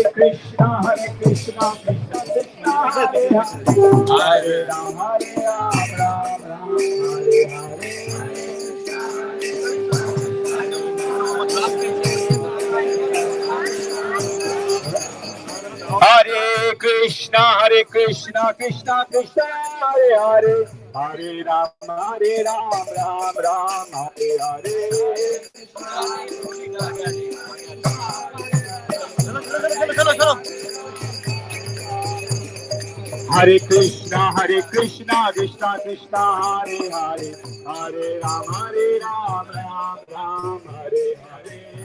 Krishna, Krishna Krishna, Hare Hare, Hare Ram, Ram Ram, Hare Hare. Hare Krishna, Krishna Krishna, Hare Hare, Hare Ram, Ram Ram, Hare Hare. Hare Krishna, Krishna Krishna, Hare Hare, Hare Ram, Ram Ram, Hare Hare.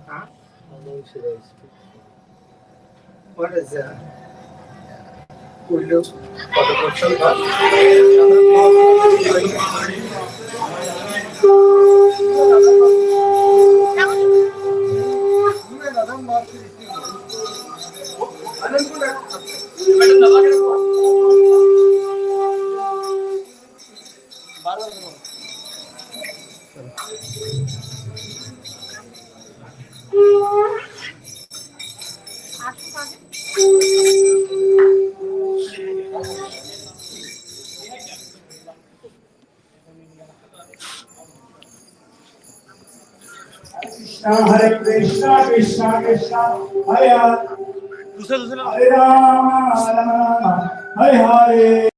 Huh? What is Ullu for the Hare Krishna, Krishna Krishna, Hare Hare, Hare Rama, Rama, Hare Hare.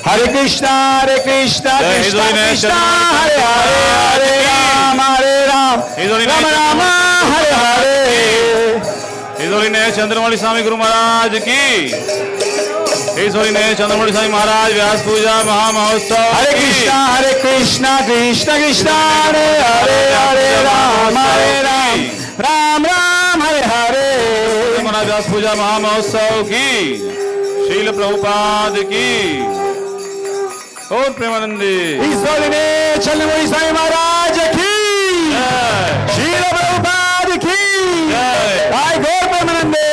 Hare Krishna, Krishna Krishna, Hare Hare, Hare Rama, Rama Rama, Hare Hare. His Holiness Chandramauli Swami Guru Maharaj ki. His Holiness Chandramauli Swami Maharaj Vyas Puja Mahamahotsav. Hare Krishna, Krishna Krishna, Hare Hare, Hare Rama, Rama Rama, Hare Hare. Maharaj Vyas Puja Mahamahotsav ki. Srila Prabhupada ki. और Premanandi His Holiness Chandramauli Swami Maharaj ki. Srila Prabhupada ki. Jai Gaur Premanande.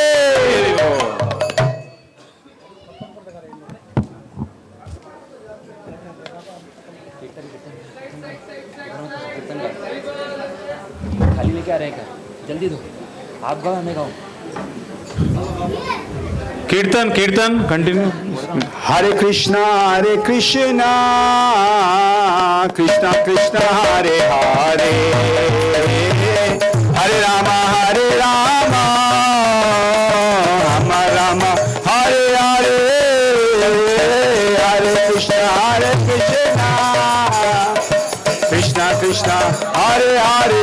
खाली लेके आ रहे हैं क्या? जल्दी दो, आप गाओ हमें गाओ. कीर्तन कीर्तन continue. Hare Krishna, Krishna Krishna, Hare Hare, Hare Rama, Rama Rama, Hare Hare, Hare Krishna, Krishna Krishna, Hare Hare,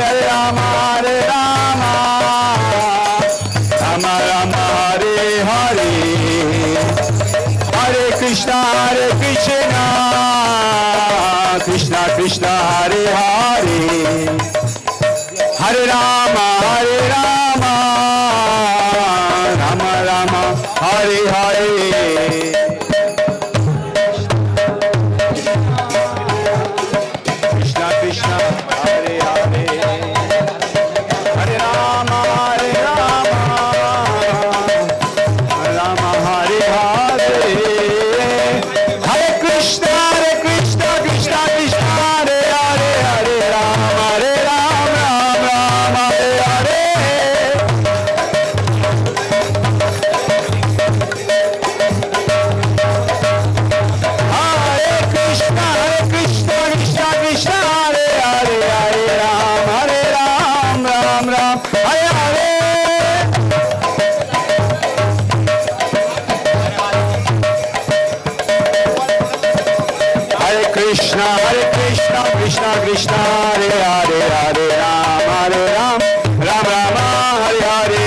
Hare Rama, Rama Rama, Hare Hare, Hare Krishna, Krishna Krishna, Hare Hare, Hare Rama, Rama Rama, Hare Hare. Krishna Krishna, Hare Hare, Hare Rama, Rama Hare Hare, Hare Krishna, Krishna Krishna, Hare Hare, Hare Rama, Rama Hare Hare. Hare Krishna, Krishna Krishna, Hare Hare, Hare Rama, Rama Hare Hare. Hare Krishna, Krishna Krishna, Hare Hare, Hare Rama, Rama Hare Hare.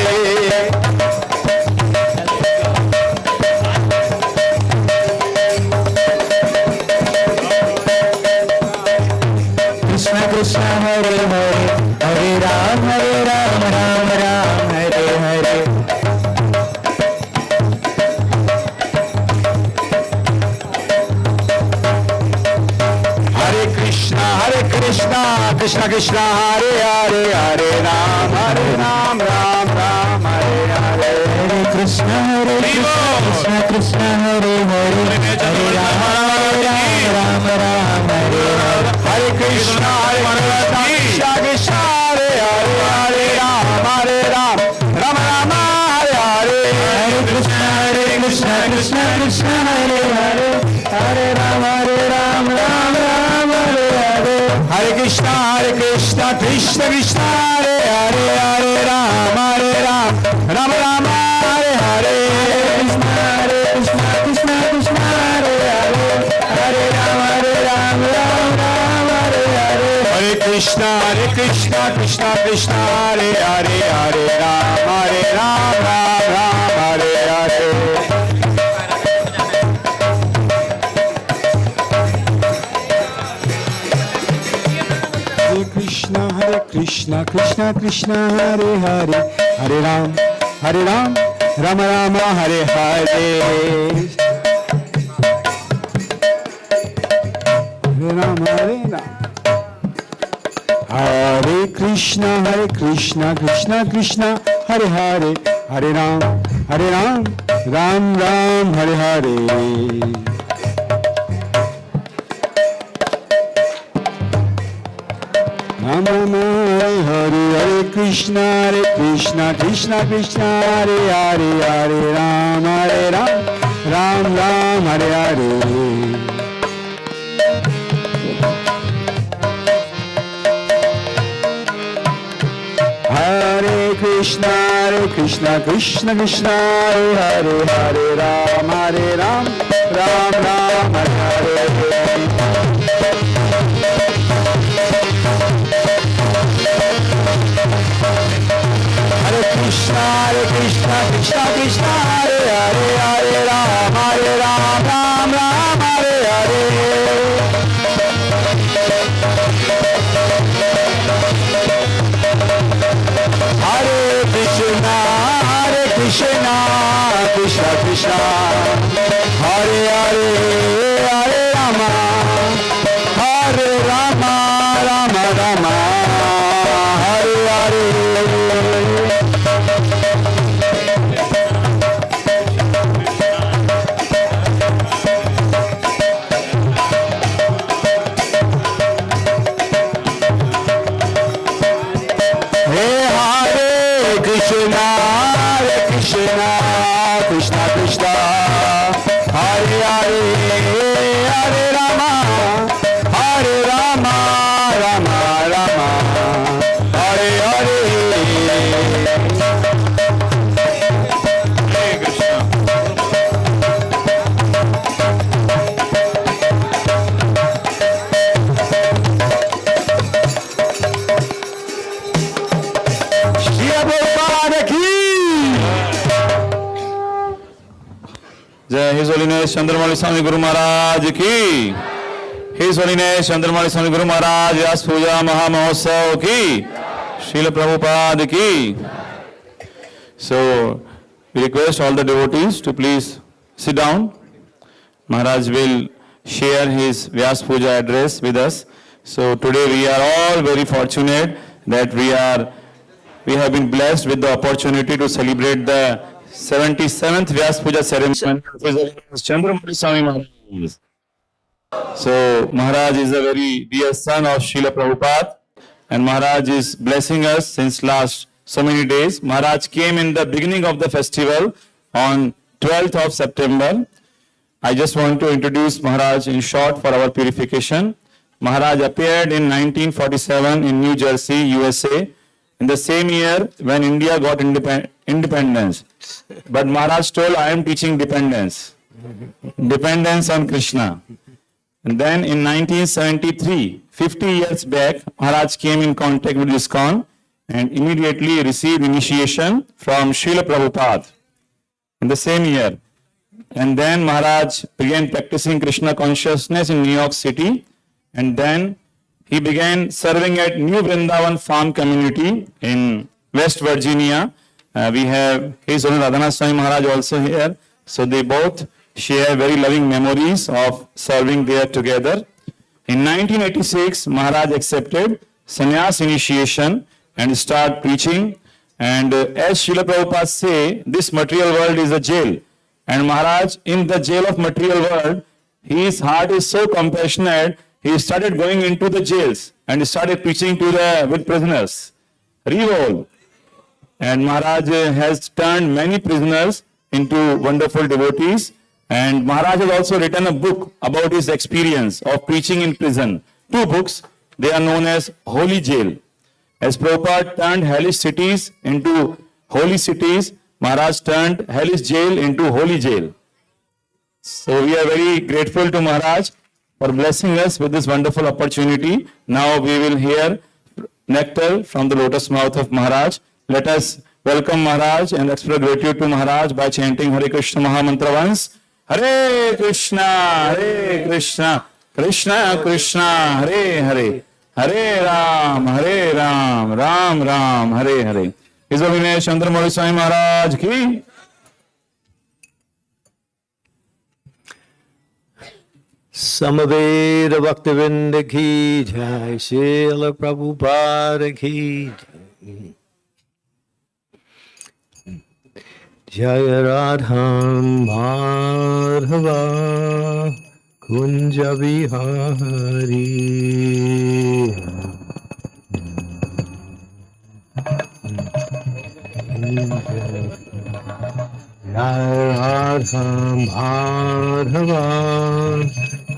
Krishna Krishna, Hare Hare, Hare Rama, Rama Hare Hare. Hare Krishna, Krishna Krishna, Hare Hare, Hare Rama, Rama Hare Hare. Hare Krishna, Krishna Krishna, Hare Hare, Hare Rama, Rama Hare Hare. Hare Krishna, Krishna Krishna, Hare Hare, Hare Rama, Rama Hare Hare. Hare Krishna, Krishna Krishna, Hare Hare, Hare Rama, Rama Hare Hare. Hare Krishna, Krishna Krishna, Hare Hare, Hare Rama, Rama Hare Hare. Hare Krishna, Krishna Krishna, Hare Hare, Hare Rama, Rama Hare Hare. Hare Krishna, Krishna Krishna, Hare Hare, Hare Rama, Rama Hare Hare. Hare Krishna, Krishna Krishna, Hare Hare, Hare Ram, Rama Rama, Hare Hare. Hare Ram, Hare Ram. Hare Krishna, Krishna Krishna, Hare Hare, Hare Ram, Ram Ram, Hare Hare. Ram Ram, Hare Hare Krishna, Krishna Krishna, Hare Hare, Hare Ram, Ram Ram, Hare Hare. Hare Krishna, Krishna Krishna, Hare Hare, Hare Ram, Ram Ram, Hare Hare. Hare Krishna, Krishna Krishna, Hare Hare, Hare Ram, Ram Ram, Hare Hare. Hare Krishna, Krishna Krishna, Hare Hare, Hare Rama, Rama Rama, Hare Hare. Krishna Krishna, Hare Hare, Hare Rama, Rama Rama, Hare Hare. Hare Krishna. Srila Prabhupada ki. Jai His Holiness Chandramauli Swami Guru Maharaj ki. His Holiness Chandramauli Swami Guru Maharaj Vyas Puja Maha Mahotsav ki. Srila Prabhupada ki. So we request all the devotees to please sit down. Maharaj will share his Vyas Puja address with us. So today we are all very fortunate that we have been blessed with the opportunity to celebrate the 77th Vyas Puja ceremony of Chandramauli Swami Maharaj. So Maharaj is a very dear son of Srila Prabhupada, and Maharaj is blessing us since last so many days. Maharaj came in the beginning of the festival on 12th of September. I just want to introduce Maharaj in short for our purification. Maharaj appeared in 1947 in New Jersey, USA, in the same year when India got independence. But Maharaj told, I am teaching dependence on Krishna. And then in 1973, 50 years back, Maharaj came in contact with ISKCON and immediately received initiation from Srila Prabhupada in the same year. And then Maharaj began practicing Krishna consciousness in New York City, and then he began serving at New Vrindavan Farm Community in West Virginia. We have His Holiness Radhanath Swami Maharaj also here. So they both share very loving memories of serving there together. In 1986, Maharaj accepted sannyas initiation and started preaching. And as Srila Prabhupada say, this material world is a jail. And Maharaj, in the jail of material world, his heart is so compassionate, he started going into the jails and started preaching to the prisoners. Revolt. And Maharaj has turned many prisoners into wonderful devotees. And Maharaj has also written a book about his experience of preaching in prison. 2 books, they are known as Holy Jail. As Prabhupada turned hellish cities into holy cities, Maharaj turned hellish jail into holy jail. So we are very grateful to Maharaj for blessing us with this wonderful opportunity. Now we will hear nectar from the lotus mouth of Maharaj. Let us welcome Maharaj and express gratitude to Maharaj by chanting Hare Krishna Mahamantra once. Hare Krishna, Krishna Krishna, Hare Hare, Hare Ram, Ram Ram, Hare Hare. His Holiness Chandramauli Swami Maharaj ki. Samaveda Bhaktivinda ki jai, Srila Prabhupada ki jai. Jaya Radha Madhava Kunja Vihari. Jaya Radha Madhava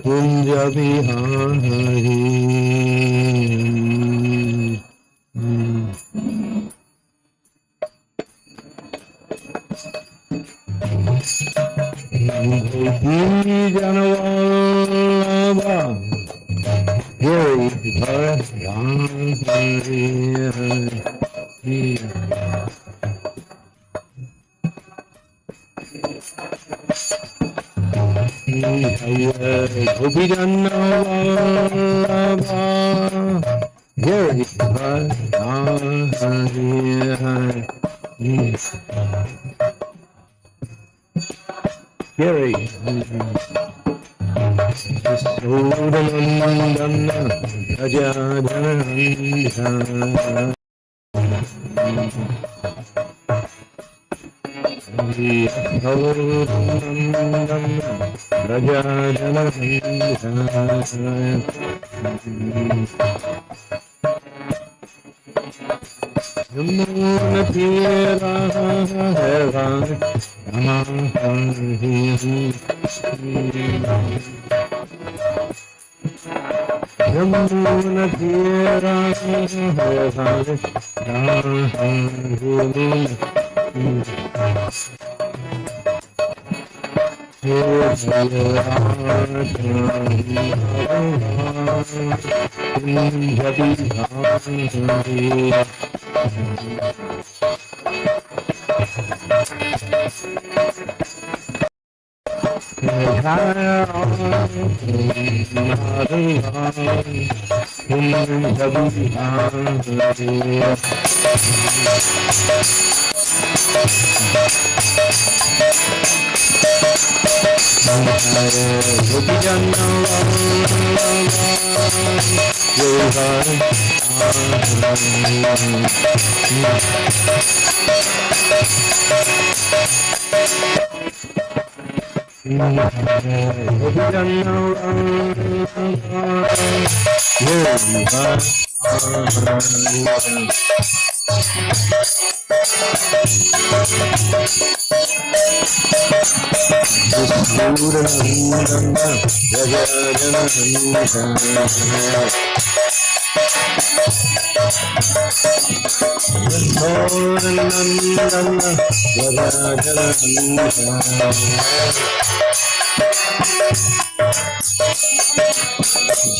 Kunja Vihari. Janavallabha Giri Giri Sodanandana Rajadanandana Sodanandana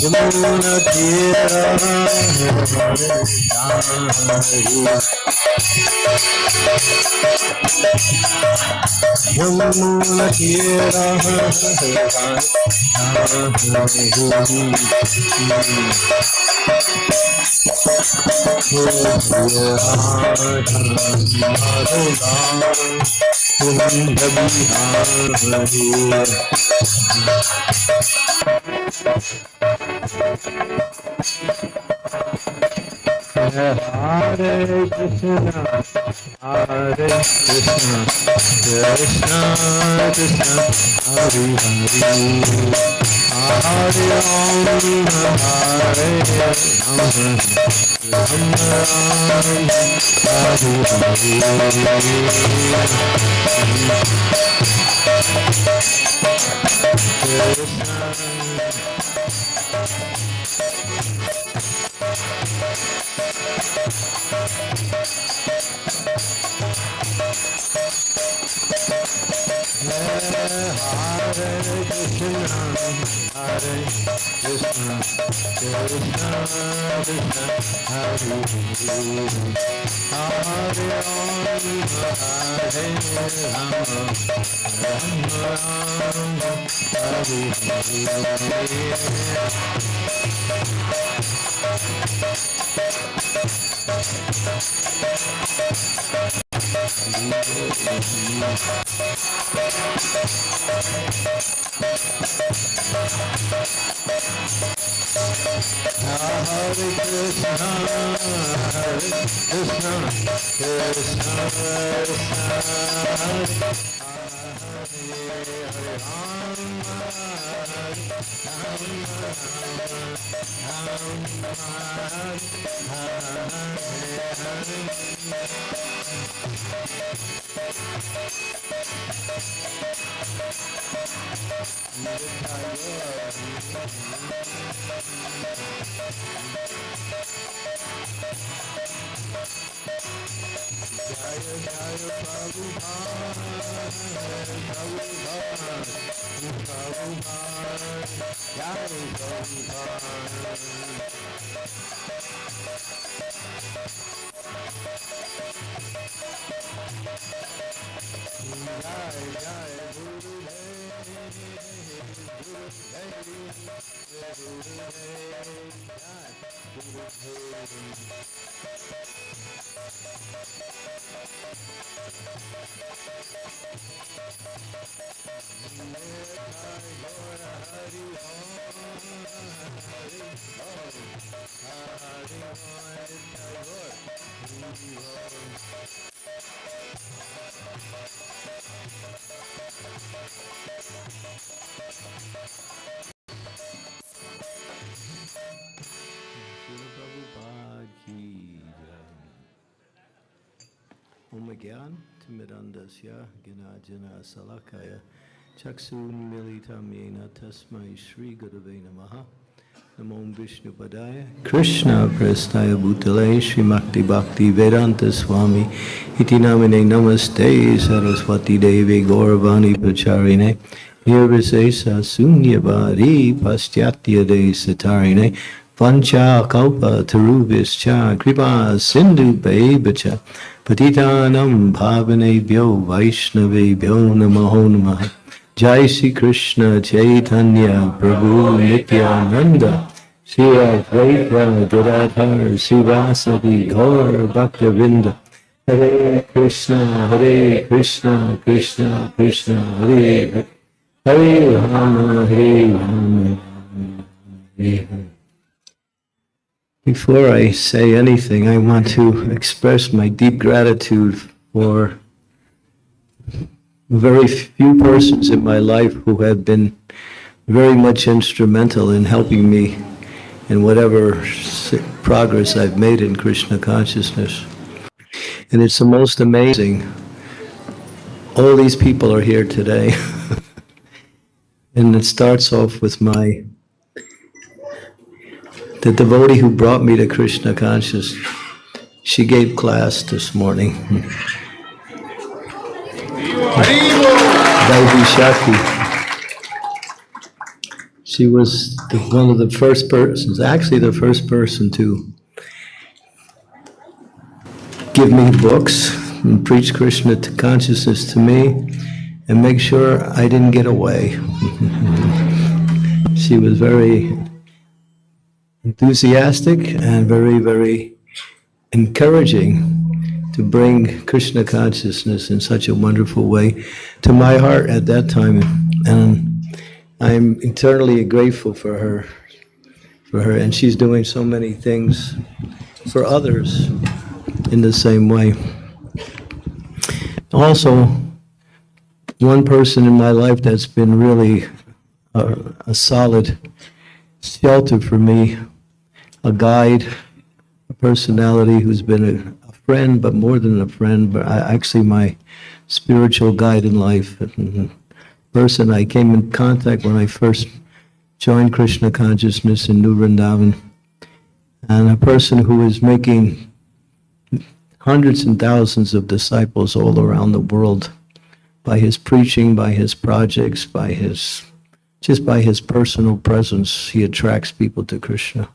Yamuna Tira Yamuna Tira Hare Krishna, Hare Krishna, Krishna Krishna, Hare Hare, Hare Ram, Hare Ram, Ram Ram, Hare Omagyan Timidandasya Ginajana Salakaya Chaksun Militam Yena Tasmai Shri Gurave Namaha Namo Vishnu Padaya Krishna Prestaya Bhutale Srimakti Bhakti Vedanta Swami Iti Namine Namaste Saraswati Devi Gauravani Pacharine Nirvisesa Sunyabadi Paschatya De Satarine Vancha Kalpa Tarubhischa Kripa Sindhu Bebacha Patitanam Bhavanebhyo Vaishnavebhyo Namaho Namaha Jai Shri Krishna Chaitanya Prabhu Nityananda Shri Advaita Gadadhar Sivasadi Gaur Bhaktavinda Hare Krishna Krishna Krishna Hare Hare Hare Rama Hare Rama Hare Hare. Before I say anything, I want to express my deep gratitude for very few persons in my life who have been very much instrumental in helping me in whatever progress I've made in Krishna consciousness. And it's the most amazing. All these people are here today. And it starts off with the devotee who brought me to Krishna consciousness. She gave class this morning. Devi Shakti. She was one of the first persons, actually the first person to give me books and preach Krishna consciousness to me and make sure I didn't get away. She was very enthusiastic and very, very encouraging to bring Krishna consciousness in such a wonderful way to my heart at that time. And I'm eternally grateful for her. And she's doing so many things for others in the same way. Also, one person in my life that's been really a solid shelter for me, a guide, a personality who's been a friend, but more than a friend, but actually my spiritual guide in life. A person I came in contact when I first joined Krishna consciousness in New Vrindavan, and a person who is making hundreds and thousands of disciples all around the world by his preaching, by his projects, just by his personal presence. He attracts people to Krishna.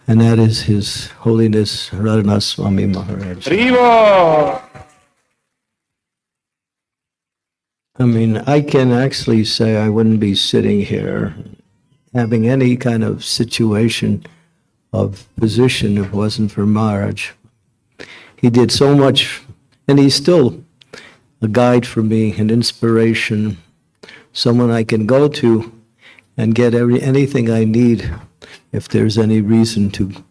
And that is His Holiness Radhanath Swami Maharaj. I mean, I can actually say I wouldn't be sitting here having any kind of situation of position if it wasn't for Maharaj. He did so much, and he's still a guide for me, an inspiration, someone I can go to and get anything I need if there's any reason to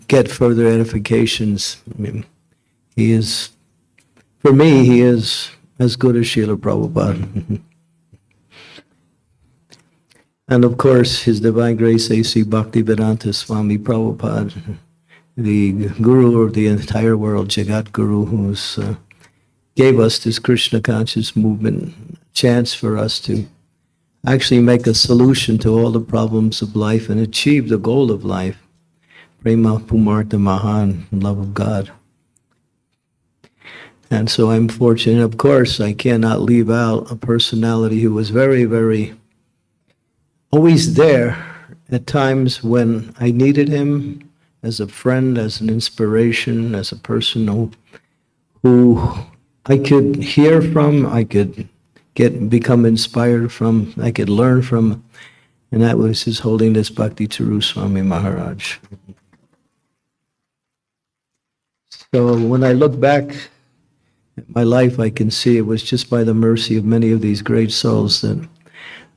get further edifications. I mean, he is, for me, he is as good as Srila Prabhupada. And of course, His Divine Grace A.C. Bhaktivedanta Swami Prabhupada, the Guru of the entire world, Jagat Guru, who's gave us this Krishna conscious movement, chance for us to actually make a solution to all the problems of life and achieve the goal of life, Prema Pumartha Mahan, love of God. And so I'm fortunate. Of course, I cannot leave out a personality who was very, very always there at times when I needed him as a friend, as an inspiration, as a person who I could hear from, I could become inspired from, I could learn from, and that was His Holiness Bhakti Charu Swami Maharaj. So when I look back at my life, I can see it was just by the mercy of many of these great souls that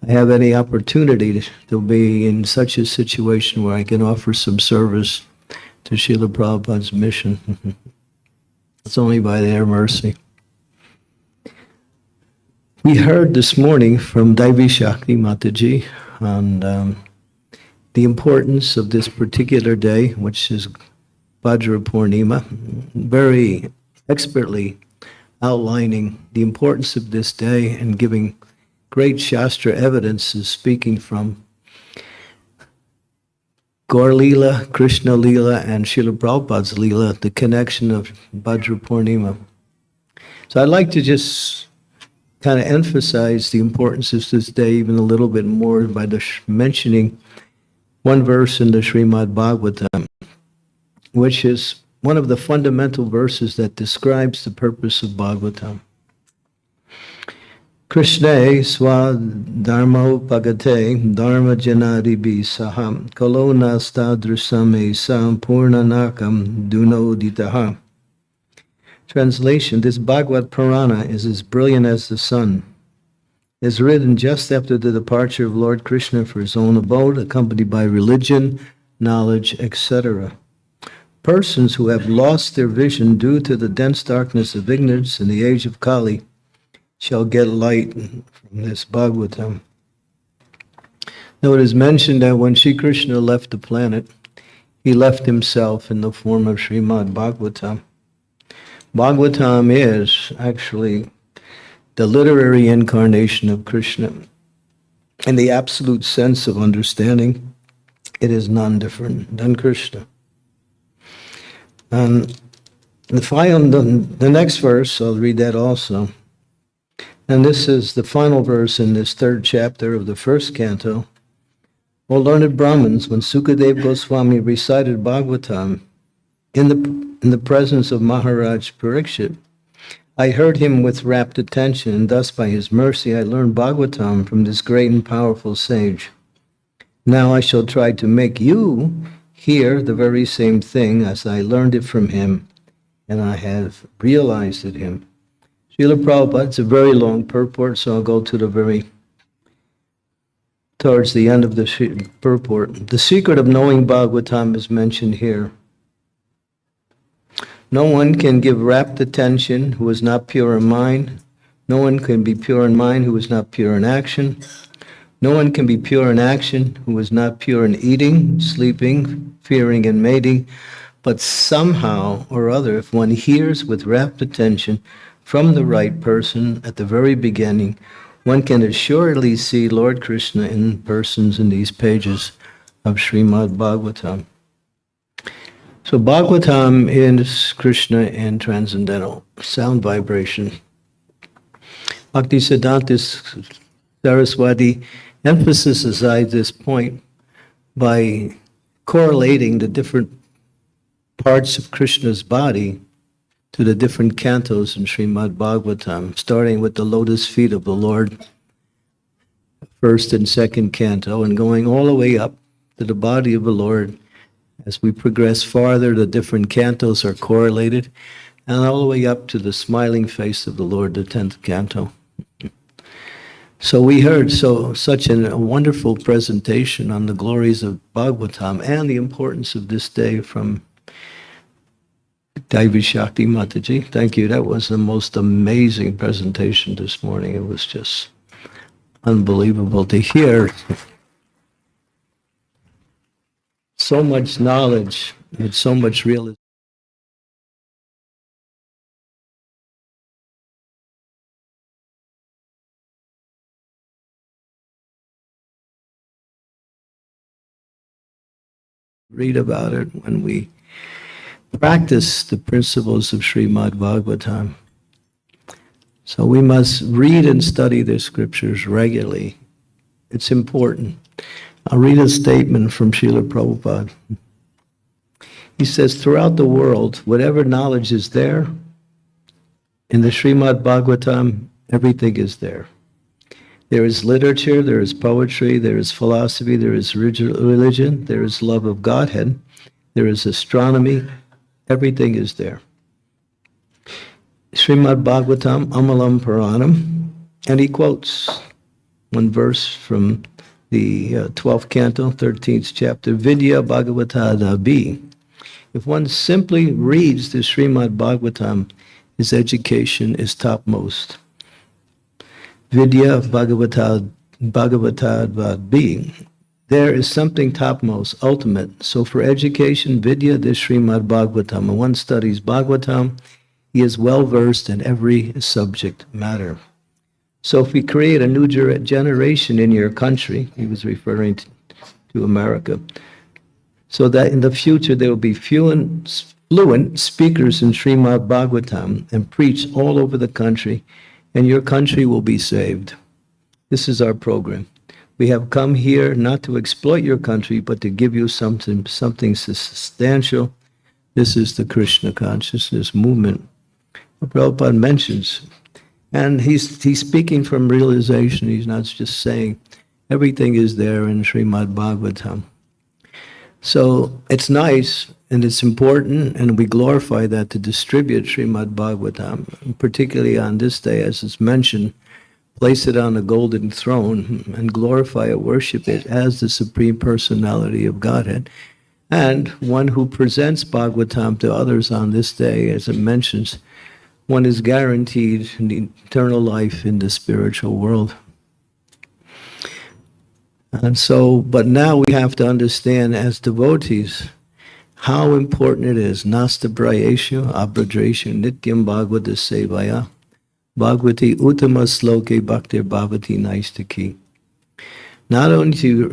I have any opportunity to be in such a situation where I can offer some service to Srila Prabhupada's mission. It's only by their mercy. We heard this morning from Devi Shakti Mata ji on the importance of this particular day, which is Bhadra Purnima, very expertly outlining the importance of this day and giving great Shastra evidences speaking from Gaur Leela, Krishna Leela, and Srila Prabhupada's Leela, the connection of Bhadra Purnima. So I'd like to just kind of emphasize the importance of this day even a little bit more by mentioning one verse in the Srimad Bhagavatam, which is one of the fundamental verses that describes the purpose of Bhagavatam. Krishna swadharmo pagate dharma janadibi saham kolonastadrusame sampurnanakam dunoditaha. Translation, this Bhagavad Purana is as brilliant as the sun. It is written just after the departure of Lord Krishna for his own abode, accompanied by religion, knowledge, etc. Persons who have lost their vision due to the dense darkness of ignorance in the age of Kali shall get light from this Bhagavatam. Now it is mentioned that when Sri Krishna left the planet, he left himself in the form of Srimad Bhagavatam. Bhagavatam is actually the literary incarnation of Krishna. In the absolute sense of understanding, it is none different than Krishna. And the next verse, I'll read that also. And this is the final verse in this third chapter of the first canto. O learned Brahmins, when Sukadeva Goswami recited Bhagavatam in the presence of Maharaj Parikshit, I heard him with rapt attention, and thus by his mercy I learned Bhagavatam from this great and powerful sage. Now I shall try to make you hear the very same thing as I learned it from him, and I have realized it him. Srila Prabhupada, it's a very long purport, so I'll go to towards the end of the purport. The secret of knowing Bhagavatam is mentioned here. No one can give rapt attention who is not pure in mind. No one can be pure in mind who is not pure in action. No one can be pure in action who is not pure in eating, sleeping, fearing, and mating. But somehow or other, if one hears with rapt attention from the right person at the very beginning, one can assuredly see Lord Krishna in persons in these pages of Srimad Bhagavatam. So Bhagavatam is Krishna in transcendental sound vibration. Bhaktisiddhanta Saraswati emphasizes this point by correlating the different parts of Krishna's body to the different cantos in Srimad Bhagavatam, starting with the lotus feet of the Lord, first and second canto, and going all the way up to the body of the Lord. As we progress farther, the different cantos are correlated, and all the way up to the smiling face of the Lord, the 10th canto. So we heard such a wonderful presentation on the glories of Bhagavatam and the importance of this day from Devi Shakti Mata ji. Thank you. That was the most amazing presentation this morning. It was just unbelievable to hear. So much knowledge and so much realization. Read about it when we practice the principles of Srimad Bhagavatam. So we must read and study the scriptures regularly. It's important. I'll read a statement from Srila Prabhupada. He says, throughout the world, whatever knowledge is there, in the Srimad Bhagavatam, everything is there. There is literature, there is poetry, there is philosophy, there is religion, there is love of Godhead, there is astronomy, everything is there. Srimad Bhagavatam, Amalam Puranam, and he quotes one verse from the 12th canto, 13th chapter, Vidya Bhagavata Dabi. If one simply reads the Srimad Bhagavatam, his education is topmost. Vidya Bhagavata Dabi. There is something topmost, ultimate. So for education, Vidya, this Srimad Bhagavatam. When one studies Bhagavatam, he is well versed in every subject matter. So if we create a new generation in your country, he was referring to America, so that in the future there will be fluent speakers in Srimad Bhagavatam and preach all over the country, and your country will be saved. This is our program. We have come here not to exploit your country, but to give you something substantial. This is the Krishna consciousness movement. Prabhupada mentions, and he's speaking from realization. He's not just saying everything is there in Srimad Bhagavatam. So it's nice and it's important, and we glorify that, to distribute Srimad Bhagavatam, particularly on this day, as it's mentioned, place it on a golden throne and glorify it, worship it as the Supreme Personality of Godhead. And one who presents Bhagavatam to others on this day, as it mentions, one is guaranteed eternal life in the spiritual world. And so, but now we have to understand as devotees how important it is. Nasta prayeshu abradrashu nityam bhagavata sevaya bhagavati uttama sloke bhaktir bhavati naistaki. Not only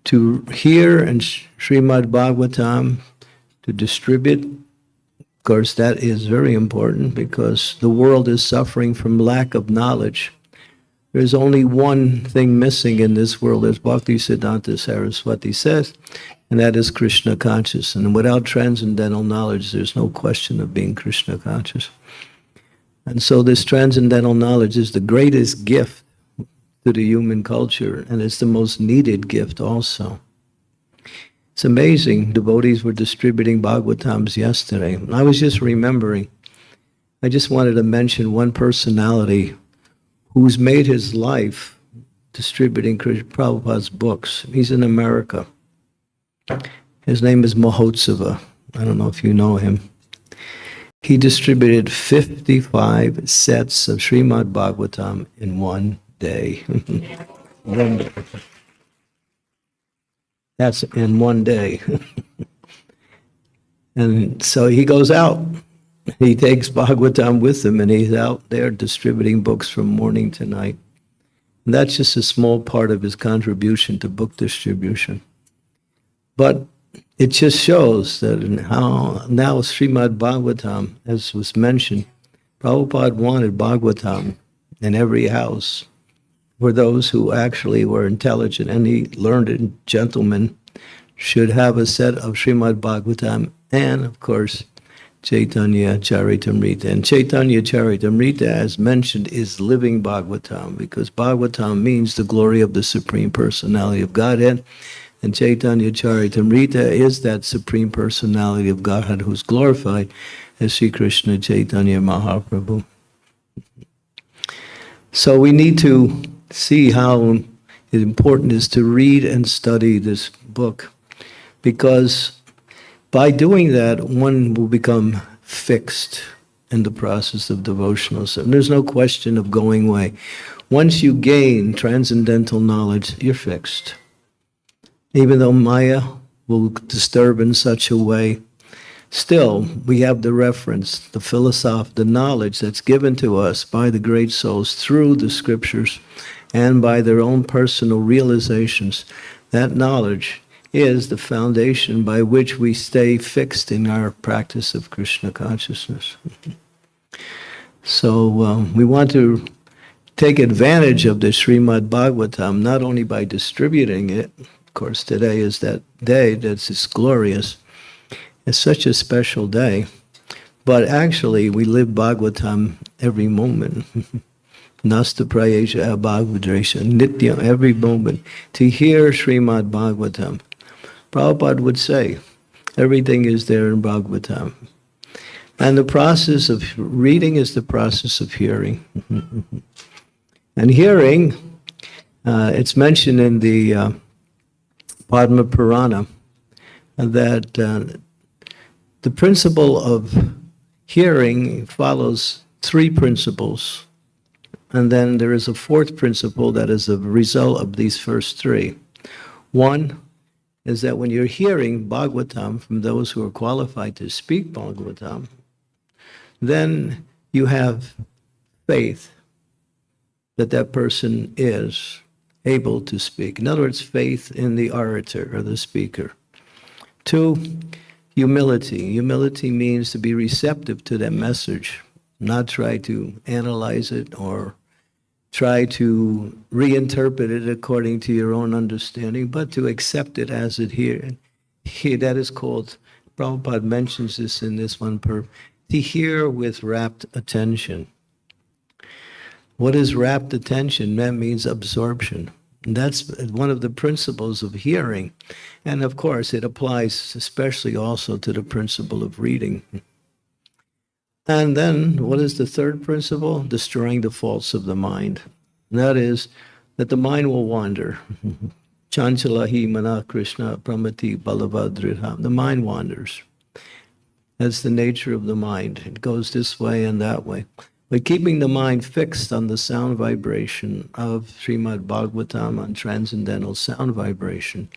to hear and Srimad Bhagavatam, to distribute. Of course, that is very important because the world is suffering from lack of knowledge. There's only one thing missing in this world, as Bhakti Siddhanta Saraswati says, and that is Krishna conscious. And without transcendental knowledge, there's no question of being Krishna conscious. And so this transcendental knowledge is the greatest gift to the human culture, and it's the most needed gift also. It's amazing. Devotees were distributing Bhagavatams yesterday. I was just remembering, I just wanted to mention one personality who's made his life distributing Prabhupada's books. He's in America. His name is Mahotsava. I don't know if you know him. He distributed 55 sets of Srimad Bhagavatam in one day. One day. That's in one day. And so he goes out. He takes Bhagavatam with him, and he's out there distributing books from morning to night. And that's just a small part of his contribution to book distribution. But it just shows that how now Srimad Bhagavatam, as was mentioned, Prabhupada wanted Bhagavatam in every house for those who actually were intelligent. Any learned gentleman should have a set of Srimad Bhagavatam and, of course, Chaitanya Charitamrita. And Chaitanya Charitamrita, as mentioned, is living Bhagavatam, because Bhagavatam means the glory of the Supreme Personality of Godhead. And Chaitanya Charitamrita is that Supreme Personality of Godhead who's glorified as Sri Krishna Chaitanya Mahaprabhu. So we need to see how important it is to read and study this book, because by doing that, one will become fixed in the process of devotional service. There's no question of going away. Once you gain transcendental knowledge, you're fixed. Even though Maya will disturb in such a way, still we have the reference, the philosophy, the knowledge that's given to us by the great souls through the scriptures and by their own personal realizations. That knowledge is the foundation by which we stay fixed in our practice of Krishna consciousness. So we want to take advantage of the Srimad Bhagavatam, not only by distributing it. Of course, today is that day that's glorious. It's such a special day. But actually, we live Bhagavatam every moment. Nasta prayesha bhagavadresha, nitya, every moment. To hear Srimad Bhagavatam, Prabhupada would say, everything is there in Bhagavatam. And the process of reading is the process of hearing. And hearing, it's mentioned in the Padma Purana that the principle of hearing follows three principles. And then there is a fourth principle that is a result of these first three. One is that when you're hearing Bhagavatam from those who are qualified to speak Bhagavatam, then you have faith that that person is able to speak. In other words, faith in the orator or the speaker. Two, humility. Humility means to be receptive to that message, not try to analyze it or try to reinterpret it according to your own understanding, but to accept it as it here. That is called, Prabhupada mentions this in this one, to hear with rapt attention. What is rapt attention? That means absorption. And that's one of the principles of hearing. And of course, it applies especially also to the principle of reading. And then, what is the third principle? Destroying the faults of the mind. And that is that the mind will wander. Chanchalahi mana Krishna pramati balavadridham. The mind wanders. That's the nature of the mind. It goes this way and that way. But keeping the mind fixed on the sound vibration of Srimad Bhagavatam, on transcendental sound vibration,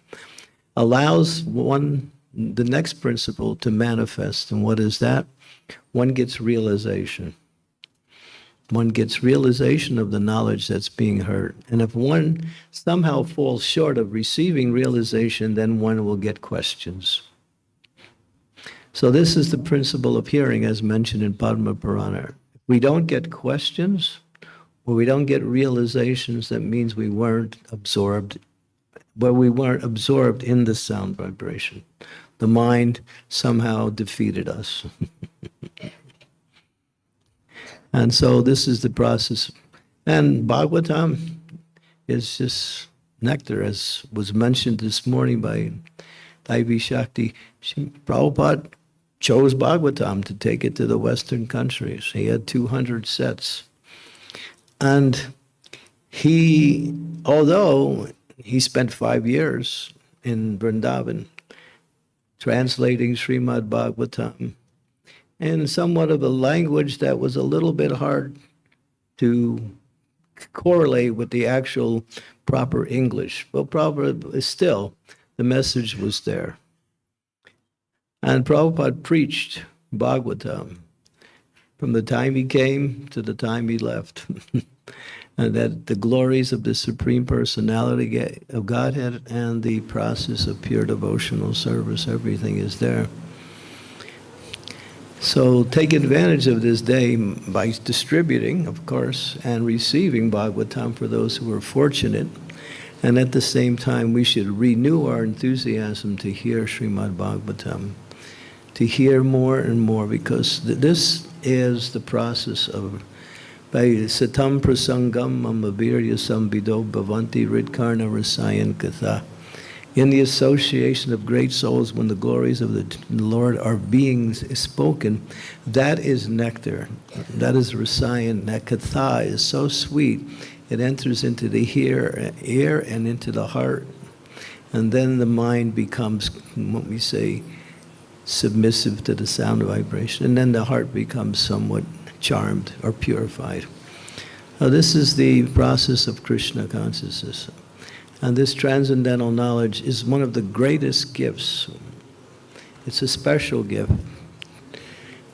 allows one, the next principle, to manifest. And what is that? One gets realization. One gets realization of the knowledge that's being heard. And if one somehow falls short of receiving realization, then one will get questions. So this is the principle of hearing as mentioned in Padma Purana. If we don't get questions, or we don't get realizations, that means we weren't absorbed, but we weren't absorbed in the sound vibration. The mind somehow defeated us. And so this is the process. And Bhagavatam is just nectar, as was mentioned this morning by Devi Shakti. Prabhupada chose Bhagavatam to take it to the Western countries. He had 200 sets. And he, although he spent 5 years in Vrindavan translating Srimad Bhagavatam in somewhat of a language that was a little bit hard to correlate with the actual proper English. But Prabhupada, still, the message was there. And Prabhupada preached Bhagavatam from the time he came to the time he left. And that the glories of the Supreme Personality of Godhead and the process of pure devotional service, everything is there. So take advantage of this day by distributing, of course, and receiving Bhagavatam for those who are fortunate. And at the same time, we should renew our enthusiasm to hear Srimad Bhagavatam, to hear more and more, because this is the process of by satam prasangam mamavirya sambido bhavanti ridkarna rasayan katha. in the association of great souls, when the glories of the Lord are being spoken, that is nectar. That is rasayan. That katha is so sweet. It enters into the ear and into the heart. And then the mind becomes, what we say, submissive to the sound vibration. And then the heart becomes somewhat charmed or purified. Now, this is the process of Krishna consciousness. And this transcendental knowledge is one of the greatest gifts. It's a special gift.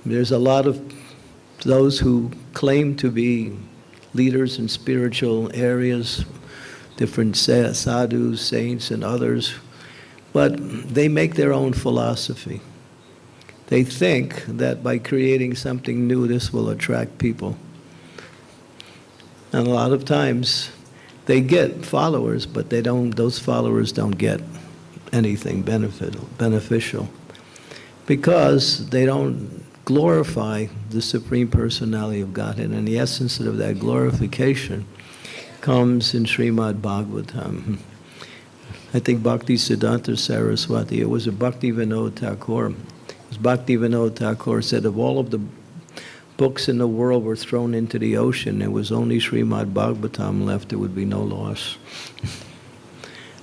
There's a lot of those who claim to be leaders in spiritual areas, different sadhus, saints, and others, but they make their own philosophy. They think that by creating something new, this will attract people. And a lot of times, they get followers, but those followers don't get anything beneficial because they don't glorify the Supreme Personality of Godhead. And the essence of that glorification comes in Srimad Bhagavatam. I think Bhakti Siddhanta Saraswati, it was a Bhakti Vinod Thakur. Bhakti Vinod Thakur said, of all of the books in the world were thrown into the ocean, there was only Srimad Bhagavatam left, there would be no loss.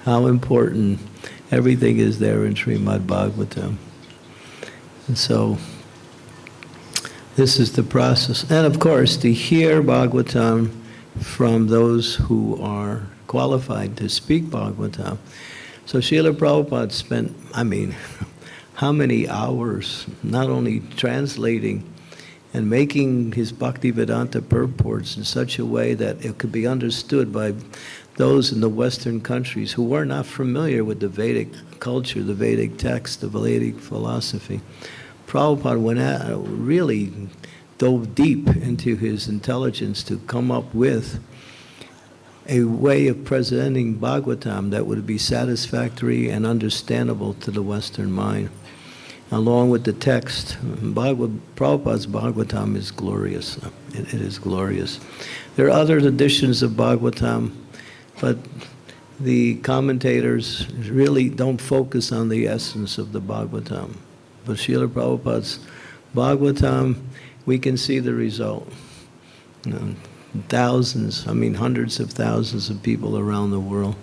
How important everything is there in Srimad Bhagavatam. And so, this is the process. And of course, to hear Bhagavatam from those who are qualified to speak Bhagavatam. So Srila Prabhupada spent, how many hours not only translating and making his Bhaktivedanta purports in such a way that it could be understood by those in the Western countries who were not familiar with the Vedic culture, the Vedic text, the Vedic philosophy. Prabhupada really dove deep into his intelligence to come up with a way of presenting Bhagavatam that would be satisfactory and understandable to the Western mind. Along with the text, Prabhupada's Bhagavatam is glorious. It is glorious. There are other editions of Bhagavatam, but the commentators really don't focus on the essence of the Bhagavatam. But Srila Prabhupada's Bhagavatam, we can see the result. Thousands, hundreds of thousands of people around the world.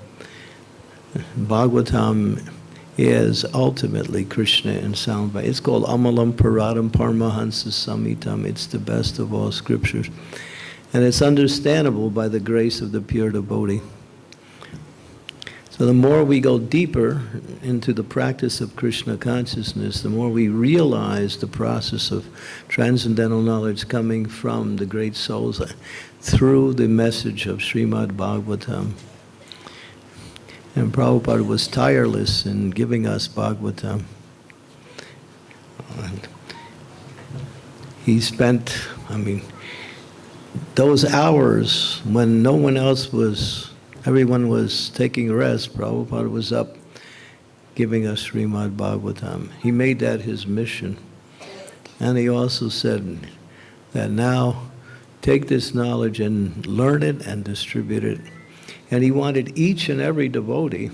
Bhagavatam is ultimately Krishna in sound bite. It's called Amalam Paradam Paramahansa Samhitam. It's the best of all scriptures. And it's understandable by the grace of the pure devotee. So the more we go deeper into the practice of Krishna consciousness, the more we realize the process of transcendental knowledge coming from the great souls through the message of Srimad Bhagavatam. And Prabhupada was tireless in giving us Bhagavatam. He spent, those hours when no one else was, everyone was taking rest, Prabhupada was up giving us Srimad Bhagavatam. He made that his mission. And he also said that now take this knowledge and learn it and distribute it. And he wanted each and every devotee,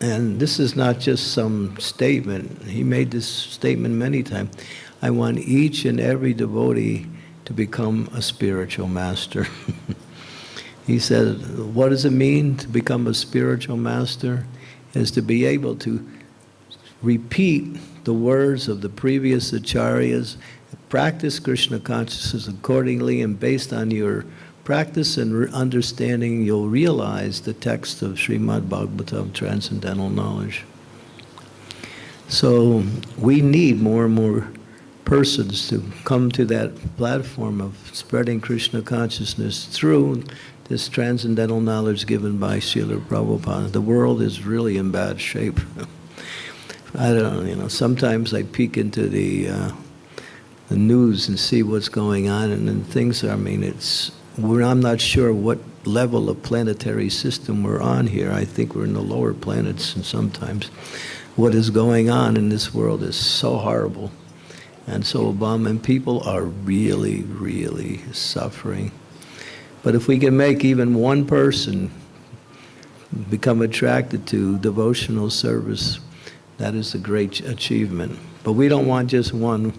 and this is not just some statement, he made this statement many times, I want each and every devotee to become a spiritual master. He said, what does it mean to become a spiritual master? Is to be able to repeat the words of the previous acharyas, practice Krishna consciousness accordingly, and based on your practice and understanding, you'll realize the text of Srimad Bhagavatam, transcendental knowledge. So we need more and more persons to come to that platform of spreading Krishna consciousness through this transcendental knowledge given by Srila Prabhupada. The world is really in bad shape. I don't know, sometimes I peek into the news and see what's going on, and then things are, I'm not sure what level of planetary system we're on here. I think we're in the lower planets, and sometimes what is going on in this world is so horrible and so abominable, and people are really, really suffering. But if we can make even one person become attracted to devotional service. That is a great achievement. But we don't want just one.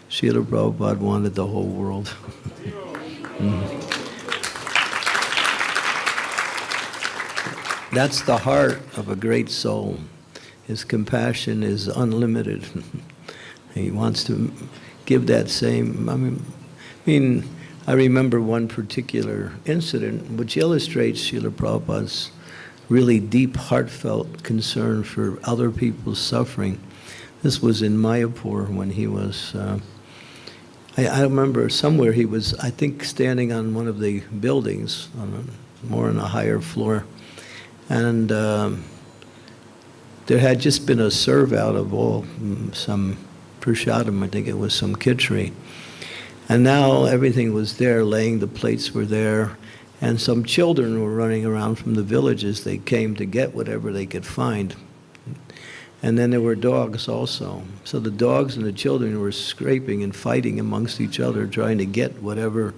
Srila Prabhupada wanted the whole world. That's the heart of a great soul. His compassion is unlimited. He wants to give that same, I remember one particular incident which illustrates Srila Prabhupada's really deep, heartfelt concern for other people's suffering. This was in Mayapur when he was, I remember somewhere he was, I think, standing on one of the buildings, more on a higher floor. And there had just been a serve out of some prasadam, I think it was some khichdi. And now everything was there, the plates were there, and some children were running around from the villages. They came to get whatever they could find. And then there were dogs also. So the dogs and the children were scraping and fighting amongst each other, trying to get whatever.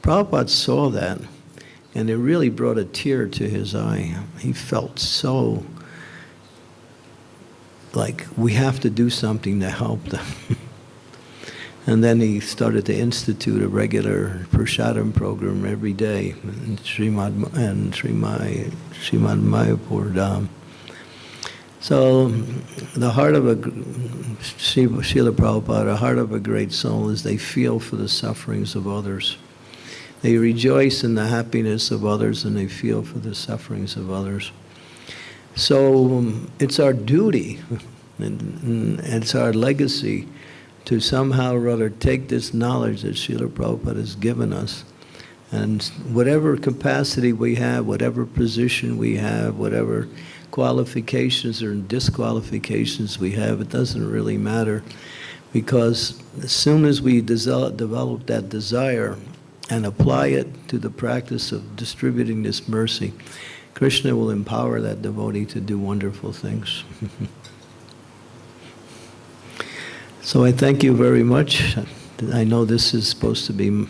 Prabhupada saw that, and it really brought a tear to his eye. He felt so like we have to do something to help them. And then he started to institute a regular prasadam program every day in Srimad Mayapur Dham. So the heart of Srila Prabhupada, the heart of a great soul, is they feel for the sufferings of others. They rejoice in the happiness of others, and they feel for the sufferings of others. So it's our duty, and it's our legacy to somehow or other take this knowledge that Srila Prabhupada has given us, and whatever capacity we have, whatever position we have, whatever qualifications or disqualifications we have, it doesn't really matter, because as soon as we develop that desire and apply it to the practice of distributing this mercy, Krishna will empower that devotee to do wonderful things. So I thank you very much. I know this is supposed to be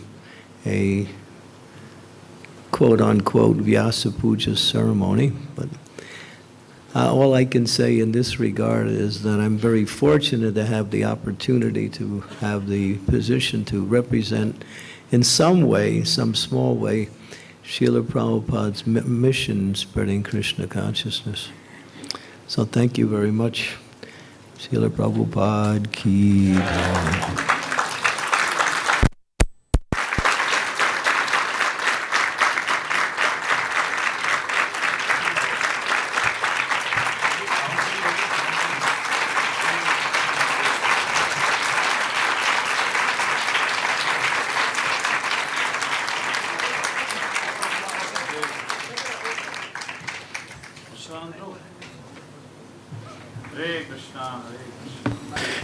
a quote-unquote Vyasa Puja ceremony, but all I can say in this regard is that I'm very fortunate to have the opportunity to have the position to represent in some way, some small way, Srila Prabhupada's mission spreading Krishna consciousness. So thank you very much. Srila Prabhupada ki jai.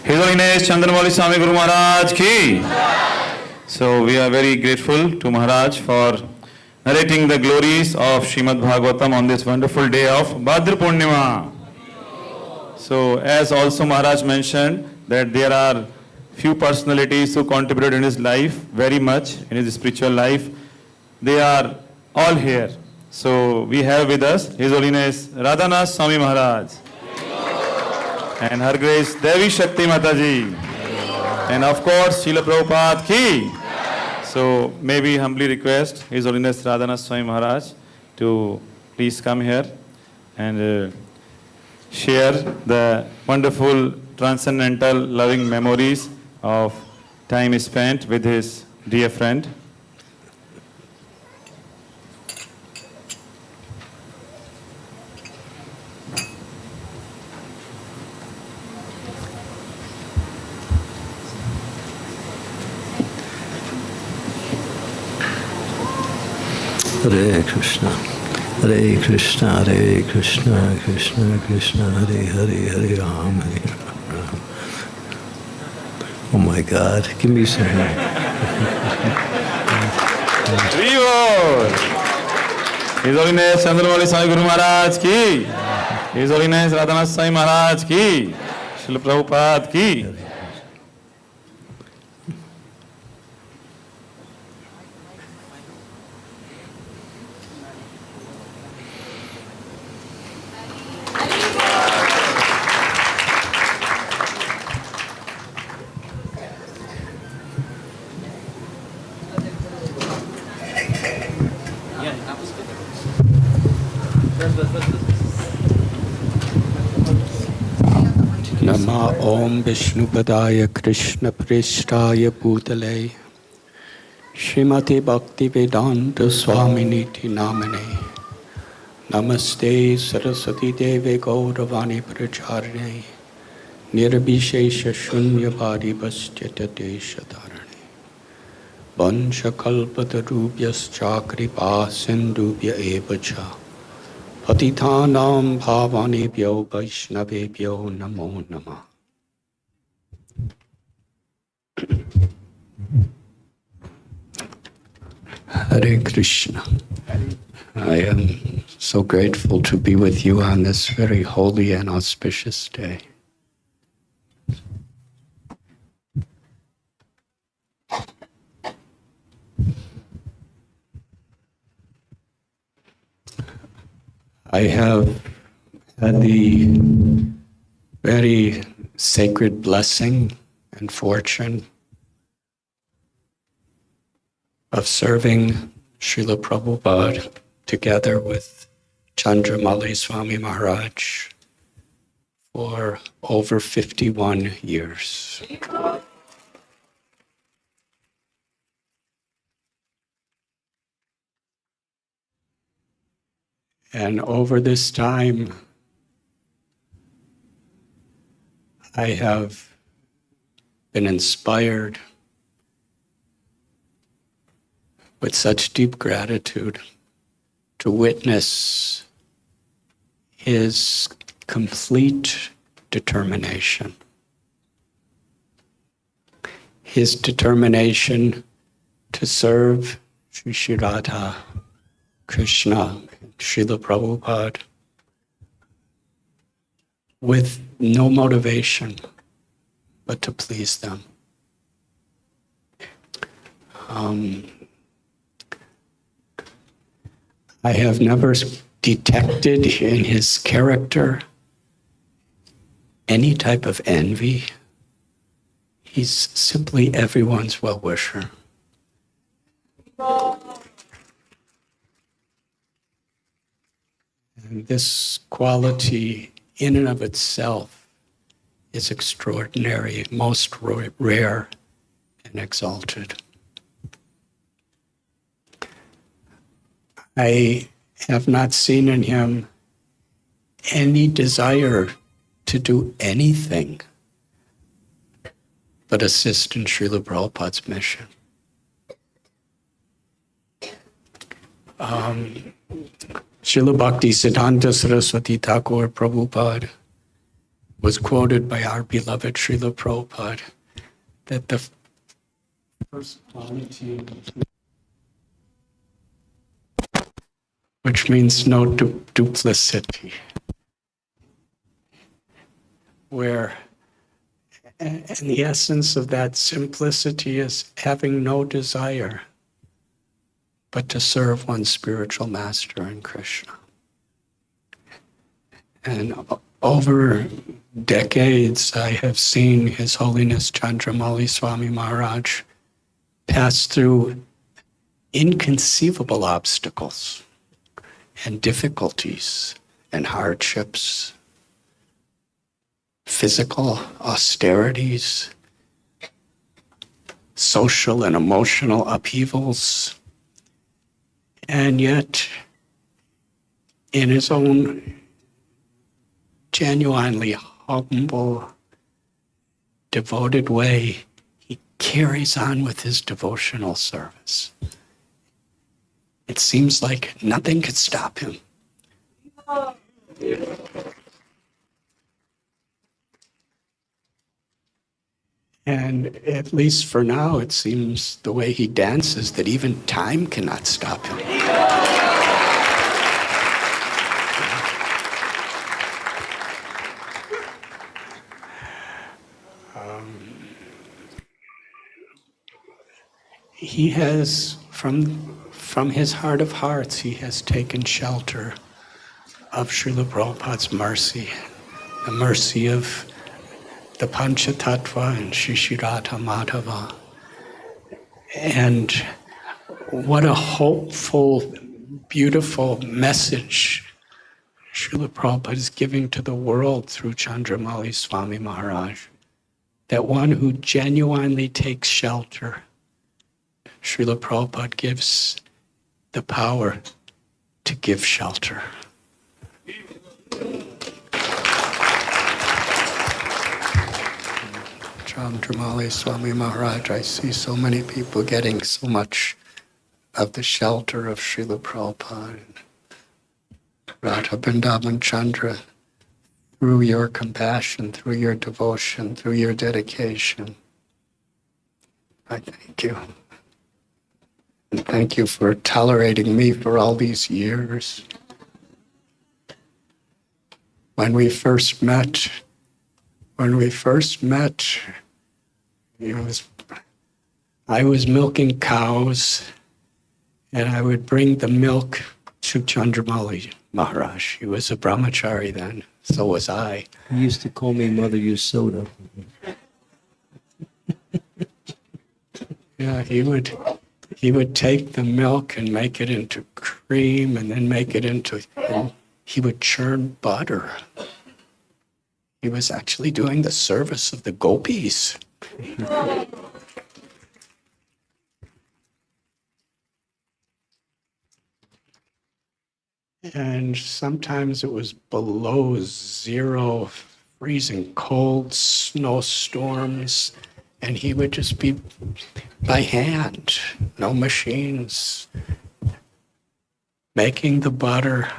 His Holiness Chandramauli Swami Guru Maharaj ki. So we are very grateful to Maharaj for narrating the glories of Srimad Bhagavatam on this wonderful day of Bhadra Purnima. So as also Maharaj mentioned that there are few personalities who contributed in his life very much, in his spiritual life. They are all here. So we have with us His Holiness Radhanath Swami Maharaj. And Her Grace Devi Shakti Mata ji. And of course, Srila Prabhupada ki. So may we humbly request His Holiness Radhanath Swami Maharaj to please come here and share the wonderful transcendental loving memories of time spent with his dear friend. Hare Krishna, Hare Krishna, Hare Krishna, Krishna Krishna, Hare Hare, Hare Ram, Hare Ram. Oh my God, give me some. His Holiness Chandramauli Swami Guru Maharaj ki. His Holiness Radhanath Swami Maharaj ki. Srila Prabhupada ki. Nama Om Vishnupadaya Krishna Prishtaya Bhutale Srimati Bhakti Vedanta Swami Niti Namane Namaste Saraswati Deve Gauravani Pracharine Nirbhishesha Shunyavadi Paschyata Deshadarane Vanchakalpatarubhyas Chakripa Sindhubhya Evacha Patitanam Bhavanebhyo Vaishnavebhyo Namo Namah. Hare Krishna. I am so grateful to be with you on this very holy and auspicious day. I have had the very sacred blessing and fortune of serving Srila Prabhupada together with Chandramauli Swami Maharaj for over 51 years. And over this time, I have been inspired with such deep gratitude to witness his complete determination. His determination to serve Sri Radha, Krishna, Srila Prabhupada with no motivation but to please them. I have never detected in his character any type of envy. He's simply everyone's well-wisher. And this quality in and of itself is extraordinary, most rare and exalted. I have not seen in him any desire to do anything but assist in Srila Prabhupada's mission. Srila Bhakti Siddhanta Saraswati Thakur Prabhupada was quoted by our beloved Srila Prabhupada that the first quality, which means no duplicity, where, and the essence of that simplicity is having no desire but to serve one's spiritual master in Krishna. And over decades, I have seen His Holiness Chandramauli Swami Maharaj pass through inconceivable obstacles and difficulties and hardships, physical austerities, social and emotional upheavals, and yet in his own genuinely humble, devoted way, he carries on with his devotional service. It seems like nothing could stop him. And at least for now, it seems the way he dances that even time cannot stop him. He has, from his heart of hearts, he has taken shelter of Srila Prabhupada's mercy, the mercy of the Panchatattva and Shri Radha Madhava. And what a hopeful, beautiful message Srila Prabhupada is giving to the world through Chandramauli Swami Maharaj. That one who genuinely takes shelter, Srila Prabhupada gives the power to give shelter. Chandramauli Swami Maharaj, I see so many people getting so much of the shelter of Srila Prabhupada. Radha Vrindavan Chandra, through your compassion, through your devotion, through your dedication, I thank you. And thank you for tolerating me for all these years. When we first met, I was milking cows, and I would bring the milk to Chandramauli Maharaj. He was a brahmachari then, so was I. He used to call me Mother Yasoda. Yeah, he would take the milk and make it into cream, and then make it into, and he would churn butter. He was actually doing the service of the gopis. And sometimes it was below zero, freezing cold, snowstorms, and he would just be by hand, no machines, making the butter.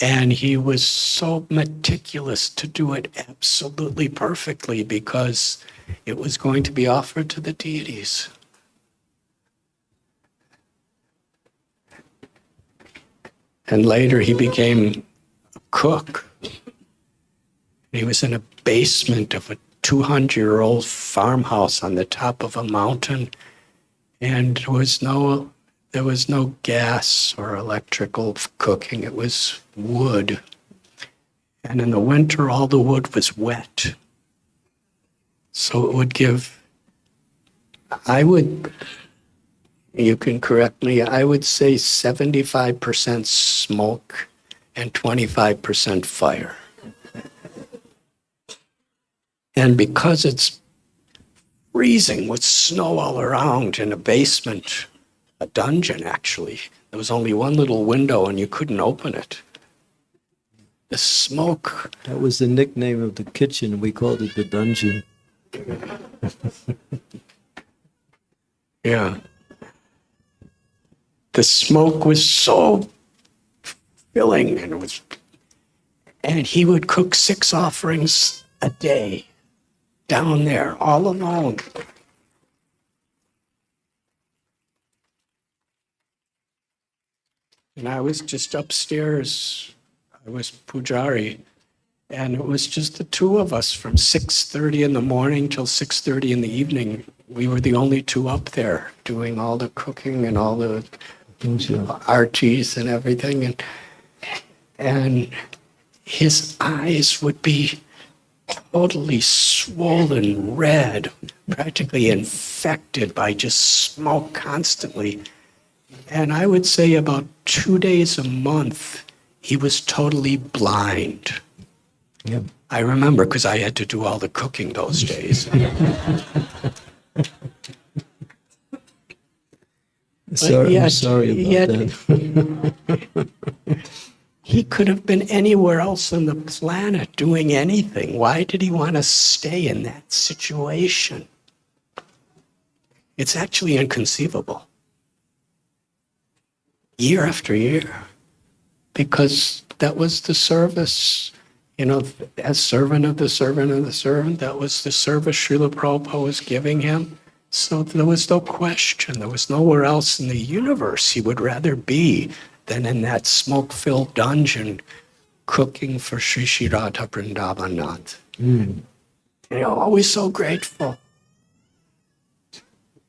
And he was so meticulous to do it absolutely perfectly because it was going to be offered to the deities. And later he became a cook. He was in a basement of a 200-year-old farmhouse on the top of a mountain, and there was no gas or electrical cooking. It was wood. And in the winter, all the wood was wet. So it would give, you can correct me, I would say 75% smoke and 25% fire. And because it's freezing with snow all around in a basement, a dungeon actually, there was only one little window and you couldn't open it. The smoke. That was the nickname of the kitchen. We called it the dungeon. Yeah. The smoke was so filling, and he would cook 6 offerings a day down there, all alone. And I was just upstairs. I was Pujari, and it was just the two of us from 6:30 in the morning till 6:30 in the evening. We were the only two up there doing all the cooking and all the Aartis and everything. And his eyes would be totally swollen red, practically infected by just smoke constantly. And I would say about 2 days a month, he was totally blind. Yep. I remember because I had to do all the cooking those days. I'm sorry about that. He could have been anywhere else on the planet doing anything. Why did he want to stay in that situation? It's actually inconceivable. Year after year. Because that was the service, as servant of the servant of the servant, that was the service Srila Prabhupada was giving him. So there was no question. There was nowhere else in the universe he would rather be than in that smoke-filled dungeon cooking for Sri Sri Radha Vrindavanath. Always so grateful.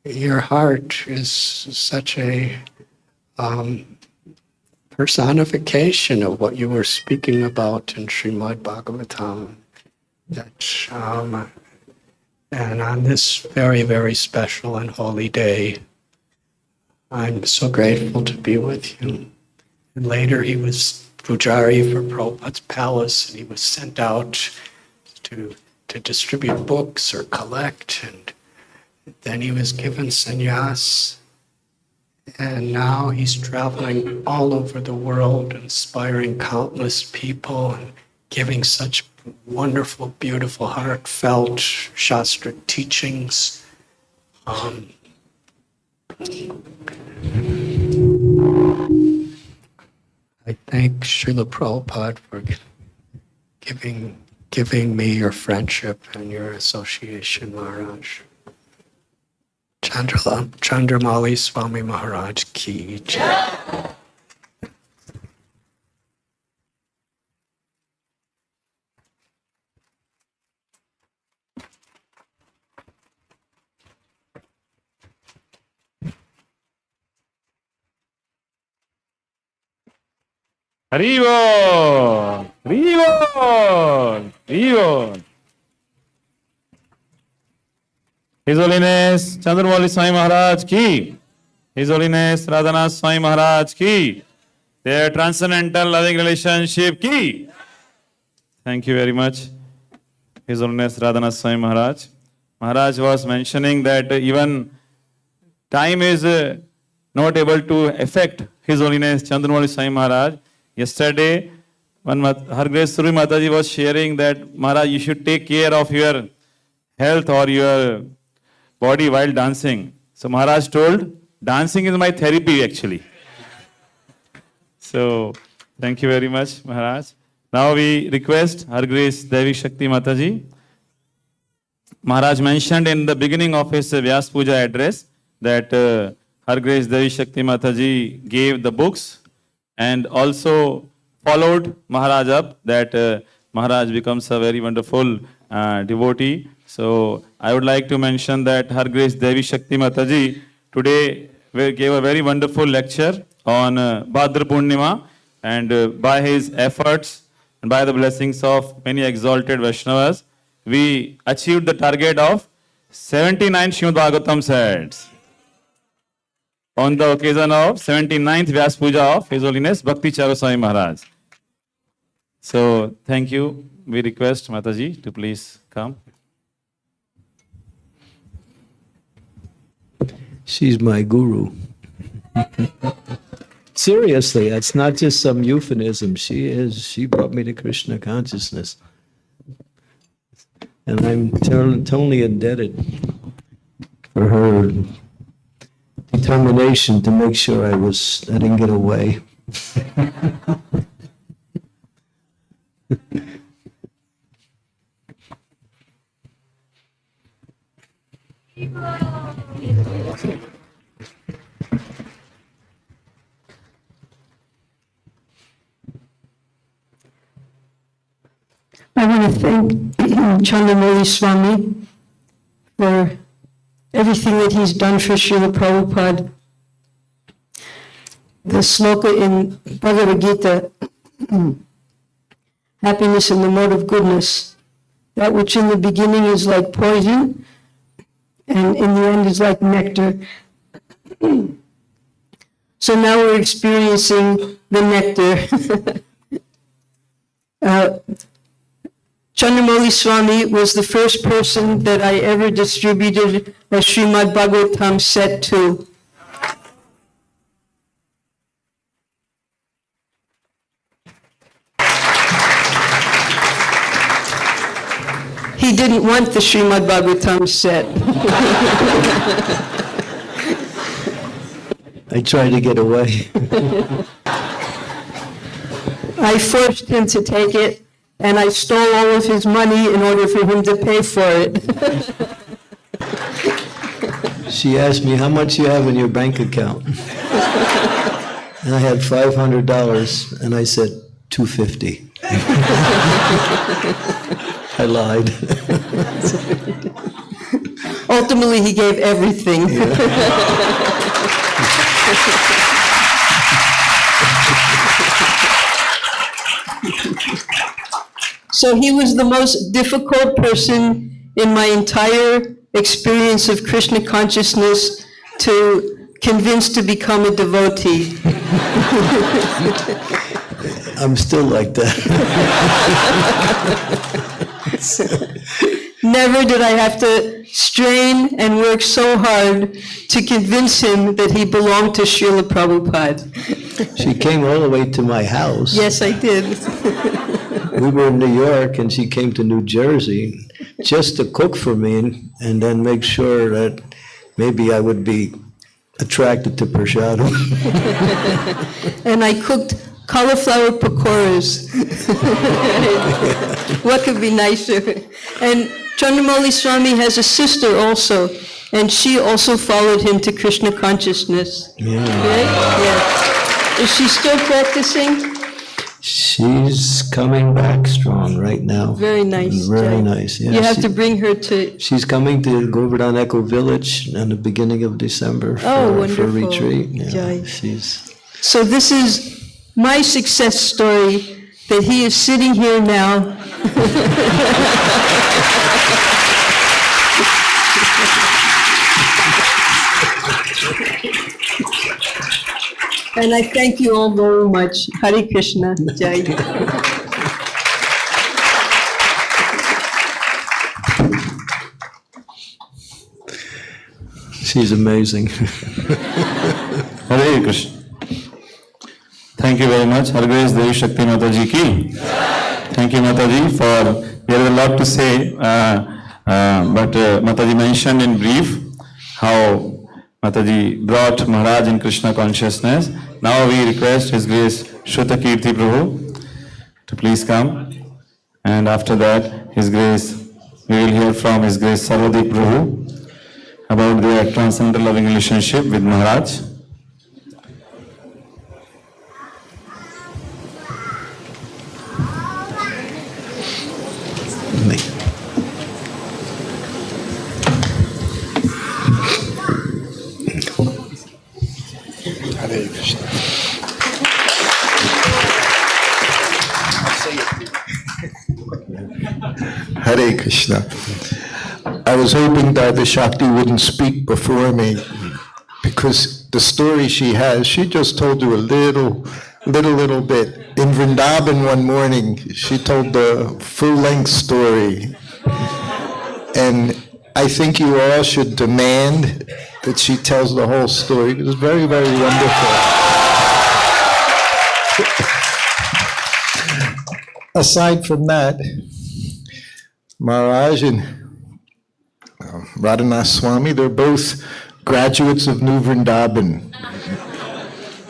Your heart is such a personification of what you were speaking about in Srimad Bhagavatam. And on this very, very special and holy day, I'm so grateful to be with you. And later he was Pujari for Prabhupada's palace, and he was sent out to distribute books or collect, and then he was given sannyas. And now he's traveling all over the world, inspiring countless people, and giving such wonderful, beautiful, heartfelt Shastra teachings. I thank Srila Prabhupada for giving me your friendship and your association, Maharaj. Chandramauli Swami Maharaj ki jai. Haribo! Haribo! Haribo! His Holiness Chandramauli Swami Maharaj ki. His Holiness Radhanath Swami Maharaj ki. Their transcendental loving relationship ki. Thank you very much. His Holiness Radhanath Swami Maharaj. Maharaj was mentioning that even time is not able to affect His Holiness Chandramauli Swami Maharaj. Yesterday, when Her Grace Sri Mataji was sharing that, Maharaj, you should take care of your health or your body while dancing. So Maharaj told, dancing is my therapy actually. So, thank you very much, Maharaj. Now we request Her Grace Devi Shakti Mataji. Maharaj mentioned in the beginning of his Vyas Puja address that Her Grace Devi Shakti Mataji gave the books and also followed Maharaj up, that Maharaj becomes a very wonderful devotee. So I would like to mention that Her Grace Devi Shakti Mataji today gave a very wonderful lecture on Bhadra Purnima, and by his efforts and by the blessings of many exalted Vaishnavas, we achieved the target of 79 Srimad Bhagavatam sets on the occasion of 79th Vyas Puja of His Holiness Bhakti Charu Swami Maharaj. So, thank you. We request Mataji to please come. She's my guru. Seriously, it's not just some euphemism. She brought me to Krishna consciousness. And I'm totally indebted for her determination to make sure I didn't get away. I want to thank Chandramauli Swami for everything that he's done for Srila Prabhupada. The sloka in Bhagavad Gita, happiness in the mode of goodness, that which in the beginning is like poison and in the end is like nectar. So now we're experiencing the nectar. Chandramauli Swami was the first person that I ever distributed a Srimad Bhagavatam set to. He didn't want the Srimad Bhagavatam set. I tried to get away. I forced him to take it, and I stole all of his money in order for him to pay for it. She asked me, how much you have in your bank account? And I had $500, and I said, $250. I lied. Ultimately, he gave everything. So he was the most difficult person in my entire experience of Krishna consciousness to convince to become a devotee. I'm still like that. Never did I have to strain and work so hard to convince him that he belonged to Srila Prabhupada. She came all the way to my house. Yes, I did. We were in New York, and she came to New Jersey just to cook for me and then make sure that maybe I would be attracted to prasadam. And I cooked cauliflower pakoras. What could be nicer? And Chandramauli Swami has a sister also, and she also followed him to Krishna consciousness. Yeah. Right? Yeah. Is she still practicing? She's coming back strong right now. Very nice. Very Jai. nice, yeah. You have to bring her to. She's coming to Govardhan Echo Village in the beginning of December for a wonderful. retreat. Yeah, Jai. she's... So this is my success story, that he is sitting here now. And I thank you all very much. Hare Krishna. Jai. She's amazing. Hare Krishna. Thank you very much. Har Grace Devi Shakti Mata ji ki. Thank you, Mataji, for, there is a lot to say, but Mataji mentioned in brief how Mataji brought Maharaj in Krishna consciousness. Now we request His Grace Shruta Kirti Prabhu to please come. And after that, His Grace, we will hear from His Grace Sarvadik Prabhu about their transcendental loving relationship with Maharaj. Hare Krishna. Hare Krishna. I was hoping Devi Shakti wouldn't speak before me because the story she has, she just told you a little bit. In Vrindavan one morning, she told the full-length story. And I think you all should demand that she tells the whole story. It was very, very wonderful. Aside from that, Maharaj and Radhanath Swami, they're both graduates of New Vrindavan.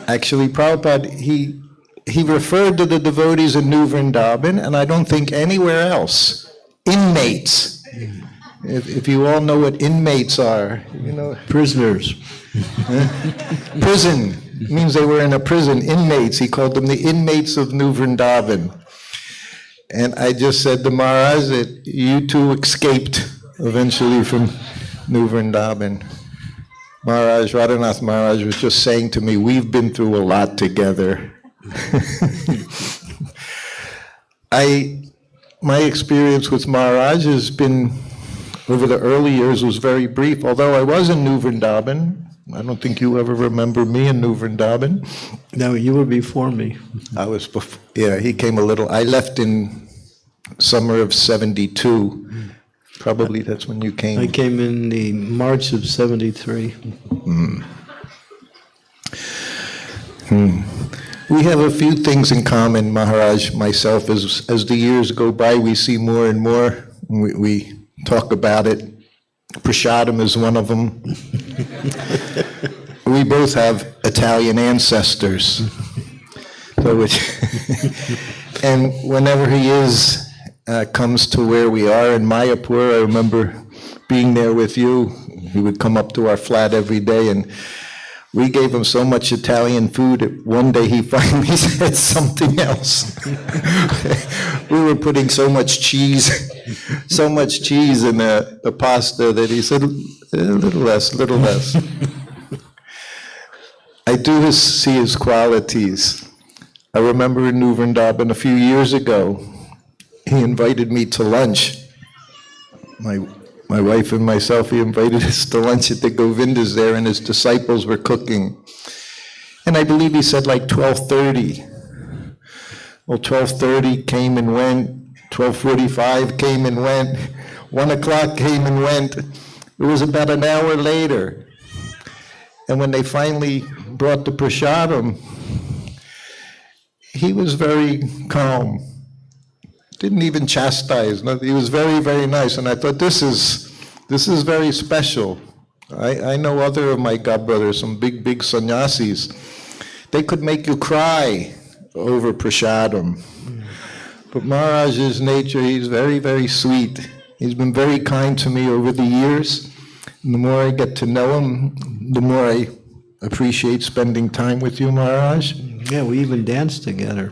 Actually, Prabhupada, he referred to the devotees in New Vrindavan, and I don't think anywhere else, inmates. If you all know what inmates are, you know. Prisoners. Prison means they were in a prison. Inmates, he called them the inmates of New Vrindavan. And I just said to Maharaj that you two escaped eventually from New Vrindavan. Maharaj, Radhanath Maharaj was just saying to me, we've been through a lot together. My experience with Maharaj has been, over the early years, was very brief. Although I was in New Vrindavan, I don't think you ever remember me in New Vrindavan. No, you were before me. I was before, yeah, he came a little, I left in summer of 72. Probably that's when you came. I came in the March of 73. We have a few things in common, Maharaj, myself. As the years go by, we see more and more. We talk about it. Prasadam is one of them. We both have Italian ancestors. So and whenever he comes to where we are in Mayapur, I remember being there with you. He would come up to our flat every day, and we gave him so much Italian food that one day he finally said something else. We were putting so much cheese in the pasta that he said, a little less. I do see his qualities. I remember in New Vrindavan a few years ago, he invited me to lunch. My wife and myself, he invited us to lunch at the Govindas there, and his disciples were cooking. And I believe he said like 12:30. Well, 12:30 came and went, 12:45 came and went, 1 o'clock came and went. It was about an hour later. And when they finally brought the prasadam, he was very calm. Didn't even chastise. No, he was very, very nice. And I thought, this is very special. I know other of my godbrothers, some big sannyasis, they could make you cry over prasadam. But Maharaj's nature, he's very, very sweet. He's been very kind to me over the years. And the more I get to know him, the more I appreciate spending time with you, Maharaj. Yeah, we even danced together.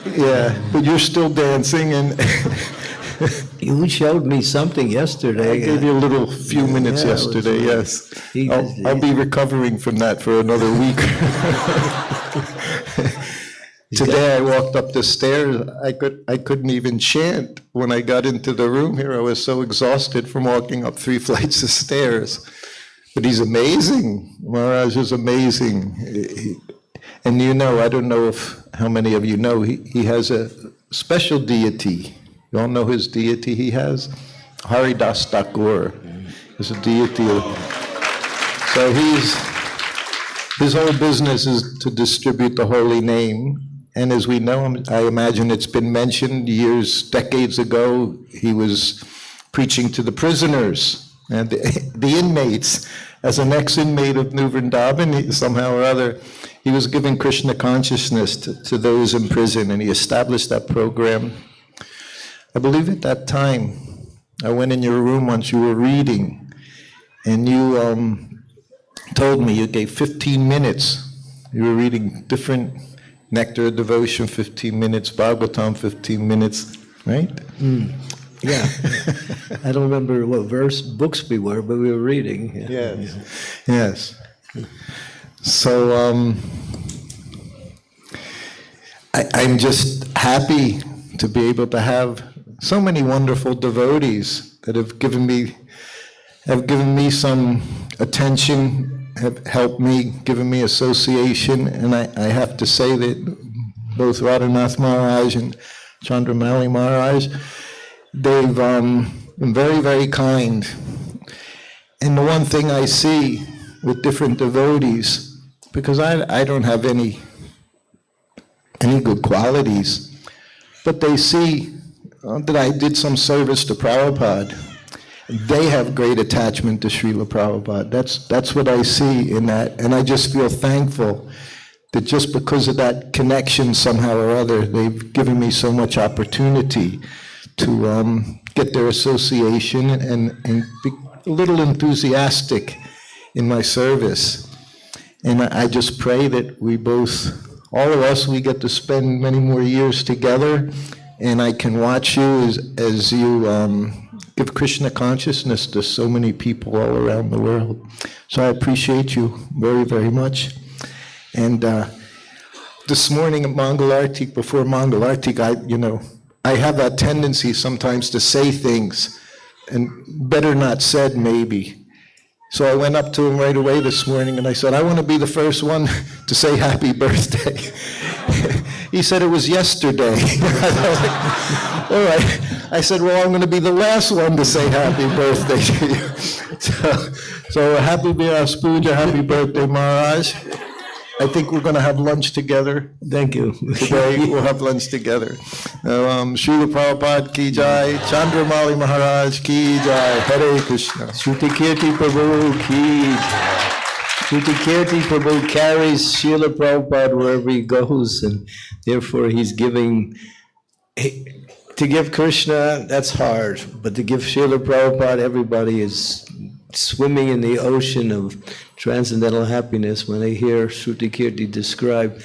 Yeah, but you're still dancing, and You showed me something yesterday. I gave you a little few minutes Yeah, it was yesterday, yes. I'll be recovering from that for another week. Today I walked up the stairs, I couldn't even chant. When I got into the room here, I was so exhausted from walking up 3 flights of stairs. But he's amazing. Maharaj is amazing. And you know, I don't know if how many of you know, he has a special deity. You all know his deity he has? Haridas Thakur is a deity. So his whole business is to distribute the holy name. And as we know, I imagine it's been mentioned decades ago, he was preaching to the prisoners and the inmates. As an ex-inmate of New Vrindavan, somehow or other, he was giving Krishna consciousness to those in prison, and he established that program. I believe at that time, I went in your room once, you were reading, and you told me you gave 15 minutes. You were reading different Nectar of Devotion, 15 minutes, Bhagavatam, 15 minutes, right? Yeah. I don't remember what books we were, but we were reading. Yeah. Yes. So I'm just happy to be able to have so many wonderful devotees that have given me some attention, have helped me, given me association, and I have to say that both Radhanath Maharaj and Chandramauli Maharaj, they've been very, very kind. And the one thing I see with different devotees, because I don't have any good qualities, but they see that I did some service to Prabhupada. They have great attachment to Srila Prabhupada. That's what I see in that. And I just feel thankful that just because of that connection somehow or other, they've given me so much opportunity to get their association and be a little enthusiastic in my service. And I just pray that all of us, we get to spend many more years together, and I can watch you as you give Krishna consciousness to so many people all around the world. So I appreciate you very, very much. And this morning at Mangal Aarti, before Mangal Aarti, I have that tendency sometimes to say things, and better not said maybe. So I went up to him right away this morning and I said, I want to be the first one to say happy birthday. He said it was yesterday. All right. I said, well, I'm going to be the last one to say happy birthday to you. So happy Vyas Puja, happy birthday, Maharaj. I think we're going to have lunch together. Thank you. Today we'll have lunch together. Srila Prabhupada ki jai, Chandramauli Maharaj ki jai, Hare Krishna. Shruti Kirti Prabhu ki jai. Shruti Kirti Prabhu carries Srila Prabhupada wherever he goes, and therefore he's giving. To give Krishna, that's hard, but to give Srila Prabhupada, everybody is swimming in the ocean of transcendental happiness when they hear Shruti Kirti describe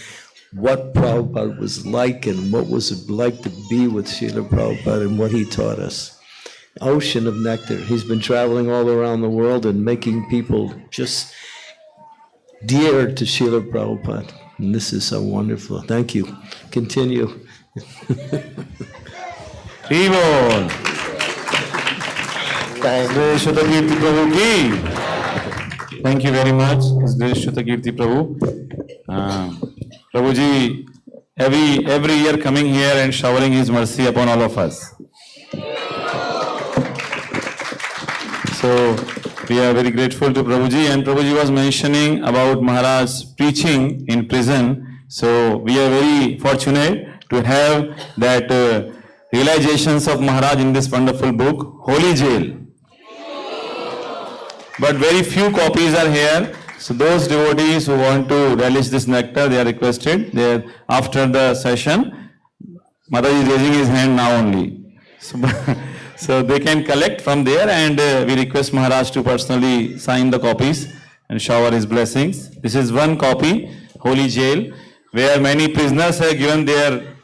what Prabhupada was like and what was it like to be with Srila Prabhupada and what he taught us. Ocean of nectar. He's been traveling all around the world and making people just dear to Srila Prabhupada. And this is so wonderful. Thank you. Continue. Evil. Shrutakirti Prabhu ki. Thank you very much, Shrutakirti Prabhu. Prabhuji every year coming here and showering His mercy upon all of us. So we are very grateful to Prabhuji, and Prabhuji was mentioning about Maharaj preaching in prison. So we are very fortunate to have that realizations of Maharaj in this wonderful book, Holy Jail. But very few copies are here. So those devotees who want to relish this nectar, they are requested. After the session, Maharaj is raising his hand now only. So they can collect from there, and we request Maharaj to personally sign the copies and shower his blessings. This is one copy, Holy Jail, where many prisoners have given their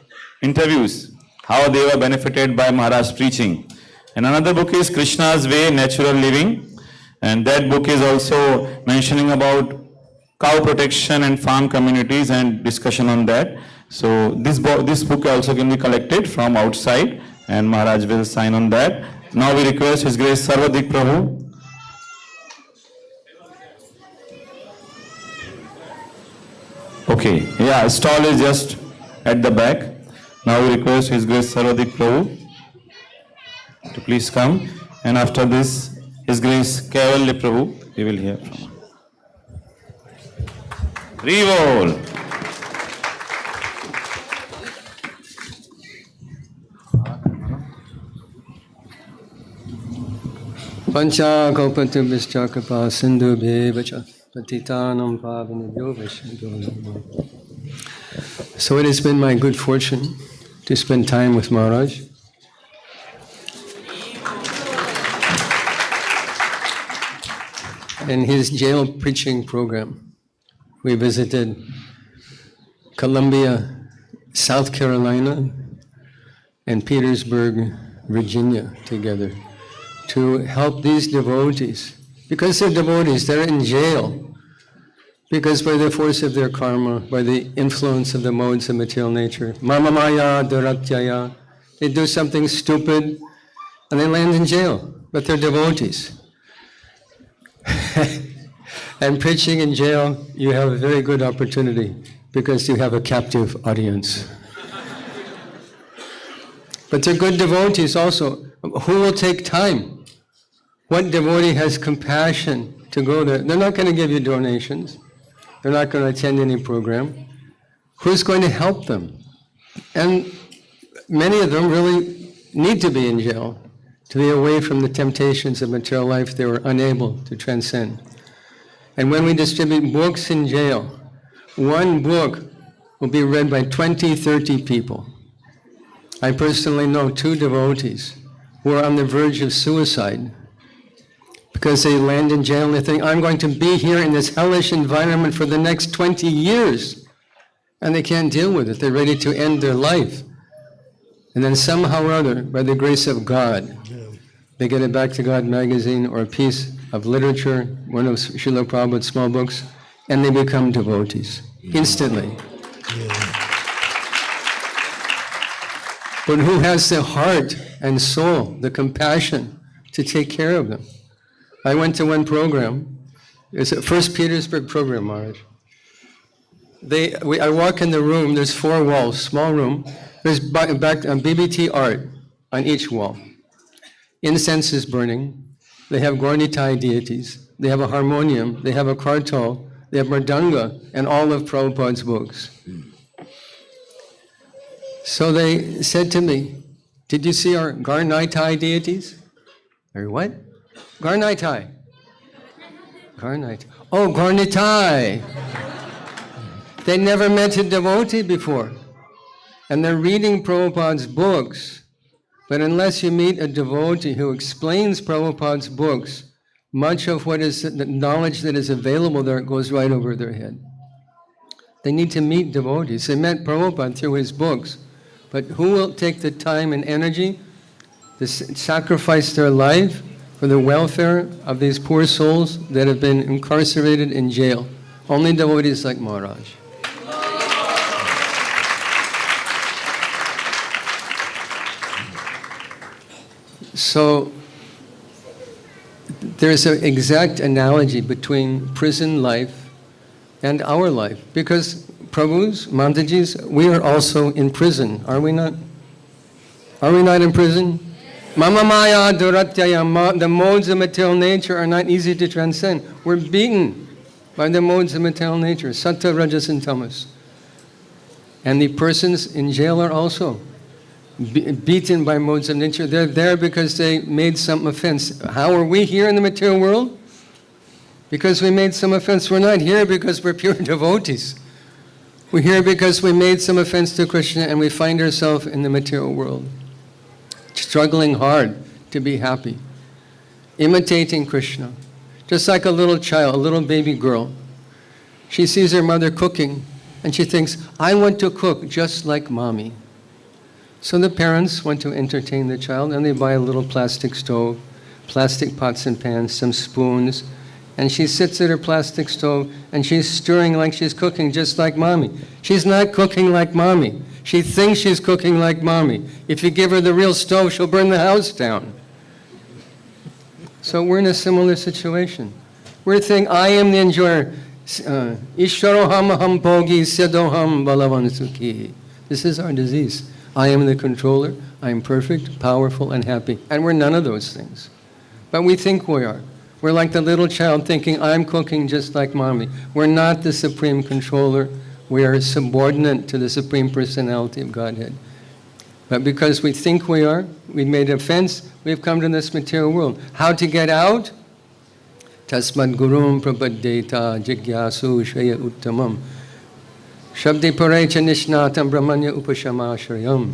interviews, how they were benefited by Maharaj's preaching. And another book is Krishna's Way, Natural Living. And that book is also mentioning about cow protection and farm communities and discussion on that. So this book also can be collected from outside, and Maharaj will sign on that. Now we request His Grace Sarvadik Prabhu. Okay, yeah, stall is just at the back. Now we request His Grace Sarvadik Prabhu to please come, and after this, His Grace Kaivalya Prabhu, we will hear from him. Revol. Pancha Kaupatubhischa Kripa Sindhu Bhevacha Patitanam Pavanabhyo Vaishnavyo. So it has been my good fortune to spend time with Maharaj. In his jail preaching program, we visited Columbia, South Carolina, and Petersburg, Virginia together to help these devotees. Because they're devotees, they're in jail. Because by the force of their karma, by the influence of the modes of material nature, mama maya duratyaya, they do something stupid and they land in jail, but they're devotees. And preaching in jail, you have a very good opportunity because you have a captive audience. But they're good devotees also. Who will take time? What devotee has compassion to go there? They're not going to give you donations. They're not going to attend any program. Who's going to help them? And many of them really need to be in jail, to be away from the temptations of material life they were unable to transcend. And when we distribute books in jail, one book will be read by 20, 30 people. I personally know 2 devotees who are on the verge of suicide because they land in jail and they think, I'm going to be here in this hellish environment for the next 20 years. And they can't deal with it. They're ready to end their life. And then somehow or other, by the grace of God, they get a Back to God magazine or a piece of literature, one of Srila Prabhupada's small books, and they become devotees instantly. But who has the heart and soul, the compassion to take care of them? I went to one program. It's a First Petersburg program, Maharaj. I walk in the room, there's 4 walls, small room. There's BBT art on each wall. Incense is burning. They have Gaurnitai deities. They have a harmonium. They have a kartal. They have mridanga and all of Prabhupada's books. So they said to me, did you see our Gaurnitai deities? Or what? Gaurnitai. Gaurnitai. Oh, Gaurnitai. They never met a devotee before. And they're reading Prabhupada's books. But unless you meet a devotee who explains Prabhupada's books, much of what is the knowledge that is available there goes right over their head. They need to meet devotees. They met Prabhupada through his books. But who will take the time and energy to sacrifice their life for the welfare of these poor souls that have been incarcerated in jail? Only devotees like Maharaj. So there's an exact analogy between prison life and our life, because Prabhus, Mantajis, we are also in prison, are we not? Are we not in prison? Mama Maya Duratyaya, the modes of material nature are not easy to transcend. We're beaten by the modes of material nature, Sattva, Rajas, and Tamas. And the persons in jail are also beaten by modes of nature. They're there because they made some offense. How are we here in the material world? Because we made some offense. We're not here because we're pure devotees. We're here because we made some offense to Krishna and we find ourselves in the material world, struggling hard to be happy, imitating Krishna. Just like a little child, a little baby girl. She sees her mother cooking and she thinks, I want to cook just like mommy. So the parents want to entertain the child and they buy a little plastic stove, plastic pots and pans, some spoons, and she sits at her plastic stove and she's stirring like she's cooking just like mommy. She's not cooking like mommy. She thinks she's cooking like mommy. If you give her the real stove, she'll burn the house down. So we're in a similar situation. We're thinking, I am the enjoyer. Ishwaroham aham bhogi siddhoham balavan sukhi. This is our disease. I am the controller. I am perfect, powerful, and happy. And we're none of those things. But we think we are. We're like the little child thinking, I'm cooking just like mommy. We're not the supreme controller. We are subordinate to the Supreme Personality of Godhead. But because we think we are, we made offense, we've come to this material world. How to get out? Tasmad gurum prapaddeta jigyasu shaya uttamam. Shabdi parecha nishnatam brahmanya upashamashrayam.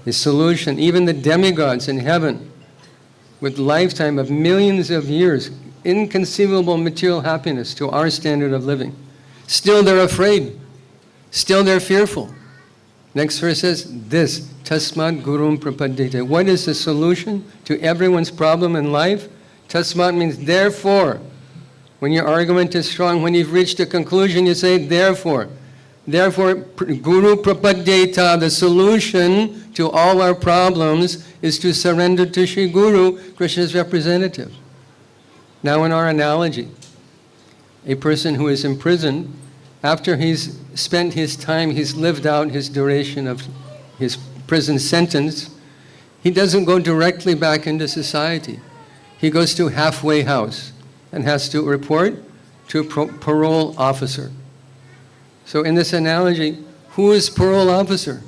The solution, even the demigods in heaven, with lifetime of millions of years, inconceivable material happiness to our standard of living. Still they're afraid. Still they're fearful. Next verse says this, Tasmad Gurum Prapaddita. What is the solution to everyone's problem in life? Tasmad means therefore. When your argument is strong, when you've reached a conclusion, you say therefore. Therefore, Guru Prapaddita, the solution to all our problems is to surrender to Shri Guru, Krishna's representative. Now in our analogy, a person who is imprisoned, after he's spent his time, he's lived out his duration of his prison sentence, he doesn't go directly back into society. He goes to halfway house and has to report to a parole officer. So in this analogy, who is parole officer?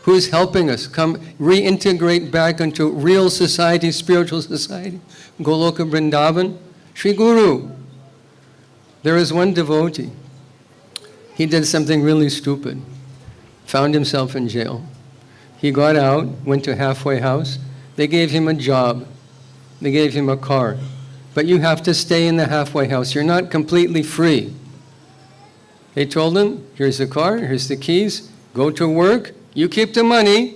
Who is helping us come reintegrate back into real society, spiritual society? Goloka Vrindavan, Shri Guru. There is one devotee. He did something really stupid. Found himself in jail. He got out, went to halfway house. They gave him a job. They gave him a car. But you have to stay in the halfway house. You're not completely free. They told him, here's the car, here's the keys, go to work, you keep the money,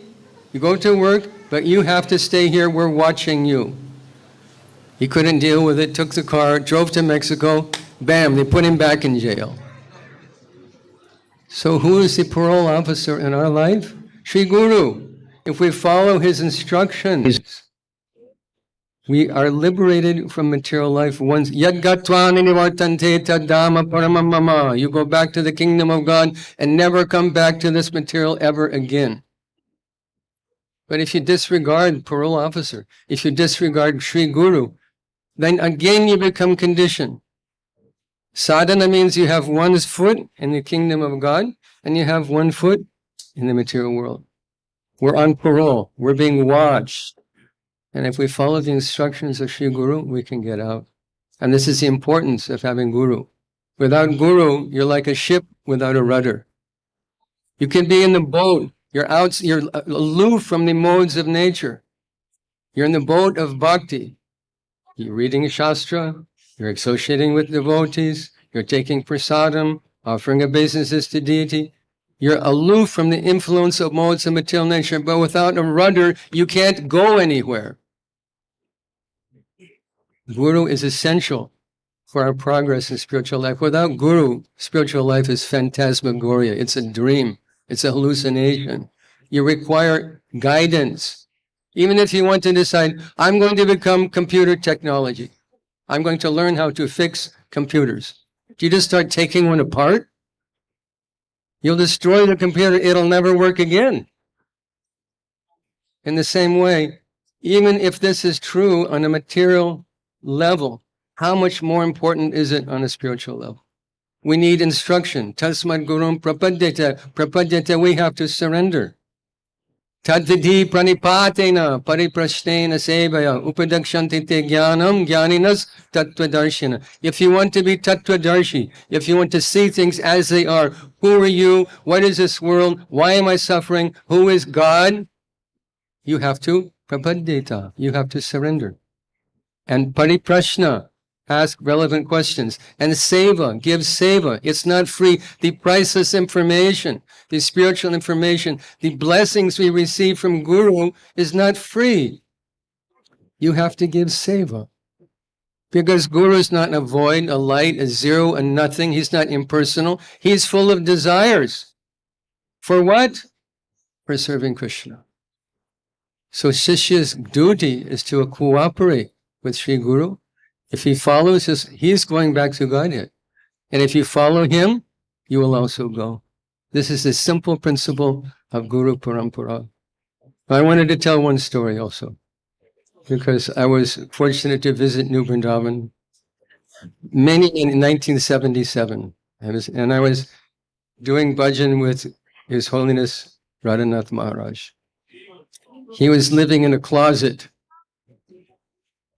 you go to work, but you have to stay here, we're watching you. He couldn't deal with it, took the car, drove to Mexico, bam, they put him back in jail. So who is the parole officer in our life? Shri Guru. If we follow his instructions, we are liberated from material life once. Yad gatva ninivartante tadama paramamama. You go back to the kingdom of God and never come back to this material ever again. But if you disregard parole officer, if you disregard Shri Guru, then again you become conditioned. Sadhana means you have one foot in the kingdom of God and you have 1 foot in the material world. We're on parole. We're being watched. And if we follow the instructions of Shri Guru, we can get out. And this is the importance of having Guru. Without Guru, you're like a ship without a rudder. You can be in the boat. You're aloof from the modes of nature. You're in the boat of Bhakti. You're reading Shastra. You're associating with devotees. You're taking prasadam, offering obeisances to deity. You're aloof from the influence of modes of material nature. But without a rudder, you can't go anywhere. Guru is essential for our progress in spiritual life. Without Guru, spiritual life is phantasmagoria. It's a dream. It's a hallucination. You require guidance. Even if you want to decide, I'm going to become computer technology. I'm going to learn how to fix computers. Do you just start taking one apart? You'll destroy the computer, it'll never work again. In the same way, even if this is true on a material level, how much more important is it on a spiritual level? We need instruction. Tasmad gurum prapadyata. Prapadyata, we have to surrender. Tadvidhi pranipatena pariprashnena sevaya upadakshanti te jnanam jnaninas tattvadarshina. If you want to be tattvadarshi, if you want to see things as they are, who are you? What is this world? Why am I suffering? Who is God? You have to prapadyata. You have to surrender. And pariprashna, ask relevant questions. And seva, give seva. It's not free. The priceless information, the spiritual information, the blessings we receive from Guru is not free. You have to give seva. Because Guru is not a void, a light, a zero, a nothing. He's not impersonal. He's full of desires. For what? For serving Krishna. So Shishya's duty is to cooperate with Sri Guru. If he follows us, he's going back to Godhead. And if you follow him, you will also go. This is the simple principle of Guru Parampara. I wanted to tell one story also, because I was fortunate to visit New Vrindavan in 1977. I was doing bhajan with His Holiness Radhanath Maharaj. He was living in a closet.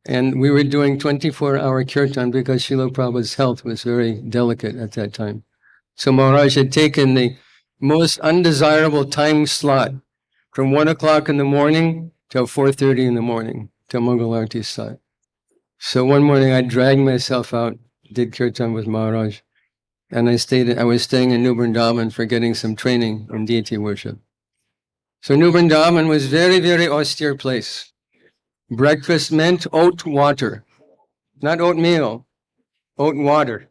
And we were doing 24-hour kirtan because Srila Prabhupada's health was very delicate at that time. So Maharaj had taken the most undesirable time slot from 1 o'clock in the morning till 4:30 in the morning, till Mangal Aarti start. So one morning I dragged myself out, did kirtan with Maharaj, and I was staying in New Vrindavan for getting some training in deity worship. So New Vrindavan was very, very austere place. Breakfast meant oat water, not oatmeal, oat water.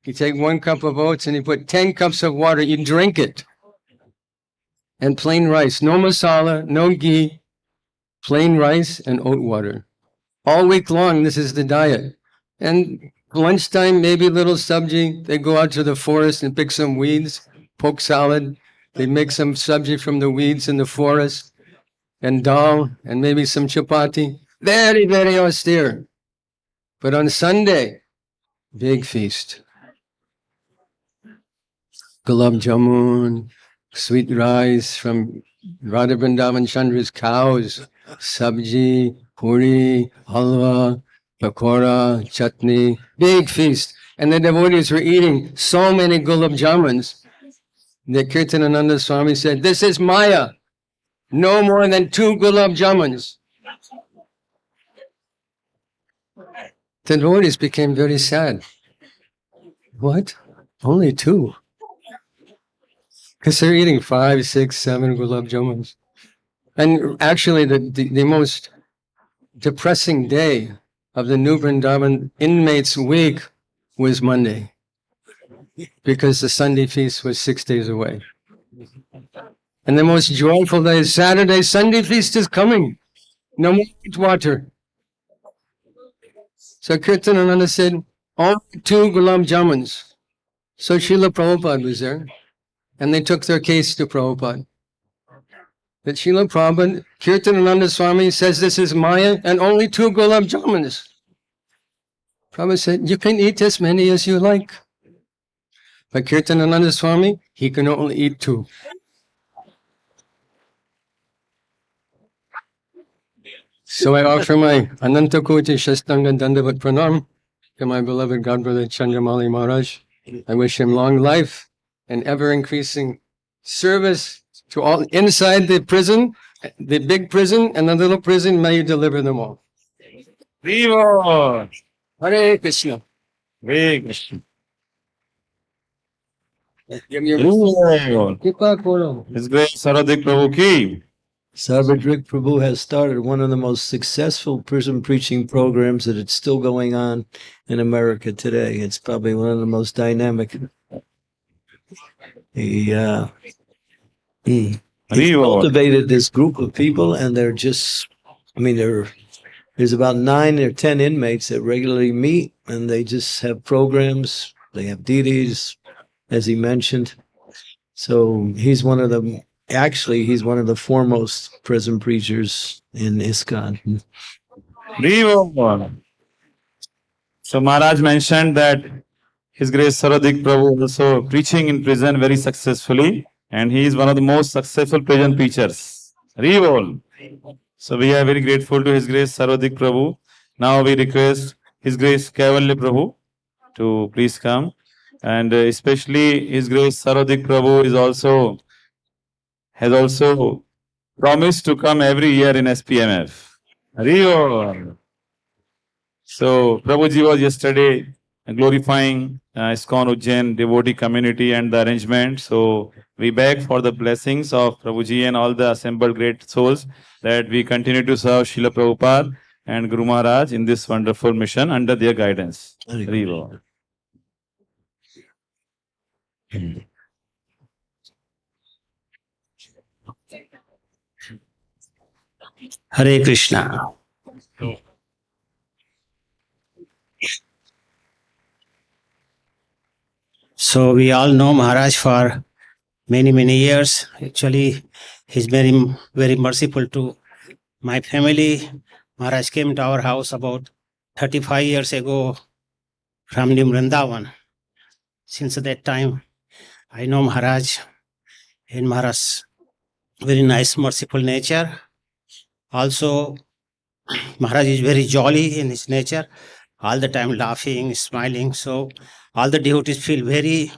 You take 1 cup of oats and you put 10 cups of water, you drink it. And plain rice, no masala, no ghee, plain rice and oat water. All week long, this is the diet. And lunchtime, maybe a little sabji. They go out to the forest and pick some weeds, poke salad. They make some sabji from the weeds in the forest, and dal, and maybe some chapati. Very, very austere. But on Sunday, big feast. Gulab jamun, sweet rice from Radha Vrindavan Chandra's cows, sabji, puri, halwa, pakora, chutney, big feast. And the devotees were eating so many gulab jamuns that Kirtanananda Swami said, "This is Maya. No more than 2 gulab jamuns." The devotees became very sad. What? Only 2? Because they're eating 5, 6, 7 gulab jamuns. And actually, the most depressing day of the New Vrindavan inmates' week was Monday, because the Sunday feast was 6 days away. And the most joyful day is Saturday. Sunday feast is coming. No more water. So Kirtanananda said, only 2 gulab jamuns. So Srila Prabhupada was there, and they took their case to Prabhupada. That Srila Prabhupada, Kirtanananda Swami says this is Maya and only 2 gulab jamuns. Prabhupada said, you can eat as many as you like. But Kirtanananda Swami, he can only eat 2. So I offer my Anantakoti Shastanga Dandavat Pranam to my beloved Godbrother Chandramauli Maharaj. I wish him long life and ever-increasing service to all inside the prison, the big prison and the little prison. May you deliver them all. Viva! Hare Krishna. Hare Krishna. Give me your Viva! Kripa Koro. His Grace Saradhik Prabhu ki. Sarvadrik Prabhu has started one of the most successful prison preaching programs that it's still going on in America today. It's probably one of the most dynamic. He cultivated this group of people, and they're just, there's about 9 or 10 inmates that regularly meet, and they just have programs. They have deities, as he mentioned. So he's one of the, actually, he's one of the foremost prison preachers in ISKCON. Haribo. So Maharaj mentioned that His Grace Saradik Prabhu also preaching in prison very successfully, and he is one of the most successful prison preachers. Haribo. So we are very grateful to His Grace Saradik Prabhu. Now we request His Grace Kaivalya Prabhu to please come, and especially His Grace Saradik Prabhu has also promised to come every year in SPMF. Haribo. So Prabhuji was yesterday glorifying ISKCON Ujjain devotee community and the arrangement. So we beg for the blessings of Prabhuji and all the assembled great souls that we continue to serve Srila Prabhupada and Guru Maharaj in this wonderful mission under their guidance. Haribo. Hare Krishna. So we all know Maharaj for many, many years. Actually, he's very merciful to my family. Maharaj came to our house about 35 years ago from New Vrindavan. Since that time, I know Maharaj, and Maharaj very nice, merciful nature. Also, Maharaj is very jolly in his nature, all the time laughing, smiling. So all the devotees feel very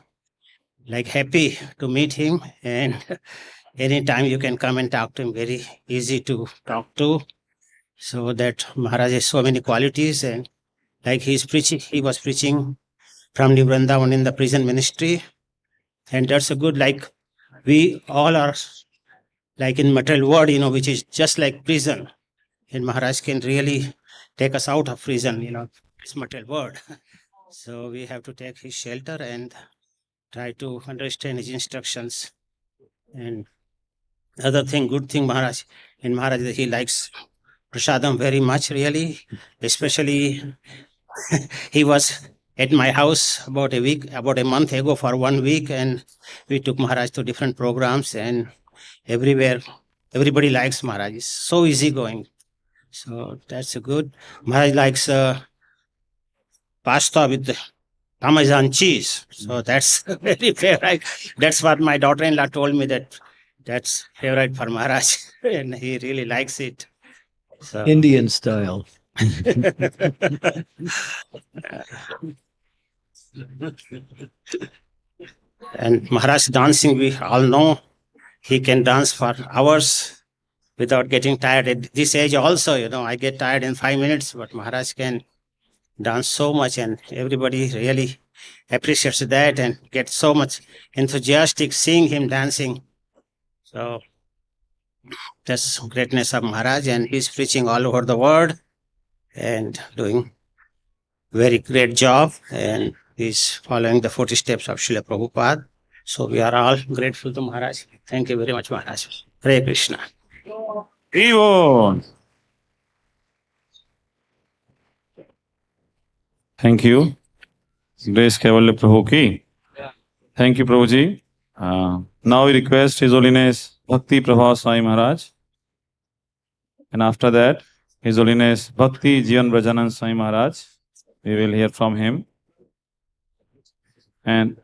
happy to meet him, and anytime you can come and talk to him, very easy to talk to. So that Maharaj has so many qualities, and he was preaching from New Vrindavan in the prison ministry, and that's a good, we all are in material world, which is just like prison, and Maharaj can really take us out of prison, it's material world. So we have to take his shelter and try to understand his instructions. And other thing, good thing, Maharaj, he likes prasadam very much, really. Especially, he was at my house about a month ago for 1 week, and we took Maharaj to different programs, and everywhere, everybody likes Maharaj. It's so easygoing. So that's good. Maharaj likes pasta with Parmesan cheese. So that's very favorite. That's what my daughter-in-law told me, that's favorite for Maharaj, and he really likes it. So. Indian style. And Maharaj dancing, we all know he can dance for hours without getting tired. At this age also, I get tired in 5 minutes, but Maharaj can dance so much, and everybody really appreciates that and gets so much enthusiastic seeing him dancing. So that's greatness of Maharaj, and he's preaching all over the world and doing very great job, and he's following the footsteps of Srila Prabhupada. So we are all grateful to Maharaj. Thank you very much, Maharaj. Hare Krishna. Haribo. Thank you. Grace Kaivalya Prabhu ki. Thank you, Prabhuji. Now we request His Holiness Bhakti Prabhu Swami Maharaj. And after that, His Holiness Bhakti Jivan Brajanand Swami Maharaj. We will hear from him. And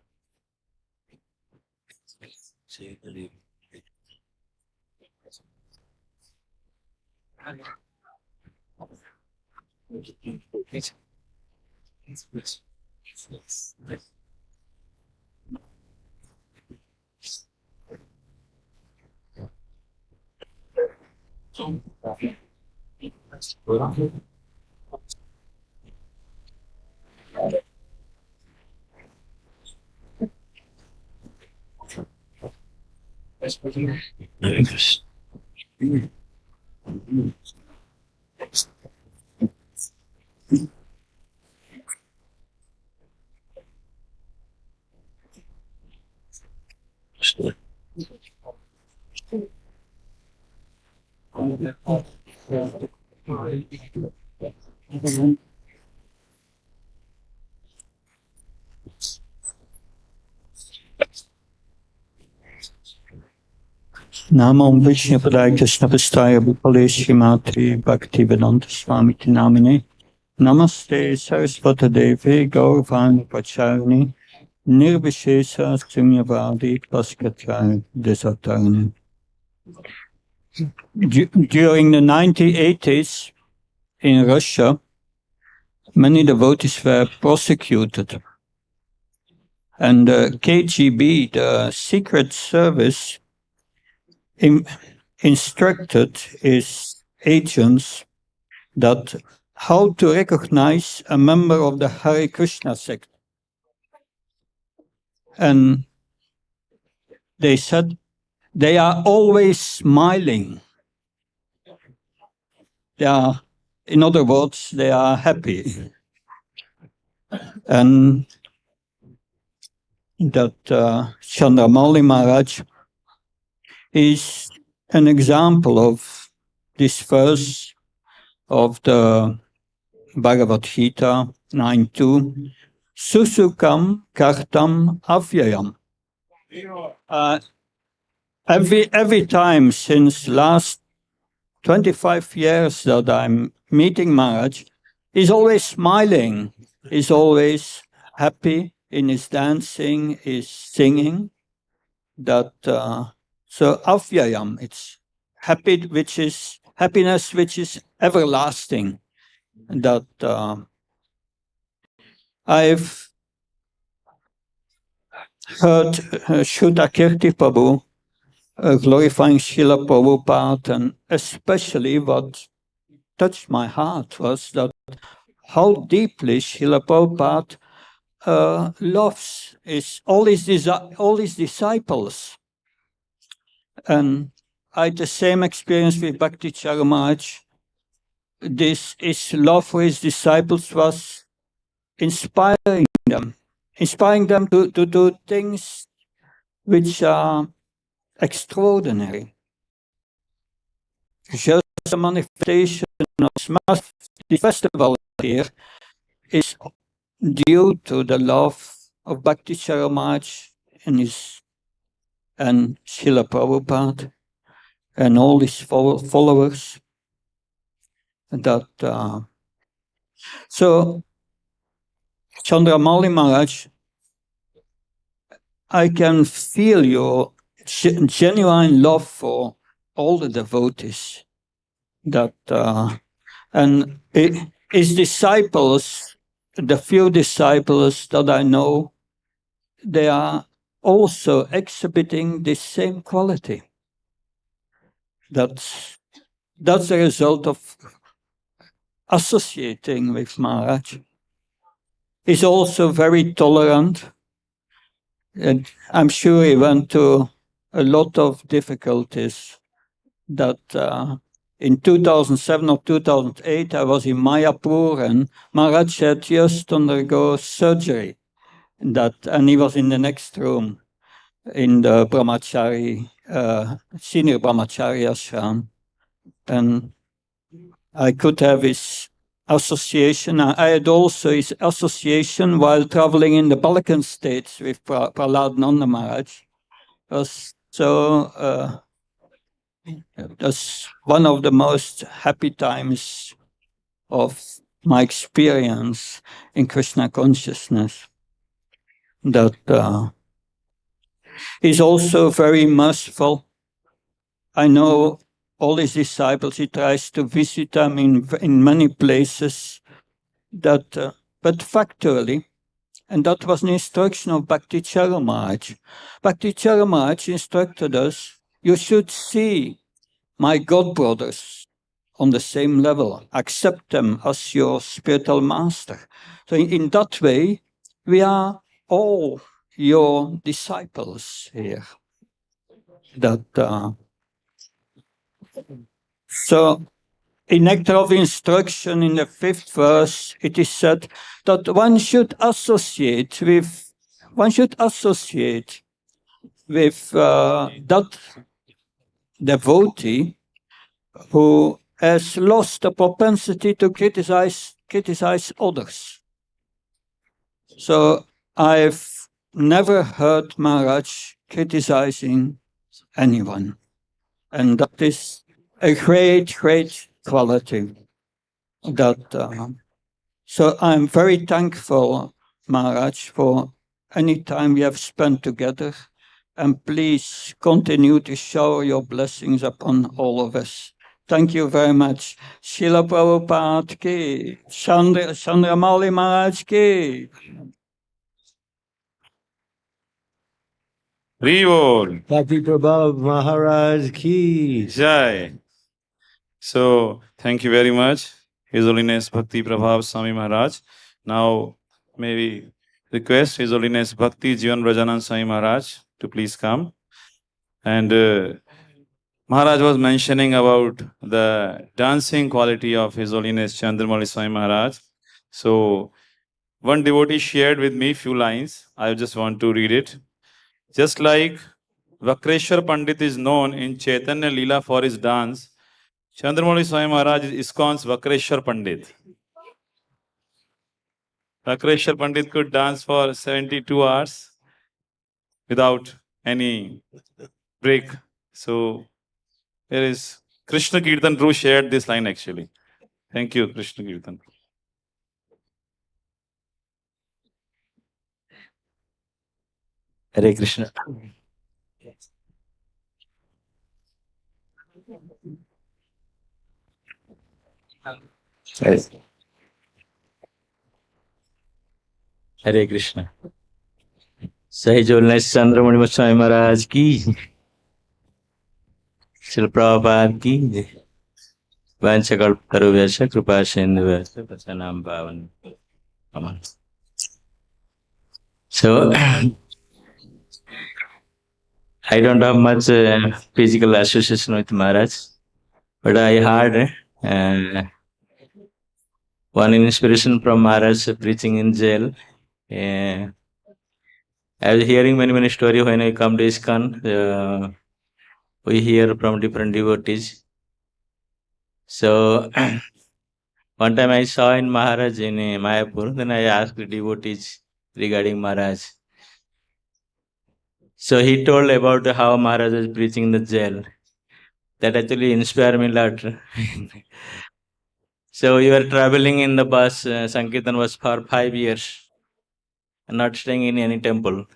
Namo Vishnu Padaya Krishna Pastaya Bhupale Srimati Bhakti Vedanta Swami Namine Namaste Saraswata Devi Gaurvani Pacharni Nirvishesa Srimyavadi Paskachari Desatarni. During the 1980s in Russia, many devotees were prosecuted. And the KGB, the Secret Service, instructed his agents that how to recognize a member of the Hare Krishna sect. And they said they are always smiling. In other words, they are happy. And that Chandramauli Maharaj is an example of this verse of the Bhagavad Gita 9.2, Susukam Kartam Avyayam. Every time since last 25 years that I'm meeting Maharaj, he's always smiling, he's always happy in his dancing, his singing. That so Avyayam, it's happy, which is happiness, which is everlasting. That I've heard Shuddha Kirti Prabhu glorifying Srila Prabhupada, and especially what touched my heart was that how deeply Srila Prabhupada loves all his disciples. And I had the same experience with Bhakti Charu Maharaj. His love for his disciples was inspiring them to do things which are extraordinary. Just a manifestation of the festival here is due to the love of Bhakti Charu Maharaj and Srila Prabhupada and all his followers. So Chandramauli Maharaj, I can feel your genuine love for all the devotees. And his disciples, the few disciples that I know, they are also exhibiting this same quality. That's the result of associating with Maharaj. He's also very tolerant. And I'm sure he went to a lot of difficulties. That in 2007 or 2008, I was in Mayapur and Maharaj had just undergo surgery. And he was in the next room in the Brahmachari, senior Brahmachari ashram. And I could have his association. I had also his association while traveling in the Balkan states with Prahlad Nanda Maharaj. So that's one of the most happy times of my experience in Krishna consciousness. That he's also very merciful. I know all his disciples, he tries to visit them in many places. But factually, and that was an instruction of Bhakti Charu Maharaj. Bhakti Charu Maharaj instructed us, you should see my godbrothers on the same level, accept them as your spiritual master. So in that way, we are all your disciples here. So in Nectar of Instruction, in the 5th verse, it is said that one should associate with that devotee who has lost the propensity to criticize others. So I've never heard Maharaj criticizing anyone. And that is a great, great quality. So I'm very thankful, Maharaj, for any time we have spent together. And please continue to shower your blessings upon all of us. Thank you very much. Srila Prabhupada ki, Chandramauli Maharaj ki. Rivol. Bhakti Prabhu Maharaj ki. Jai. So, thank you very much, His Holiness Bhakti Prabhu Swami Maharaj. Now, may we request His Holiness Bhakti Jivan Radhanath Swami Maharaj to please come. And Maharaj was mentioning about the dancing quality of His Holiness Chandramauli Swami Maharaj. So, one devotee shared with me few lines. I just want to read it. Just like Vakreshwar Pandit is known in Chaitanya Leela for his dance, Chandramauli Swami Maharaj is ISKCON's Vakreshwar Pandit. Vakreshwar Pandit could dance for 72 hours without any break. So, here is Krishna Kirtan Prabhu shared this line actually. Thank you, Krishna Kirtan. Hare Krishna. Hare Krishna. Sahij Holiness Chandramauli Swami Maharaj ki, Srila Prabhupada ki, Vanchakal Taruvesha Kripa Sindhuvesha Pasanam Bhavan. Aman. So, I don't have much physical association with Maharaj, but I heard one inspiration from Maharaj preaching in jail. I was hearing many stories when I come to ISKCON. We hear from different devotees. So, one time I saw in Maharaj in Mayapur, then I asked the devotees regarding Maharaj. So he told about how Maharaj was preaching in the jail. That actually inspired me a lot. So we were traveling in the bus. Sankirtan was for 5 years, not staying in any temple.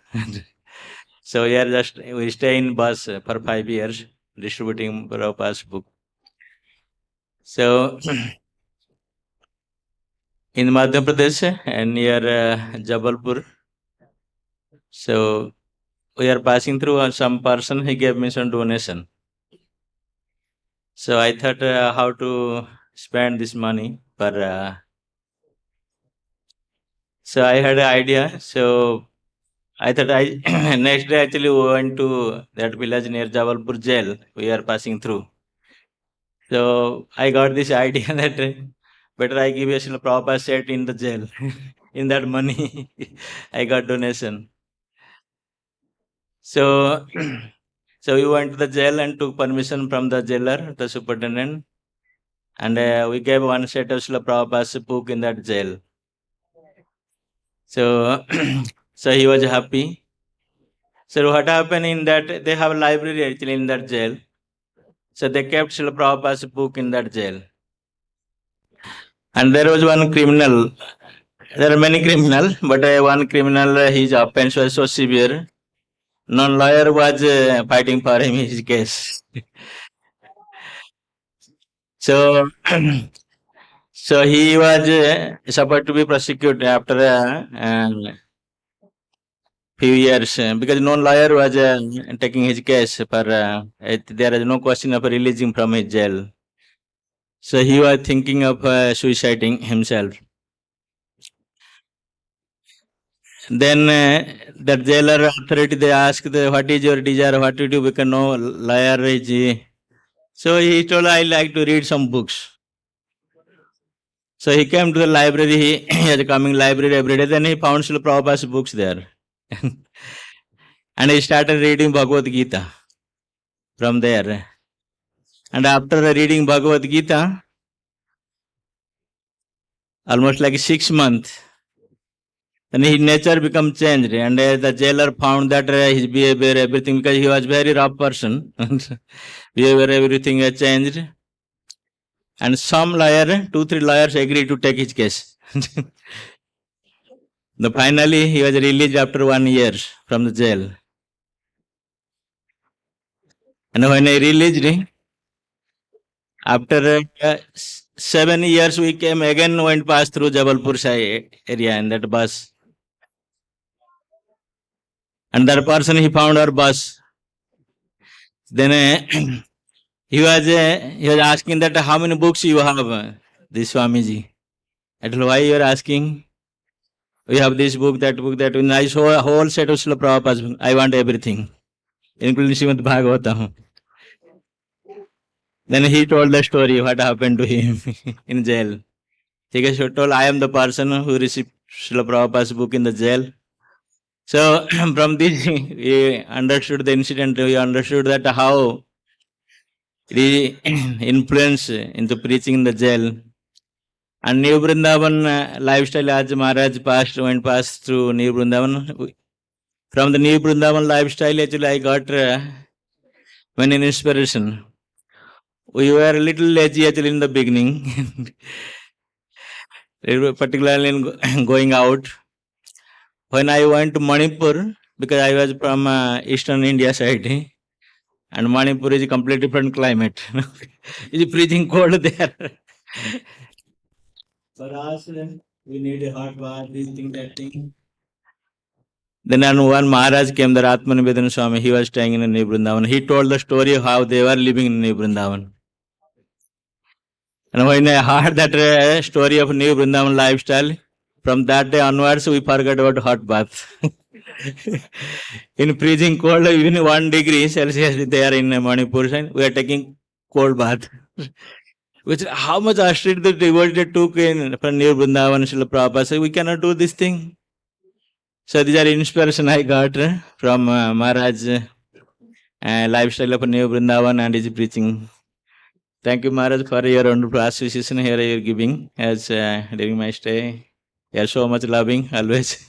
So we stay in bus for 5 years, distributing Prabhupada's book. So in Madhya Pradesh and near Jabalpur, so we are passing through some person, he gave me some donation. So I thought how to spend this money. So I had an idea. So I thought next day actually we went to that village near Jabalpur jail. We are passing through. So I got this idea that better I give a Srila Prabhupada set in the jail. In that money, I got donation. So we went to the jail and took permission from the jailer, the superintendent, and we gave one set of Srila Prabhupada's book in that jail. So, so he was happy. So what happened in that, they have a library actually in that jail. So they kept Srila Prabhupada's book in that jail. And there was one criminal. There are many criminals, but one criminal, his offense was so severe. Non-lawyer was fighting for him his case. So he was supposed to be prosecuted after a few years because non-lawyer was taking his case for there is no question of releasing from his jail. So he was thinking of suiciding himself. Then the jailer authority, they asked, what is your desire, what to do, because no lawyer is. So he told, I like to read some books. So he came to the library, he was coming library every day, then he found Srila Prabhupada's books there. And he started reading Bhagavad Gita from there. And after reading Bhagavad Gita, almost like 6 months, then his nature become changed, and the jailer found that his behavior, everything, because he was very rough person, behavior, everything changed. And some lawyer, 2-3 lawyers agreed to take his case. Finally, he was released after 1 year from the jail. And when I released, after 7 years, we came again, went past through Jabalpur area in that bus. And that person, he found our bus. Then he was asking that how many books you have, this Swamiji. I told, why you are asking? We have this book, that book, that. And I saw a whole set of Srila Prabhupada's book. I want everything, including Srimad Bhagavatam. Then he told the story, what happened to him in jail. He told, I am the person who received Srila Prabhupada's book in the jail. So from this, we understood the incident. We understood that how it influenced into preaching in the jail. And New Vrindavan lifestyle, as Maharaj went past through New Vrindavan. From the New Vrindavan lifestyle, actually, I got many inspiration. We were a little lazy actually in the beginning, particularly in going out. When I went to Manipur, because I was from eastern India side, and Manipur is a completely different climate. It's freezing cold there. For us, we need a hot bath, this thing, that thing. Then one Maharaj came, the Radhanath Swami, he was staying in New Vrindavan. He told the story of how they were living in New Vrindavan. And when I heard that story of New Vrindavan lifestyle, from that day onwards, we forgot about hot bath. In freezing cold, even 1 degree Celsius there in Manipur, we are taking cold bath. Which how much Ashrid the devoted took in from New Vrindavan, Srila Prabhupada said, we cannot do this thing. So these are inspiration I got from Maharaj lifestyle of New Vrindavan and his preaching. Thank you, Maharaj, for your wonderful association here you are giving as during my stay. You are so much loving, always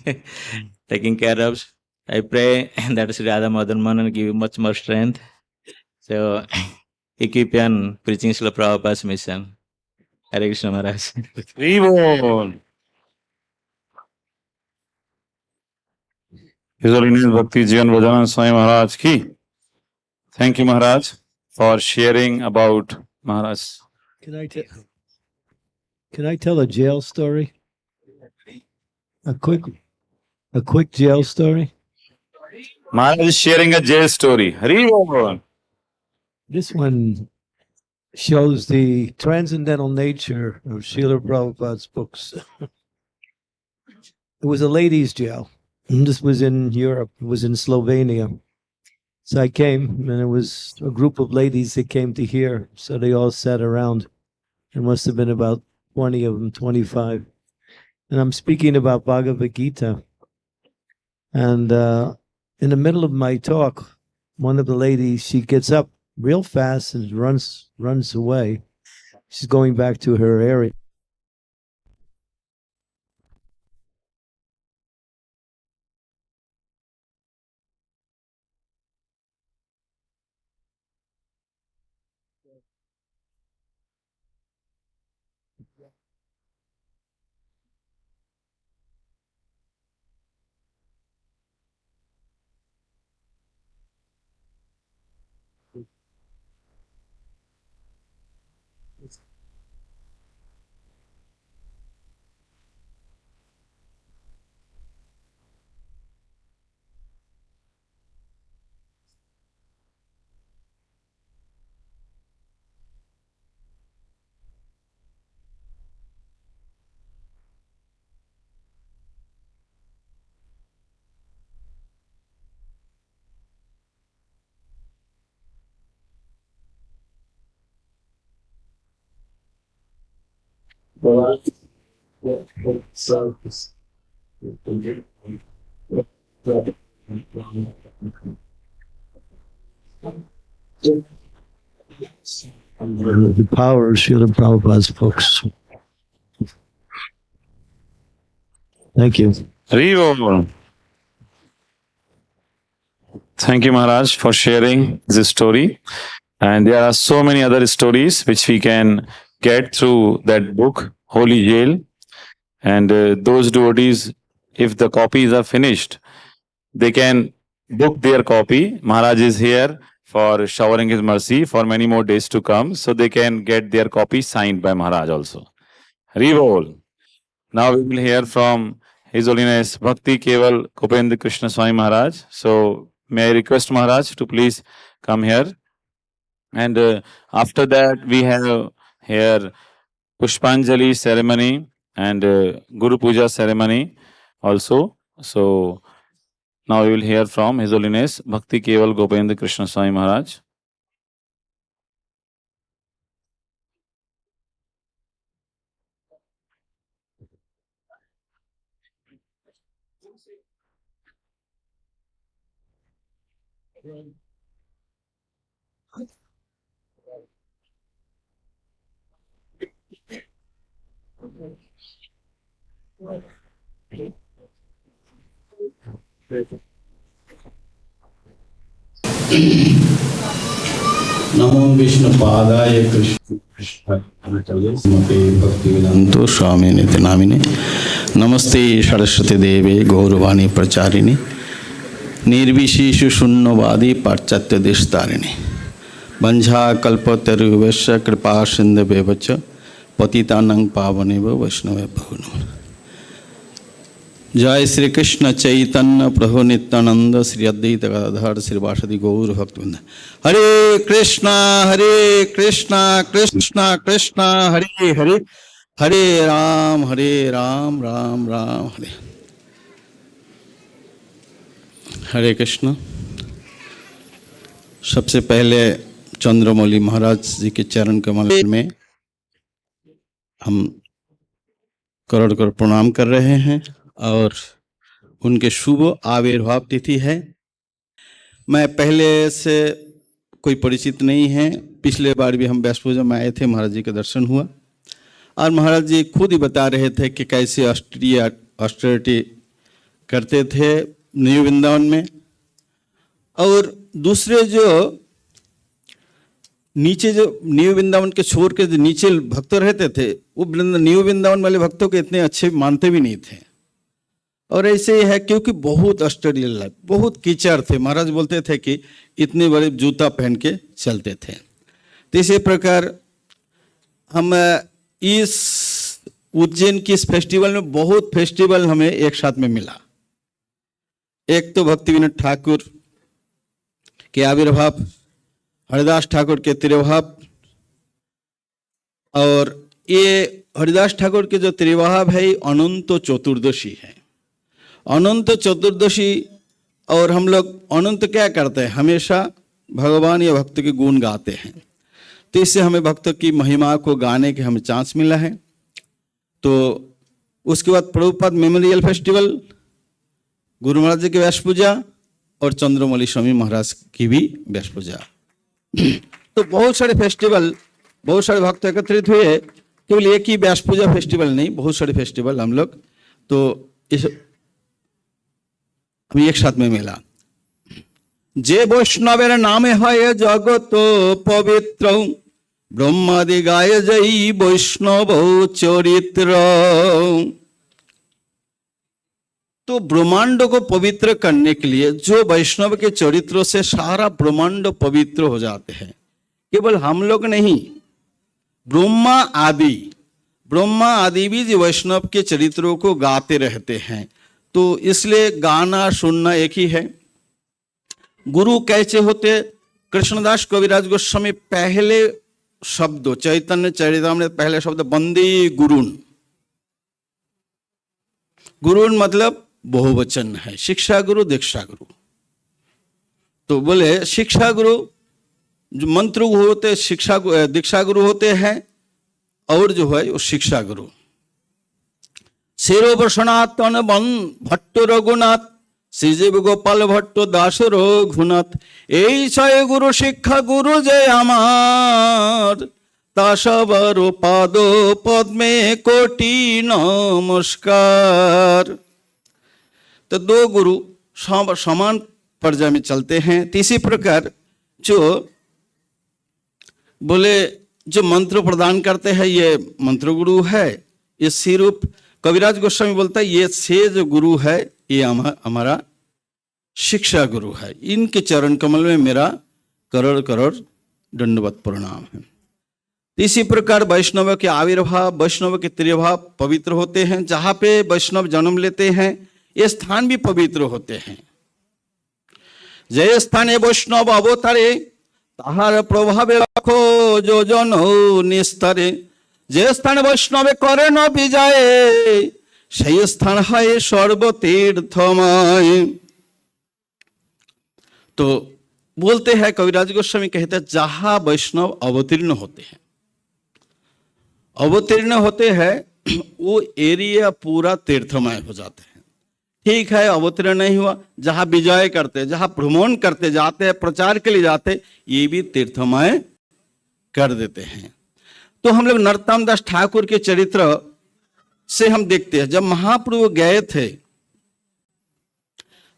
taking care of. I pray that Sri Radha Madan Manan give you much more strength. So he keep on preaching Srila Prabhupada's mission. Hare Krishna, Maharaj. His Holiness Bhakti Jivan Radhanath Swami Maharaj ki. Thank you, Maharaj, for sharing about Maharaj. Can I tell a jail story? A quick jail story? Maharaj is sharing a jail story. Hari Bol. This one shows the transcendental nature of Srila Prabhupada's books. It was a ladies' jail. This was in Europe. It was in Slovenia. So I came, and it was a group of ladies that came to hear. So they all sat around. There must have been about 20 of them, 25. And I'm speaking about Bhagavad Gita. And in the middle of my talk, one of the ladies, she gets up real fast and runs away. She's going back to her area. The power of Srila Prabhupada's books. Thank you. Haribo. Thank you, Maharaj, for sharing this story. And there are so many other stories which we can get through that book, Holy Jail. And those devotees, if the copies are finished, they can book their copy. Maharaj is here for showering his mercy for many more days to come. So they can get their copy signed by Maharaj also. Haribo. Now we will hear from His Holiness Bhakti Keval Gopendra Krishna Swami Maharaj. So may I request Maharaj to please come here. And after that we have here Pushpanjali ceremony and Guru Puja ceremony also. So now we will hear from His Holiness Bhakti Keval Gopendra Krishna Swami Maharaj. नमो विष्णुपादाय कृष्णमते भक्तिवेदांतो स्वामी नित्य नामिने नमस्ते सरस्वती देवे गौरवाणी प्रचारिणे निर्विशेष शून्यवादी पाश्चात्य देशतारिणे वंशा कल्पतरुवश्च कृपा सिन्धुभ्येव च पतितानां पावनेव वैष्णवेभ्यो नमः। जय श्री कृष्ण चैतन्य प्रभु नित्यानंद श्री अद्वैत गदाधर श्रीवासदि गौर भक्तवृंद। हरे कृष्णा कृष्णा कृष्णा हरे हरे हरे राम राम राम हरे हरे कृष्ण। सबसे पहले चंद्रमौली महाराज जी के चरण कमल में हम करोड़ करोड़ प्रणाम कर रहे हैं और उनके शुभ आविर्भाव तिथि है। मैं पहले से कोई परिचित नहीं है, पिछले बार भी हम व्यास पूजा में आए थे, महाराज जी का दर्शन हुआ और महाराज जी खुद ही बता रहे थे कि कैसे ऑस्टेरिटी करते थे न्यू वृंदावन में। और दूसरे जो नीचे जो न्यू वृंदावन के छोर के जो नीचे भक्त रहते थे वो न्यू वृंदावन वाले भक्तों को इतने अच्छे मानते भी नहीं थे। और ऐसे ही है क्योंकि बहुत ऑस्ट्रेलियन लाइफ, बहुत कीचड़ थे। महाराज बोलते थे कि इतने बड़े जूता पहन के चलते थे। तो इसी प्रकार हम इस उज्जैन की इस फेस्टिवल में बहुत फेस्टिवल हमें एक साथ में मिला। एक तो भक्ति विनोद ठाकुर के आविर्भाव, हरिदास ठाकुर के तिरुभाव, और ये हरिदास ठाकुर के जो तिरुभाव है अनंत चतुर्दशी है। अनंत चतुर्दशी, और हम लोग अनंत क्या करते हैं, हमेशा भगवान या भक्त के गुण गाते हैं। तो इससे हमें भक्त की महिमा को गाने के हमें चांस मिला है। तो उसके बाद प्रभुपाद मेमोरियल फेस्टिवल, गुरु महाराज जी की व्यास पूजा और चंद्रमौली स्वामी महाराज की भी व्यास पूजा। तो बहुत सारे फेस्टिवल, बहुत सारे भक्त एकत्रित हुए। केवल एक ही व्यास पूजा फेस्टिवल नहीं, बहुत सारे फेस्टिवल हम लोग तो इस एक साथ में मिला। जे वैष्णवेर नामे है जगत पवित्र, ब्रह्मादि गाय जय वैष्णव चरित्र। तो ब्रह्मांड को पवित्र करने के लिए जो वैष्णव के चरित्रों से सारा ब्रह्मांड पवित्र हो जाते हैं। केवल हम लोग नहीं, ब्रह्मा आदि भी जो वैष्णव के चरित्रों को गाते रहते हैं। तो इसलिए गाना सुनना एक ही है। गुरु कैसे होते, कृष्णदास कविराज गोस्वामी पहले शब्द चैतन्य चरितामृत पहले शब्द वंदे गुरुन। गुरुन मतलब बहुवचन है, शिक्षा गुरु दीक्षा गुरु। तो बोले शिक्षा गुरु जो मंत्र गुरु होते, शिक्षा दीक्षा गुरु होते हैं, और जो है वो शिक्षा गुरु। शेरो सनातन बन भट्ट रघुनाथ, श्रीजीव गोपाल भट्ट दास रघुनाथ। এই ছয় গুরু শিক্ষা গুরু যে আমার, তা সবার পাদ পদ্মে কোটি নমস্কার। तो दो गुरु समान पर्याय में चलते हैं। तो इसी प्रकार जो बोले जो मंत्र प्रदान करते हैं ये मंत्र गुरु है। ये सिरूप कविराज गोस्वामी बोलता है ये से जो गुरु है ये हमारा शिक्षा गुरु है। इनके चरण कमल में मेरा करोड़ करोड़ दंडवत प्रणाम है। इसी प्रकार वैष्णव के आविर्भाव, वैष्णव के तिर्भाव पवित्र होते हैं। जहां पे वैष्णव जन्म लेते हैं ये स्थान भी पवित्र होते हैं। जय स्थाने वैष्णव अवतारे ताहार प्रभावे रखो जो जन निस्तरे। जे स्थान वैष्णव करे न विजय সেই স্থান হয় सर्वतीर्थमय। तो बोलते हैं कविराज गोस्वामी कहते हैं जहां वैष्णव अवतीर्ण होते हैं, अवतीर्ण होते हैं वो एरिया पूरा तीर्थमय हो जाते हैं। ठीक है अवतीर्ण नहीं हुआ, जहां विजय करते, जहां भ्रमण करते जाते हैं, प्रचार के लिए जाते, ये भी तीर्थमय कर देते हैं। तो हम लोग नरोत्तम दास ठाकुर के चरित्र से हम देखते हैं जब महाप्रभु गए थे,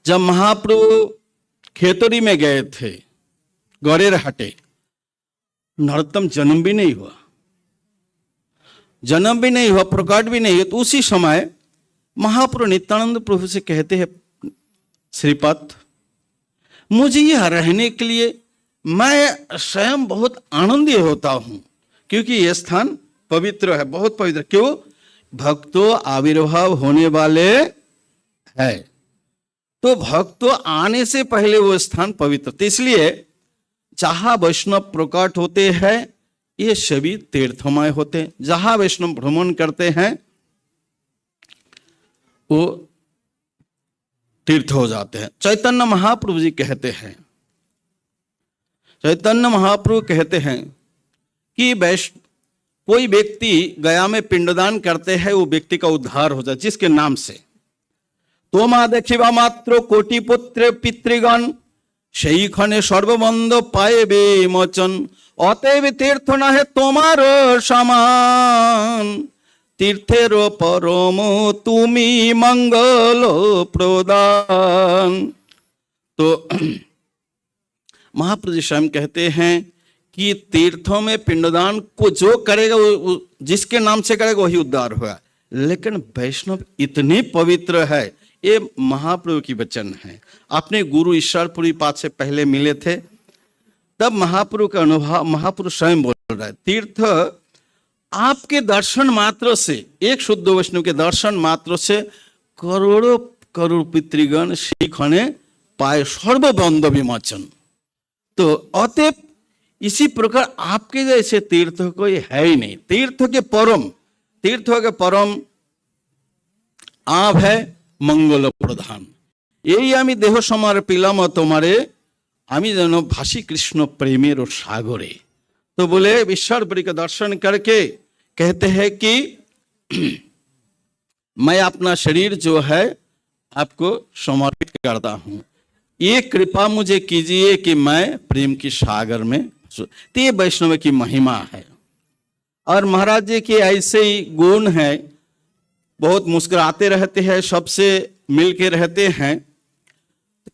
जब महाप्रभु खेतरी में गए थे गौरेर हटे, नरोत्तम जन्म भी नहीं हुआ, जन्म भी नहीं हुआ, प्रकट भी नहीं हुआ। तो उसी समय महाप्रभु नित्यानंद प्रभु से कहते हैं श्रीपद मुझे यह रहने के लिए मैं स्वयं बहुत आनंदित होता हूं क्योंकि यह स्थान पवित्र है, बहुत पवित्र। क्यों? भक्तों आविर्भाव होने वाले है, तो भक्तों आने से पहले वो स्थान पवित्र। तो इसलिए जहां वैष्णव प्रकट होते हैं ये सभी तीर्थमय होते हैं। जहां वैष्णव भ्रमण करते हैं वो तीर्थ हो जाते हैं। चैतन्य महाप्रभु जी कहते हैं, चैतन्य महाप्रभु कहते हैं कि कोई व्यक्ति गया में पिंडदान करते हैं वो व्यक्ति का उद्धार हो जाए जिसके नाम से। तो मा देखिबा मात्र कोटि पुत्र पितृगण সেই ক্ষণে সর্ববন্ধ পাইবে মোচন অতএব তীর্থ নাহে তোমার সমান तीर्थेर परम तुमी मंगल प्रदान। तो महाप्रभु स्वयं कहते हैं कि तीर्थों में पिंडदान को जो करेगा वो जिसके नाम से करेगा वही उद्धार होगा। लेकिन वैष्णव इतने पवित्र है, ये महाप्रभु की वचन है। अपने गुरु ईश्वरपुरी पाद से पहले मिले थे तब महाप्रभु का अनुभव महाप्रभु स्वयं बोल रहा है। तीर्थ आपके दर्शन मात्र से, एक शुद्ध वैष्णव के दर्शन मात्र से करोड़ों करोड़ पितृगण श्री खने पाए सर्वबंध विमोचन। तो अतएव इसी प्रकार आपके जैसे तीर्थ कोई है ही नहीं। तीर्थ के परम आप है मंगल प्रधान। यही आमी देह समर्पिलाम तुम्हारे आमी जानो भासी कृष्ण प्रेमेर सागरे। तो बोले ईश्वरपुरी का दर्शन करके कहते हैं कि मैं अपना शरीर जो है आपको समर्पित करता हूं, ये कृपा मुझे कीजिए कि मैं प्रेम की सागर में। तो ये वैष्णव की महिमा है। और महाराज जी के ऐसे ही गुण है, बहुत मुस्कुराते रहते हैं, सबसे मिलके रहते हैं।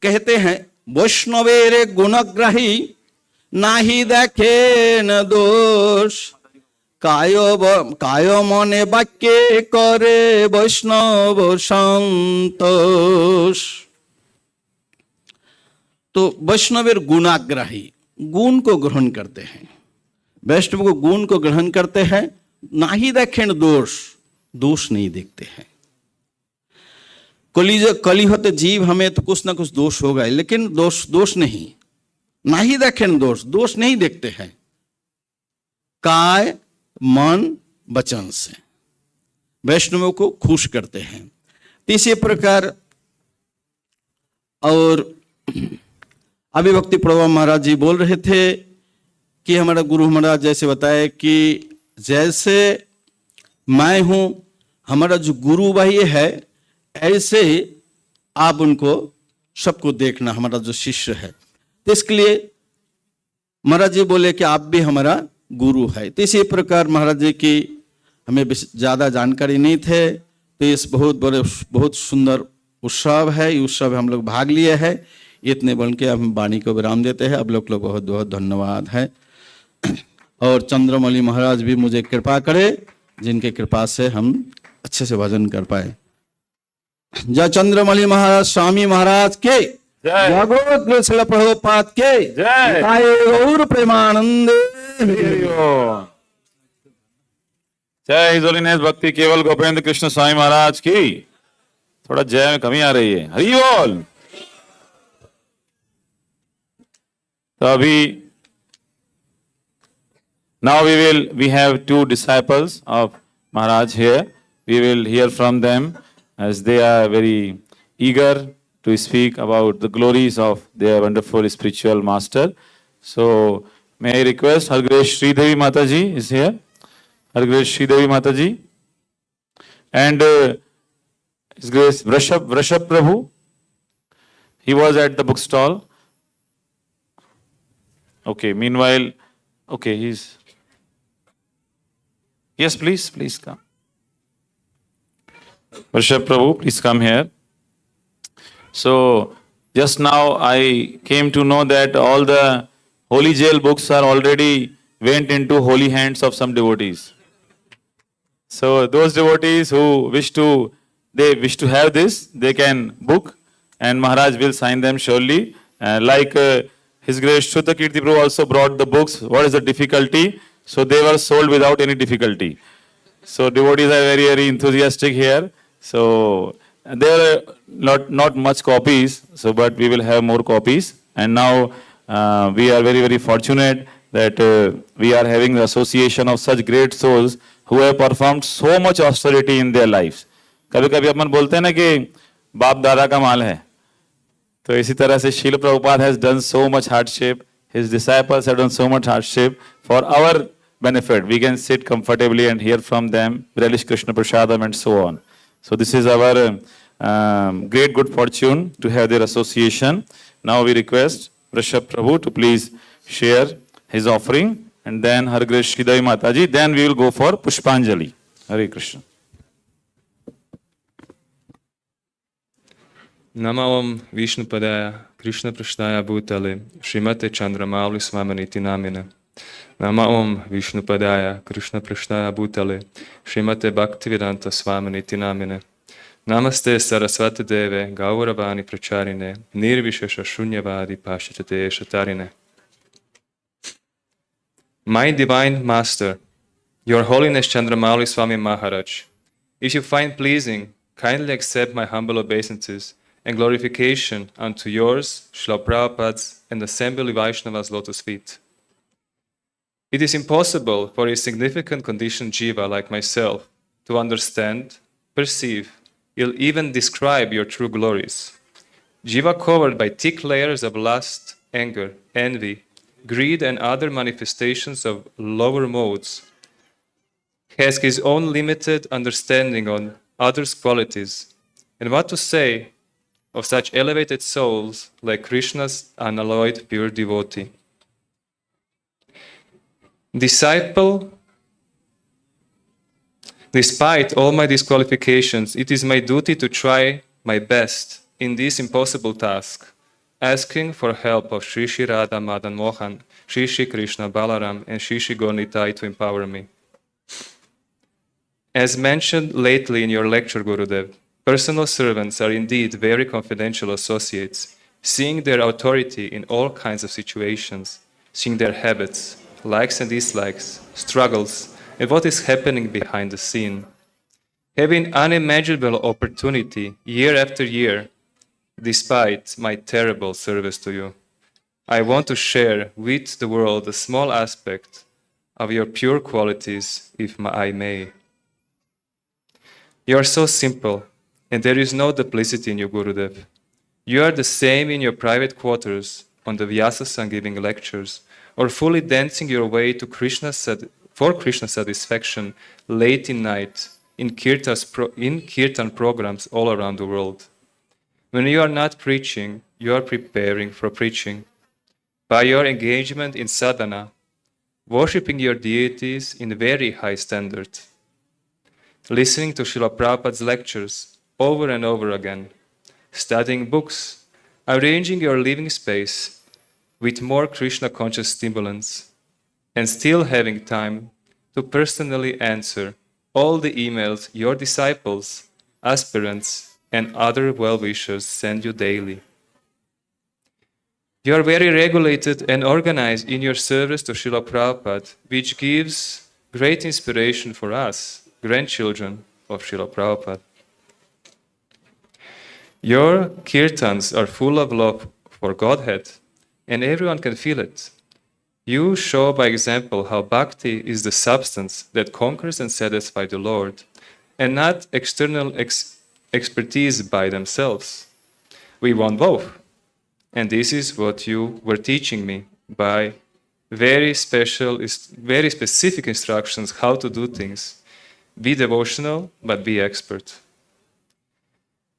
कहते हैं वैष्णवेर गुणग्राही नाही देखे न दोष काय मने वाक्य करे वैष्णव संतोष। तो वैष्णवेर गुणाग्राही, गुण को ग्रहण करते हैं, वैष्णव को गुण को ग्रहण करते हैं। ना ही देखें दोष, दोष नहीं देखते हैं। कली होते जीव हमें तो कुछ ना कुछ दोष होगा, लेकिन दोष नहीं, ना ही देखें दोष, दोष नहीं देखते हैं। काय मन वचन से वैष्णवों को खुश करते हैं। इसी प्रकार और अभिभक्ति प्रभु महाराज जी बोल रहे थे कि हमारा गुरु महाराज जैसे बताए कि जैसे मैं हूं, हमारा जो गुरु भाई है, ऐसे आप उनको सबको देखना, हमारा जो शिष्य है। तो इसके लिए महाराज जी बोले कि आप भी हमारा गुरु है। तो इसी प्रकार महाराज जी की हमें ज्यादा जानकारी नहीं थे, तो इस बहुत सुंदर उत्सव है, ये उत्सव हम लोग भाग लिए है। इतने बोल के हम वाणी को विराम देते हैं। अब लोग बहुत बहुत धन्यवाद है। और चंद्रमौली महाराज भी मुझे कृपा करे, जिनके कृपा से हम अच्छे से भजन कर पाए। जय चंद्रमौली महाराज स्वामी महाराज के जय, गुरु श्रील प्रभुपाद के जय, गौर प्रेमानंद। जय हिज होलीनेस भक्ति केवल गोपेंद्र कृष्ण स्वामी महाराज की। थोड़ा जय में कमी आ रही है। हरि बोल। तो अभी now we have two disciples of Maharaj here. We will hear from them as they are very eager to speak about the glories of their wonderful spiritual master. So may I request Her Grace Sri Devi Mata ji is here. Her Grace Sri Devi Mata ji and His Grace Vrashab Prabhu. He was at the bookstall. Okay, meanwhile, okay, he's... Yes, please come. Vrashab Prabhu, please come here. So, just now I came to know that all the holy jail books are already went into holy hands of some devotees. So, those devotees who wish to have this, they can book and Maharaj will sign them surely. Like His Grace Shuddha Kirti Prabhu also brought the books, What is the Difficulty? So they were sold without any difficulty. So devotees are very, very enthusiastic here. So there are not much copies, so but we will have more copies. And now we are very, very fortunate that we are having the association of such great souls who have performed so much austerity in their lives. कभी कभी अपन बोलते हैं ना कि बाप दादा का माल है, तो इसी तरह से Srila Prabhupada has done so much hardship. His disciples have done so much hardship for our benefit. We can sit comfortably and hear from them, relish Krishna Prasadam and so on. So this is our great good fortune to have their association. Now we request Vrashab Prabhu to please share his offering and then Her Grace Sri Devi Mataji. Then we will go for Pushpanjali. Hare Krishna. Namo Vishnupadaya Krishna Prashnaya Bhutale Srimate Chandramauli Swamaniti Namine. Namo Vishnupadaya Krishna Prashnaya Bhutale Srimate Bhaktivedanta Swamaniti Namine. Namaste Saraswati Deve Gauravani Pracharine Nirvishesha Shunyavadi Pashitate Shatarine. My Divine Master, Your Holiness Chandramauli Swami Maharaj, if you find pleasing, kindly accept my humble obeisances and glorification unto yours, Srila Prabhupada's, and Assembly Vaishnava's lotus feet. It is impossible for a significant conditioned jiva like myself to understand, perceive, even describe your true glories. Jiva covered by thick layers of lust, anger, envy, greed, and other manifestations of lower modes has his own limited understanding on others' qualities, and what to say of such elevated souls like Krishna's unalloyed pure devotee. Disciple, despite all my disqualifications, it is my duty to try my best in this impossible task, asking for help of Shri Shri Radha Madan Mohan, Shri Shri Krishna Balaram, and Shri Shri Gornitai to empower me. As mentioned lately in your lecture, Gurudev, personal servants are indeed very confidential associates, seeing their authority in all kinds of situations, seeing their habits, likes and dislikes, struggles, and what is happening behind the scene. Having unimaginable opportunity year after year, despite my terrible service to you, I want to share with the world a small aspect of your pure qualities, if I may. You are so simple, and there is no duplicity in you, Gurudev. You are the same in your private quarters, on the Vyasas and giving lectures, or fully dancing your way to Krishna's satisfaction late in night in Kirtan programs all around the world. When you are not preaching, you are preparing for preaching. By your engagement in sadhana, worshipping your deities in very high standard, listening to Srila Prabhupada's lectures over and over again, studying books, arranging your living space with more Krishna-conscious stimulants, and still having time to personally answer all the emails your disciples, aspirants, and other well-wishers send you daily. You are very regulated and organized in your service to Srila Prabhupada, which gives great inspiration for us, grandchildren of Srila Prabhupada. Your kirtans are full of love for Godhead, and everyone can feel it. You show by example how bhakti is the substance that conquers and satisfies the Lord, and not external expertise by themselves. We want both. And this is what you were teaching me by very specific instructions how to do things. Be devotional, but be expert.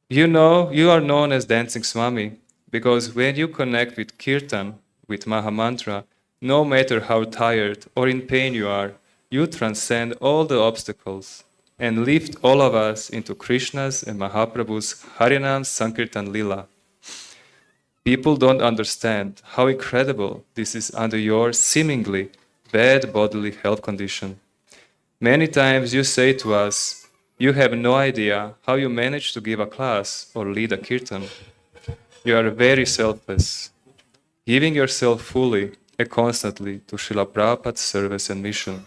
You know, you are known as Dancing Swami because when you connect with Kirtan, with Mahamantra, no matter how tired or in pain you are, you transcend all the obstacles and lift all of us into Krishna's and Mahaprabhu's Harinam Sankirtan Lila. People don't understand how incredible this is under your seemingly bad bodily health condition. Many times you say to us, you have no idea how you manage to give a class or lead a kirtan. You are very selfless, giving yourself fully and constantly to Srila Prabhupada's service and mission.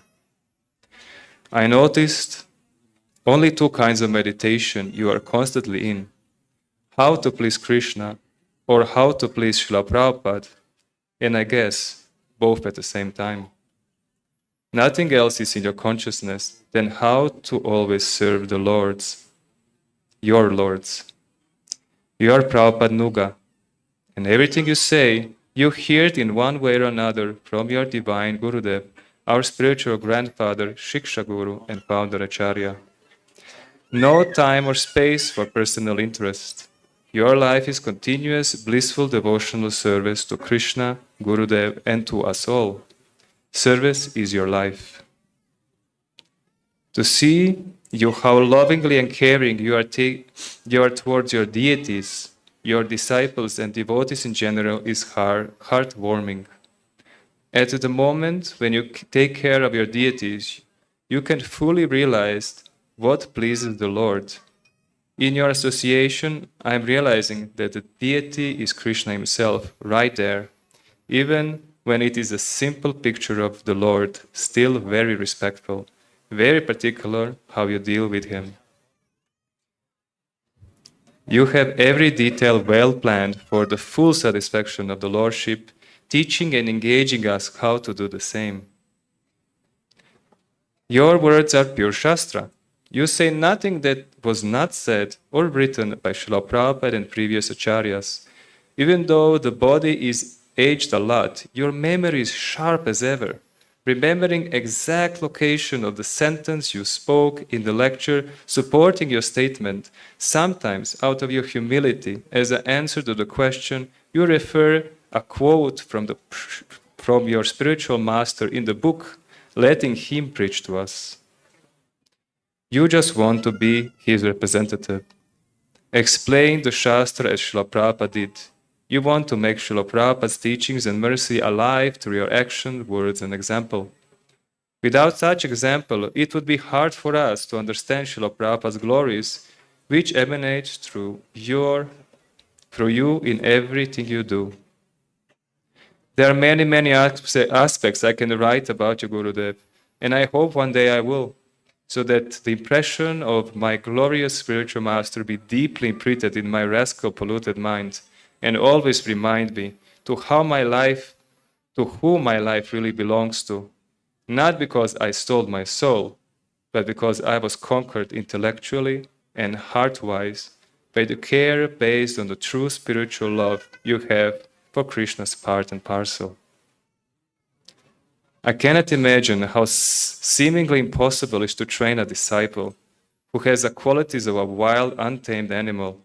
I noticed only two kinds of meditation you are constantly in: how to please Krishna or how to please Srila Prabhupada, and I guess both at the same time. Nothing else is in your consciousness than how to always serve the Lords, your Lords. You are Prabhupada Nuga, and everything you say, you hear it in one way or another from your divine Gurudev, our spiritual grandfather, Shiksha Guru, and founder Acharya. No time or space for personal interest. Your life is continuous, blissful devotional service to Krishna, Gurudev, and to us all. Service is your life. To see you how lovingly and caring you are towards your deities, your disciples, and devotees in general is heartwarming. At the moment when you take care of your deities, you can fully realize what pleases the Lord. In your association, I am realizing that the deity is Krishna himself, right there, even when it is a simple picture of the Lord, still very respectful, very particular how you deal with him. You have every detail well planned for the full satisfaction of the Lordship, teaching and engaging us how to do the same. Your words are pure Shastra. You say nothing that was not said or written by Srila Prabhupada and previous acharyas. Even though the body is aged a lot, your memory is sharp as ever, remembering exact location of the sentence you spoke in the lecture, supporting your statement. Sometimes, out of your humility, as an answer to the question, you refer a quote from your spiritual master in the book, letting him preach to us. You just want to be his representative. Explain the Shastra as Srila Prabhupada did. You want to make Srila Prabhupada's teachings and mercy alive through your action, words, and example. Without such example, it would be hard for us to understand Srila Prabhupada's glories, which emanate through you in everything you do. There are many, many aspects I can write about you, Gurudev, and I hope one day I will, so that the impression of my glorious spiritual master be deeply imprinted in my rascal polluted mind, and always remind me to whom my life really belongs to, not because I stole my soul, but because I was conquered intellectually and heart-wise by the care based on the true spiritual love you have for Krishna's part and parcel. I cannot imagine how seemingly impossible it is to train a disciple who has the qualities of a wild, untamed animal,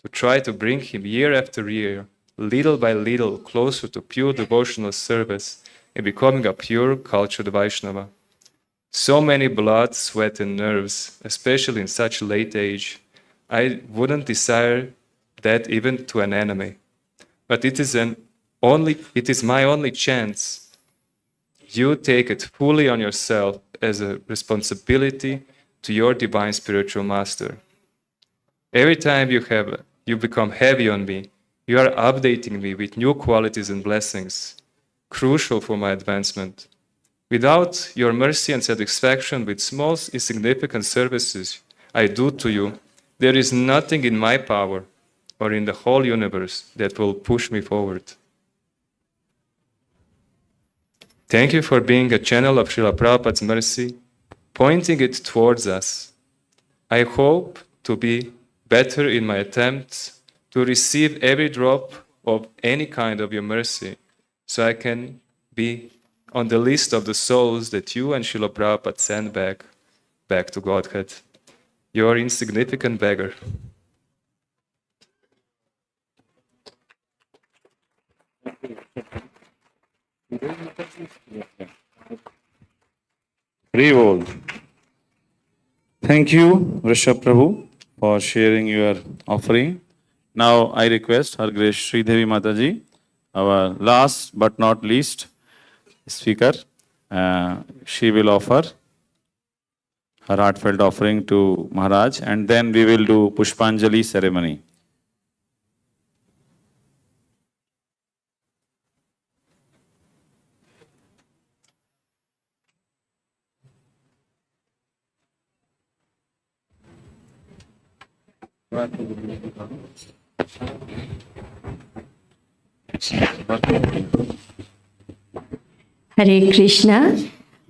to try to bring him year after year, little by little, closer to pure devotional service and becoming a pure cultured Vaishnava. So many blood, sweat, and nerves, especially in such late age. I wouldn't desire that even to an enemy. But it is my only chance. You take it fully on yourself as a responsibility to your divine spiritual master. Every time you become heavy on me, you are updating me with new qualities and blessings, crucial for my advancement. Without your mercy and satisfaction with small, insignificant services I do to you, there is nothing in my power or in the whole universe that will push me forward. Thank you for being a channel of Srila Prabhupada's mercy, pointing it towards us. I hope to be better in my attempts to receive every drop of any kind of your mercy, so I can be on the list of the souls that you and Srila Prabhupada send back to Godhead. Your insignificant beggar. Pre-roll. Thank you, Rishabh Prabhu, for sharing your offering. Now I request Her Grace Sri Devi Mataji, our last but not least speaker. She will offer her heartfelt offering to Maharaj, and then we will do Pushpanjali ceremony. Hare Krishna.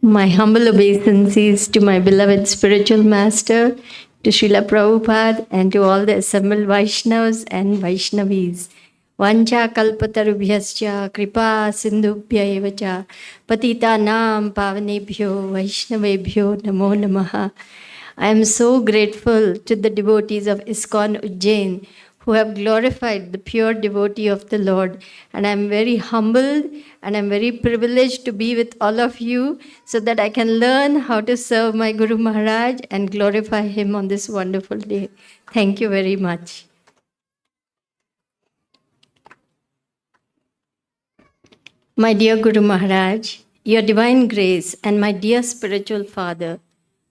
My humble obeisances to my beloved spiritual master, to Srila Prabhupada, and to all the assembled Vaishnavas and Vaishnavis. Vancha kalpatarubhyascha kripa sindhubhya evacha patitanam pavanebhyo Vaishnavebhyo namo namaha. I am so grateful to the devotees of ISKCON Ujjain who have glorified the pure devotee of the Lord. And I'm very humbled and I'm very privileged to be with all of you so that I can learn how to serve my Guru Maharaj and glorify him on this wonderful day. Thank you very much. My dear Guru Maharaj, your divine grace and my dear spiritual father,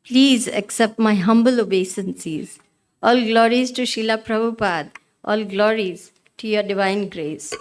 please accept my humble obeisances. All glories to Srila Prabhupada. All glories to your divine grace.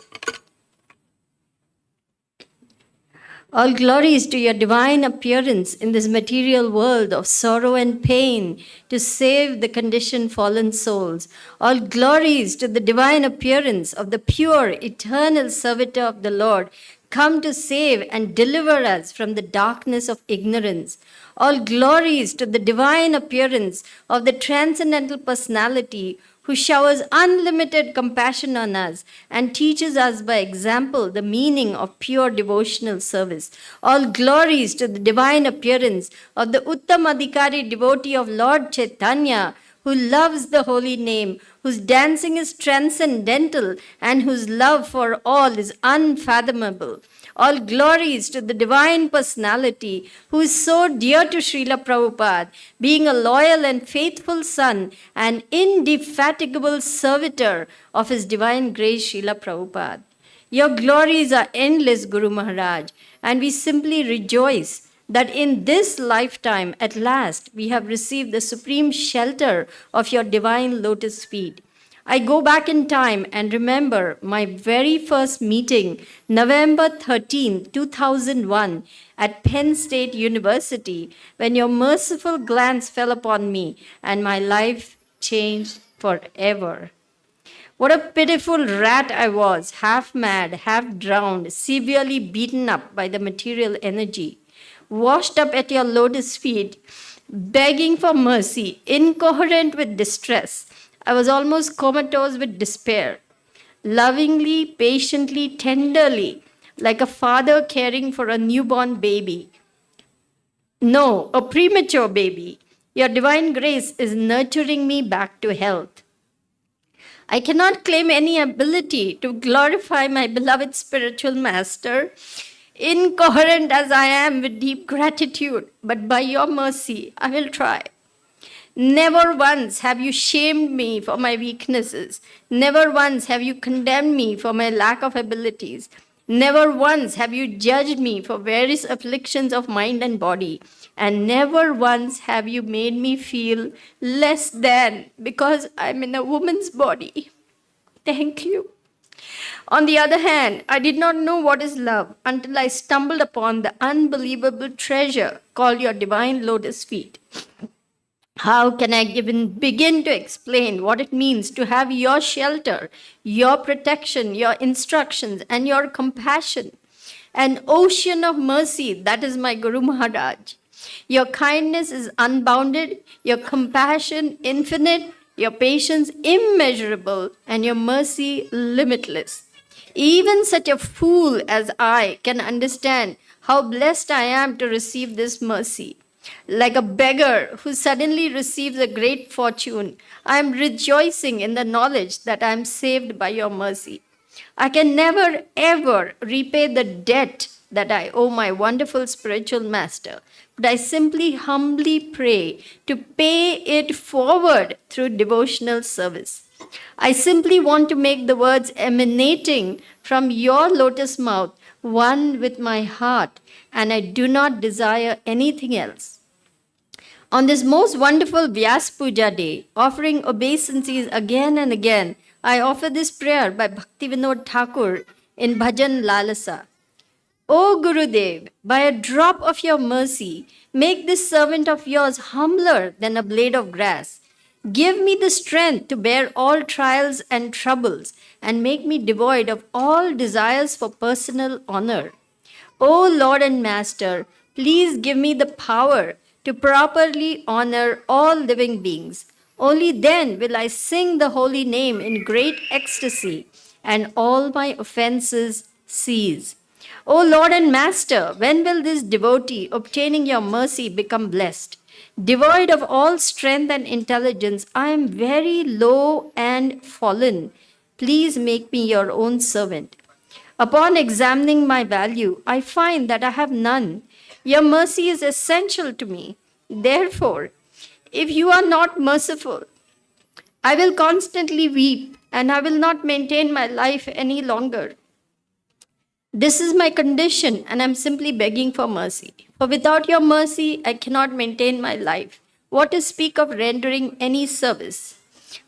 All glories to your divine appearance in this material world of sorrow and pain to save the conditioned fallen souls. All glories to the divine appearance of the pure, eternal servitor of the Lord, come to save and deliver us from the darkness of ignorance. All glories to the divine appearance of the transcendental personality who showers unlimited compassion on us and teaches us by example the meaning of pure devotional service. All glories to the divine appearance of the Uttamadhikari devotee of Lord Chaitanya, who loves the holy name, whose dancing is transcendental, and whose love for all is unfathomable. All glories to the divine personality, who is so dear to Srila Prabhupada, being a loyal and faithful son and indefatigable servitor of his divine grace, Srila Prabhupada. Your glories are endless, Guru Maharaj, and we simply rejoice that in this lifetime, at last, we have received the supreme shelter of your divine lotus feet. I go back in time and remember my very first meeting, November 13, 2001, at Penn State University, when your merciful glance fell upon me and my life changed forever. What a pitiful rat I was, half mad, half drowned, severely beaten up by the material energy, washed up at your lotus feet, begging for mercy, incoherent with distress. I was almost comatose with despair. Lovingly, patiently, tenderly, like a father caring for a newborn baby. No, a premature baby. Your divine grace is nurturing me back to health. I cannot claim any ability to glorify my beloved spiritual master, incoherent as I am with deep gratitude, but by your mercy, I will try. Never once have you shamed me for my weaknesses. Never once have you condemned me for my lack of abilities. Never once have you judged me for various afflictions of mind and body. And never once have you made me feel less than because I'm in a woman's body. Thank you. On the other hand, I did not know what is love until I stumbled upon the unbelievable treasure called your divine lotus feet. How can I even begin to explain what it means to have your shelter, your protection, your instructions, and your compassion? An ocean of mercy, that is my Guru Maharaj. Your kindness is unbounded, your compassion infinite, your patience immeasurable, and your mercy limitless. Even such a fool as I can understand how blessed I am to receive this mercy. Like a beggar who suddenly receives a great fortune, I am rejoicing in the knowledge that I am saved by your mercy. I can never ever repay the debt that I owe my wonderful spiritual master, but I simply humbly pray to pay it forward through devotional service. I simply want to make the words emanating from your lotus mouth one with my heart, and I do not desire anything else. On this most wonderful Vyas Puja day, offering obeisances again and again, I offer this prayer by Bhaktivinoda Thakur in Bhajan Lalasa. O Gurudev, by a drop of your mercy, make this servant of yours humbler than a blade of grass. Give me the strength to bear all trials and troubles, and make me devoid of all desires for personal honor. O Lord and Master, please give me the power to properly honor all living beings. Only then will I sing the holy name in great ecstasy, and all my offenses cease. O Lord and Master, when will this devotee obtaining your mercy become blessed? Devoid of all strength and intelligence, I am very low and fallen. Please make me your own servant. Upon examining my value, I find that I have none. Your mercy is essential to me. Therefore, if you are not merciful, I will constantly weep and I will not maintain my life any longer. This is my condition, and I'm simply begging for mercy. For without your mercy, I cannot maintain my life. What to speak of rendering any service?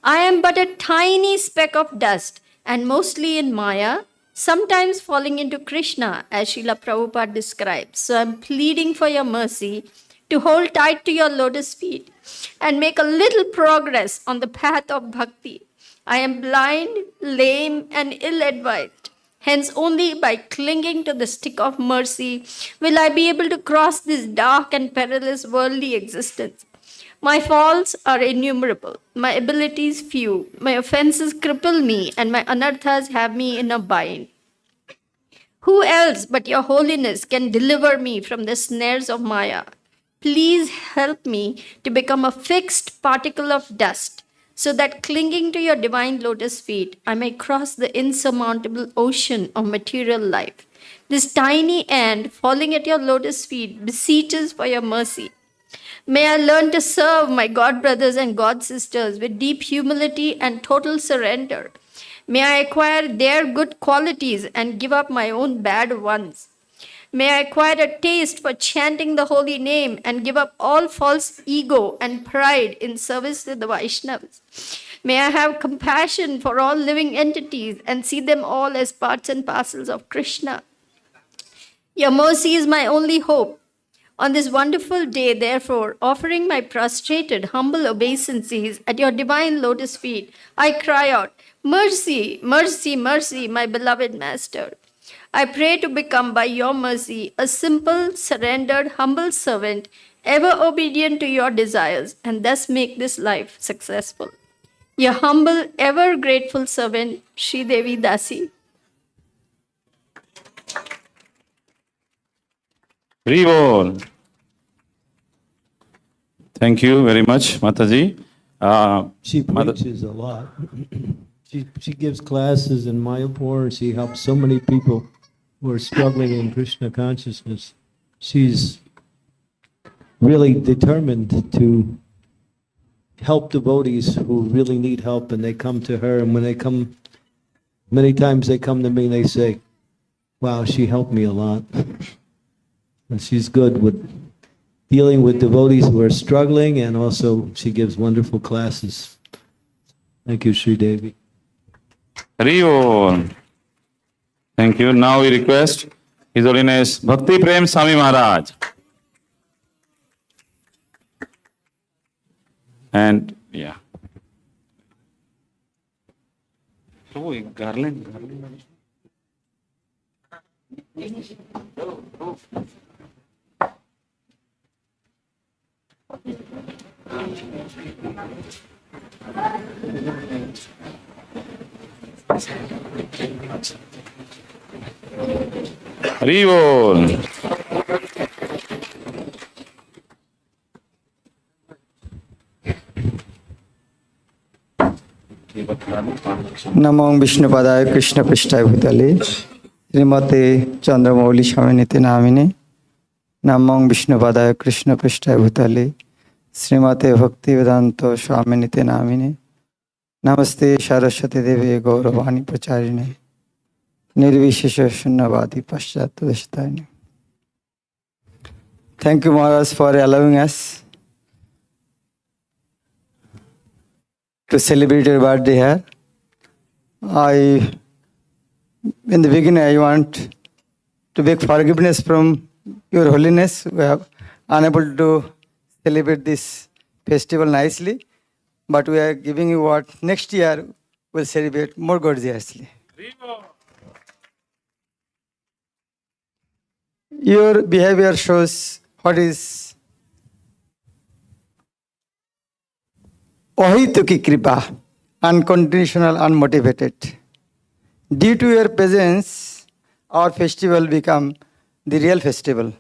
I am but a tiny speck of dust, and mostly in Maya, sometimes falling into Krishna, as Srila Prabhupada describes. So I'm pleading for your mercy to hold tight to your lotus feet and make a little progress on the path of bhakti. I am blind, lame, and ill-advised. Hence, only by clinging to the stick of mercy will I be able to cross this dark and perilous worldly existence. My faults are innumerable, my abilities few, my offenses cripple me, and my anarthas have me in a bind. Who else but your holiness can deliver me from the snares of Maya? Please help me to become a fixed particle of dust, so that clinging to your divine lotus feet, I may cross the insurmountable ocean of material life. This tiny ant falling at your lotus feet beseeches for your mercy. May I learn to serve my God brothers and God sisters with deep humility and total surrender. May I acquire their good qualities and give up my own bad ones. May I acquire a taste for chanting the holy name and give up all false ego and pride in service to the Vaishnavas. May I have compassion for all living entities and see them all as parts and parcels of Krishna. Your mercy is my only hope. On this wonderful day, therefore, offering my prostrated, humble obeisances at your divine lotus feet, I cry out, mercy, mercy, mercy, my beloved Master. I pray to become, by your mercy, a simple, surrendered, humble servant, ever obedient to your desires, and thus make this life successful. Your humble, ever grateful servant, Sri Devi Dasi. Rivol. Thank you very much, Mataji. She preaches a lot. She gives classes in Mayapur, and she helps so many people who are struggling in Krishna consciousness. She's really determined to help devotees who really need help, and they come to her, and when they come, many times they come to me and they say, wow, she helped me a lot. And she's good with dealing with devotees who are struggling, and also she gives wonderful classes. Thank you, Sri Devi. Hari Bol. Thank you. Now we request His Holiness Bhakti Prem Swami Maharaj. And yeah. Oh, garland. Hari Bol. नमो विष्णुपदाय कृष्ण पृष्ठाय भूतले श्रीमते चंद्रमौली स्वामी नित्य नामिने नमो विष्णुपदाय कृष्ण पृष्ठाय भूतले श्रीमते भक्ति वेदांत स्वामी नित्य नामिने नमस्ते सरस्वती देवी गौरवाणी प्रचारिणे निर्विशेष शून्यवादी पश्चात दशतारिणे. Thank you, Maharaj, for allowing us to celebrate your birthday here. In the beginning, I want to beg forgiveness from Your Holiness. We are unable to celebrate this festival nicely, but we are giving you what next year we'll celebrate more gorgeously. Your behavior shows what is Ohituki Kripa, unconditional, unmotivated. Due to your presence, our festival become the real festival.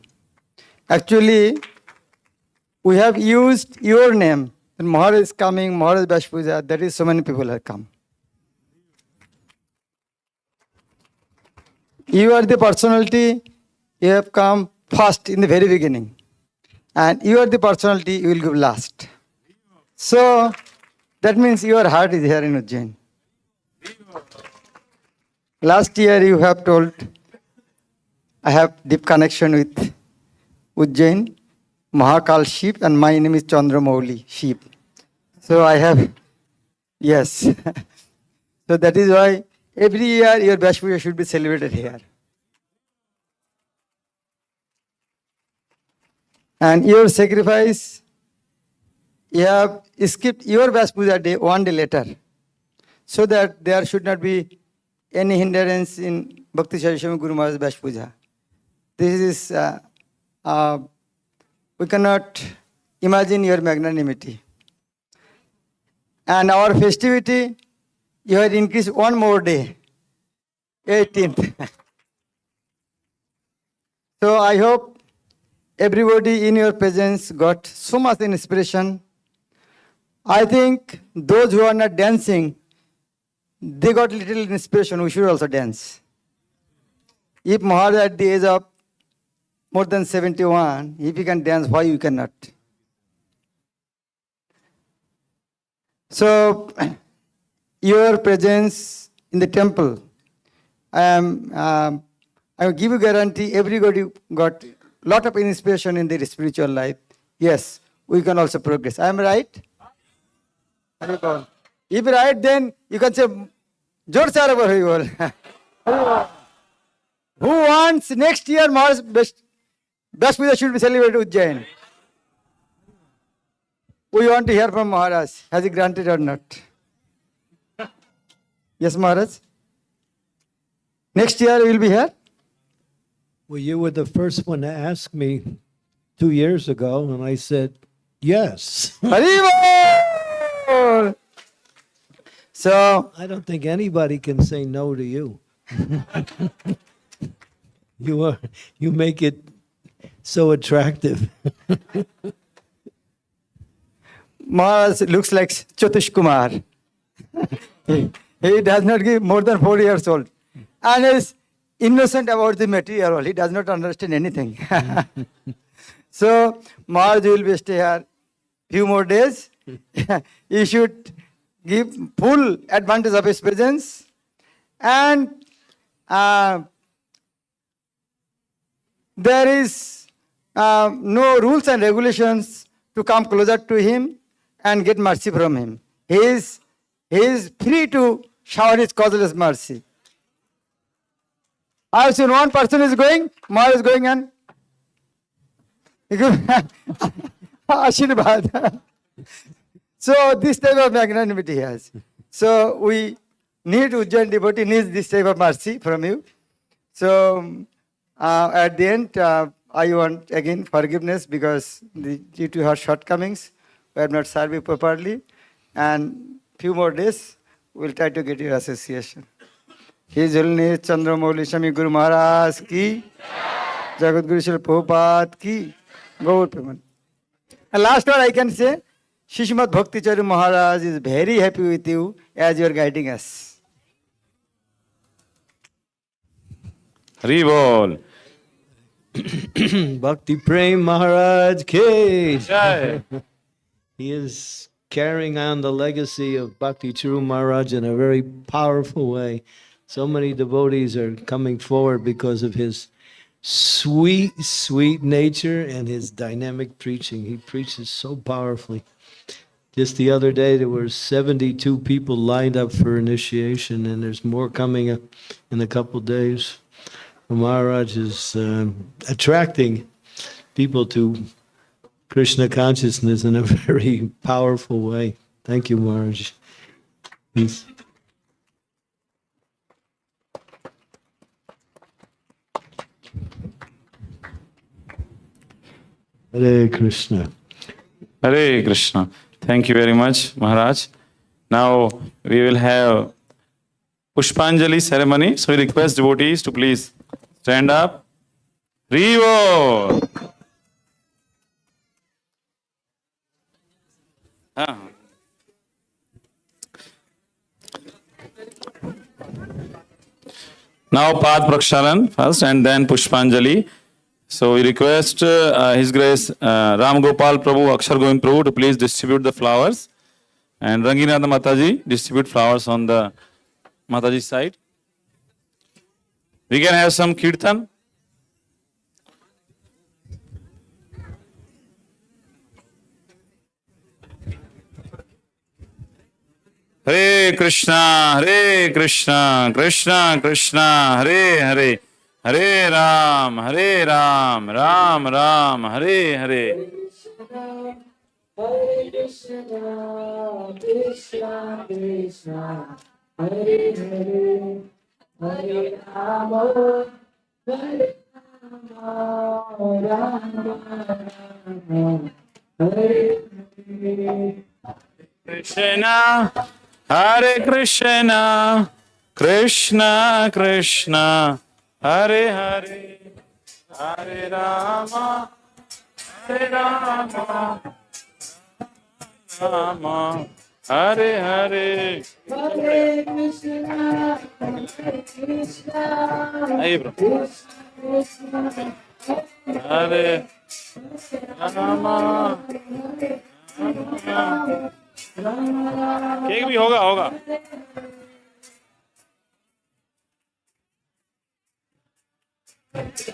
Actually, we have used your name. And Maharaj is coming, Maharaj Bash Puja, that is so many people have come. You are the personality, you have come first in the very beginning. And you are the personality, you will give last. So, that means your heart is here in Ujjain. Last year you have told, I have deep connection with Ujjain, Mahakal sheep, and my name is Chandramauli sheep. So I have, yes. So that is why every year your Bash Puja should be celebrated here. And your sacrifice, you have skipped your Vyas Puja day one day later, so that there should not be any hindrance in Bhakti Swami Guru Maharaj Vyas Puja. This is, we cannot imagine your magnanimity. And our festivity, you have increased one more day, 18th. So I hope everybody in your presence got so much inspiration. I think those who are not dancing, they got little inspiration. We should also dance. If Maharaj at the age of more than 71, if he can dance, why you cannot? So, your presence in the temple, I will give you guarantee everybody got lot of inspiration in their spiritual life. Yes, we can also progress. I am right? If right, then you can say, Jor Sara Who wants next year Maharaj Vyas Puja should be celebrated Ujjain? We want to hear from Maharaj. Has he granted or not? Yes, Maharaj? Next year we will be here? Well, you were the first one to ask me 2 years ago, and I said, yes. Haribol! So, I don't think anybody can say no to you. You make it so attractive. Maharaj looks like Chotush Kumar. He does not give more than 4 years old. And is innocent about the material. He does not understand anything. So, Maharaj will be stay here few more days. you should give full advantage of his presence, and there is no rules and regulations to come closer to him and get mercy from him. He is free to shower his causeless mercy. I have seen one person is going, Maharaj is going and Ashirvad. So this type of magnanimity he has. So we need Ujjain devotee needs this type of mercy from you. So at the end, I want again forgiveness because due to her shortcomings, we have not served you properly. And few more days, we'll try to get your association. His Holiness Chandramauli Swami Guru Maharaj ki, Jagat Guru Srila Prabhupada ki, Gaur Preman. And last word I can say, Srimad Bhakti Charu Maharaj is very happy with you as you are guiding us. Hari Bol. Bhakti Prem Maharaj Ki. Jai. He is carrying on the legacy of Bhakti Charu Maharaj in a very powerful way. So many devotees are coming forward because of his sweet, sweet nature and his dynamic preaching. He preaches so powerfully. Just the other day, there were 72 people lined up for initiation, and there's more coming up in a couple days. Maharaj is attracting people to Krishna consciousness in a very powerful way. Thank you, Maharaj. Peace. Hare Krishna. Hare Krishna. Thank you very much, Maharaj. Now we will have Pushpanjali ceremony. So we request devotees to please stand up. Rivo. Now Pad Prakshalan first and then Pushpanjali. So we request His Grace Ram Gopal Prabhu, Akshar Govind Prabhu to please distribute the flowers, and Ranginatha Mataji distribute flowers on the Mataji side. We can have some Kirtan. Hare Krishna, Krishna Krishna, Hare Hare, Hare Ram, Ram Ram, Hare Hare. Hare Krishna, Krishna Krishna, Hare Hare, Hare Rama, Hare Rama, Hare Hare. Krishna, Hare Krishna, Krishna Krishna, Hare Hare, Hare Rama, Rama, Hare Hare. Hare Krishna, Hare Krishna, Hey, bro. Krishna, Hare Rama. Cake भी होगा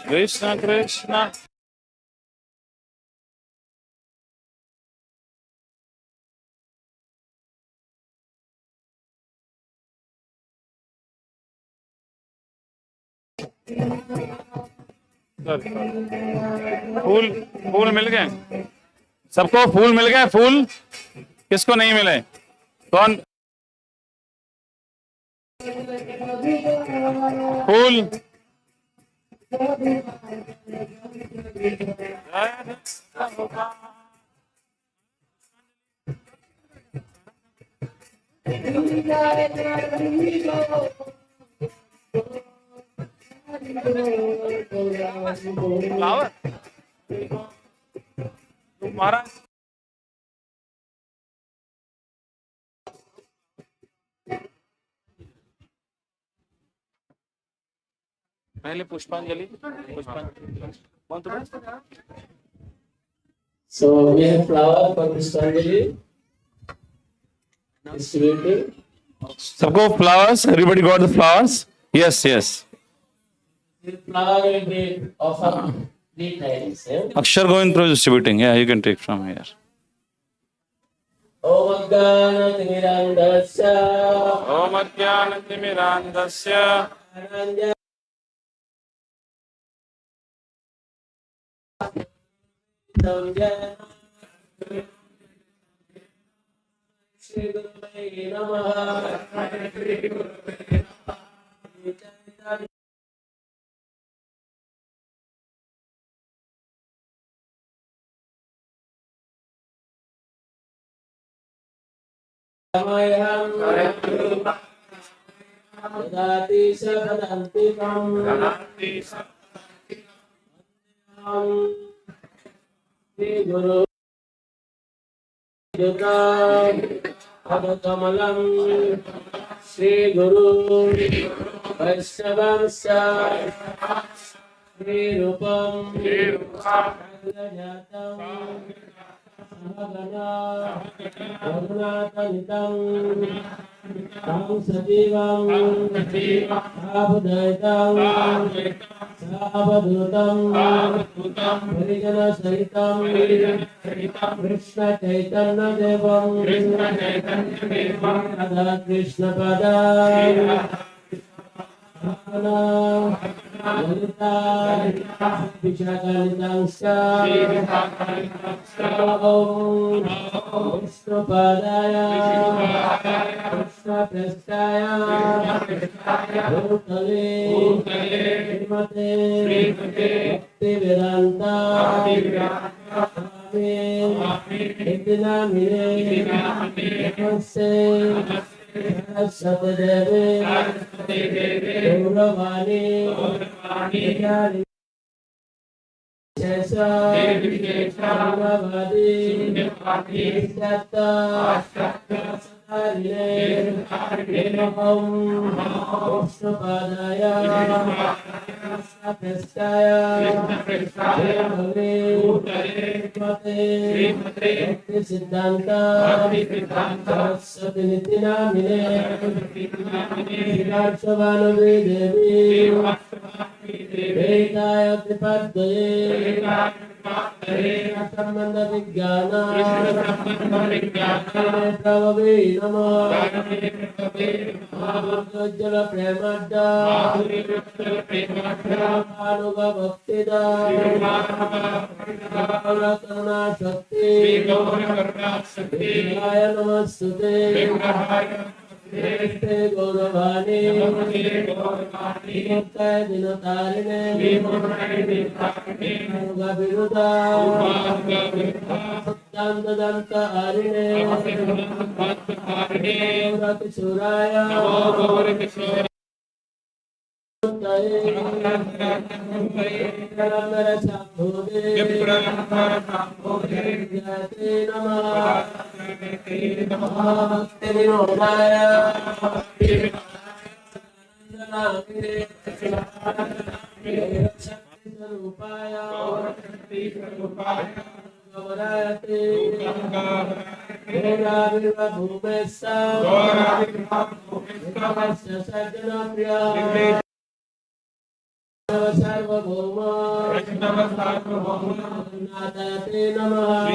कृष्णा कृष्णा फूल फूल मिल गए सबको, फूल मिल गए? फूल किसको नहीं मिले? कौन? फूल flower महाराज पहले पुष्पांजलि So we have flower for Pushpanjali. distributing. Sabko flowers? Everybody got the flowers? Yes, yes. The flower will be offered 3 times. Akshar going through distributing. Yeah, you can take from here. Om Ajnanatimirandasya. Om Ajnanatimirandasya. Shri Guruvai Namaha. Dati sabadantikam Shri Guru Jutam Adakamalam Shri Guru Vaishnavamsa Shri Rupam Jatam Mahagana Varunatanitam Tam Sativam Abudaitam Sabadutam Harijana Sahitam Krishna Chaitanya Devam Radha Krishna Padam Lalita Vishakalitangsa Om Vishnu Padaya Krishna Prestaya Bhutale Srimate Bhakti Vedanta Swami Nityanamine Namaste Saraswati Devi Gauravani Shesa Gauravadi Satta Satarine Om Vishnu Padaya Krishna Prestaya Bhutale Srimate Bhakti Siddhanta Saraswati Nityanamine Srivastavanuvi Devi Vedaya Tripaddaye Sambandha Vijnana Prabhavi Namaha Mahabhuttajjala Premadda Anuga Bhaktida Karuna Shakti Vijnaya Namastute Namaste Gauravani Namaste Dinatarine Anuga Viruda Sattanta Danta Arine Gaurati Suraya Kalamara Shambhude Jate Namaha Bhakti Vinodaya Shakti Sarupaya Gavarayate Gauravirva Bhumesa Vikavasya Sajjana Priya Sarvabhauma Natayate Namaha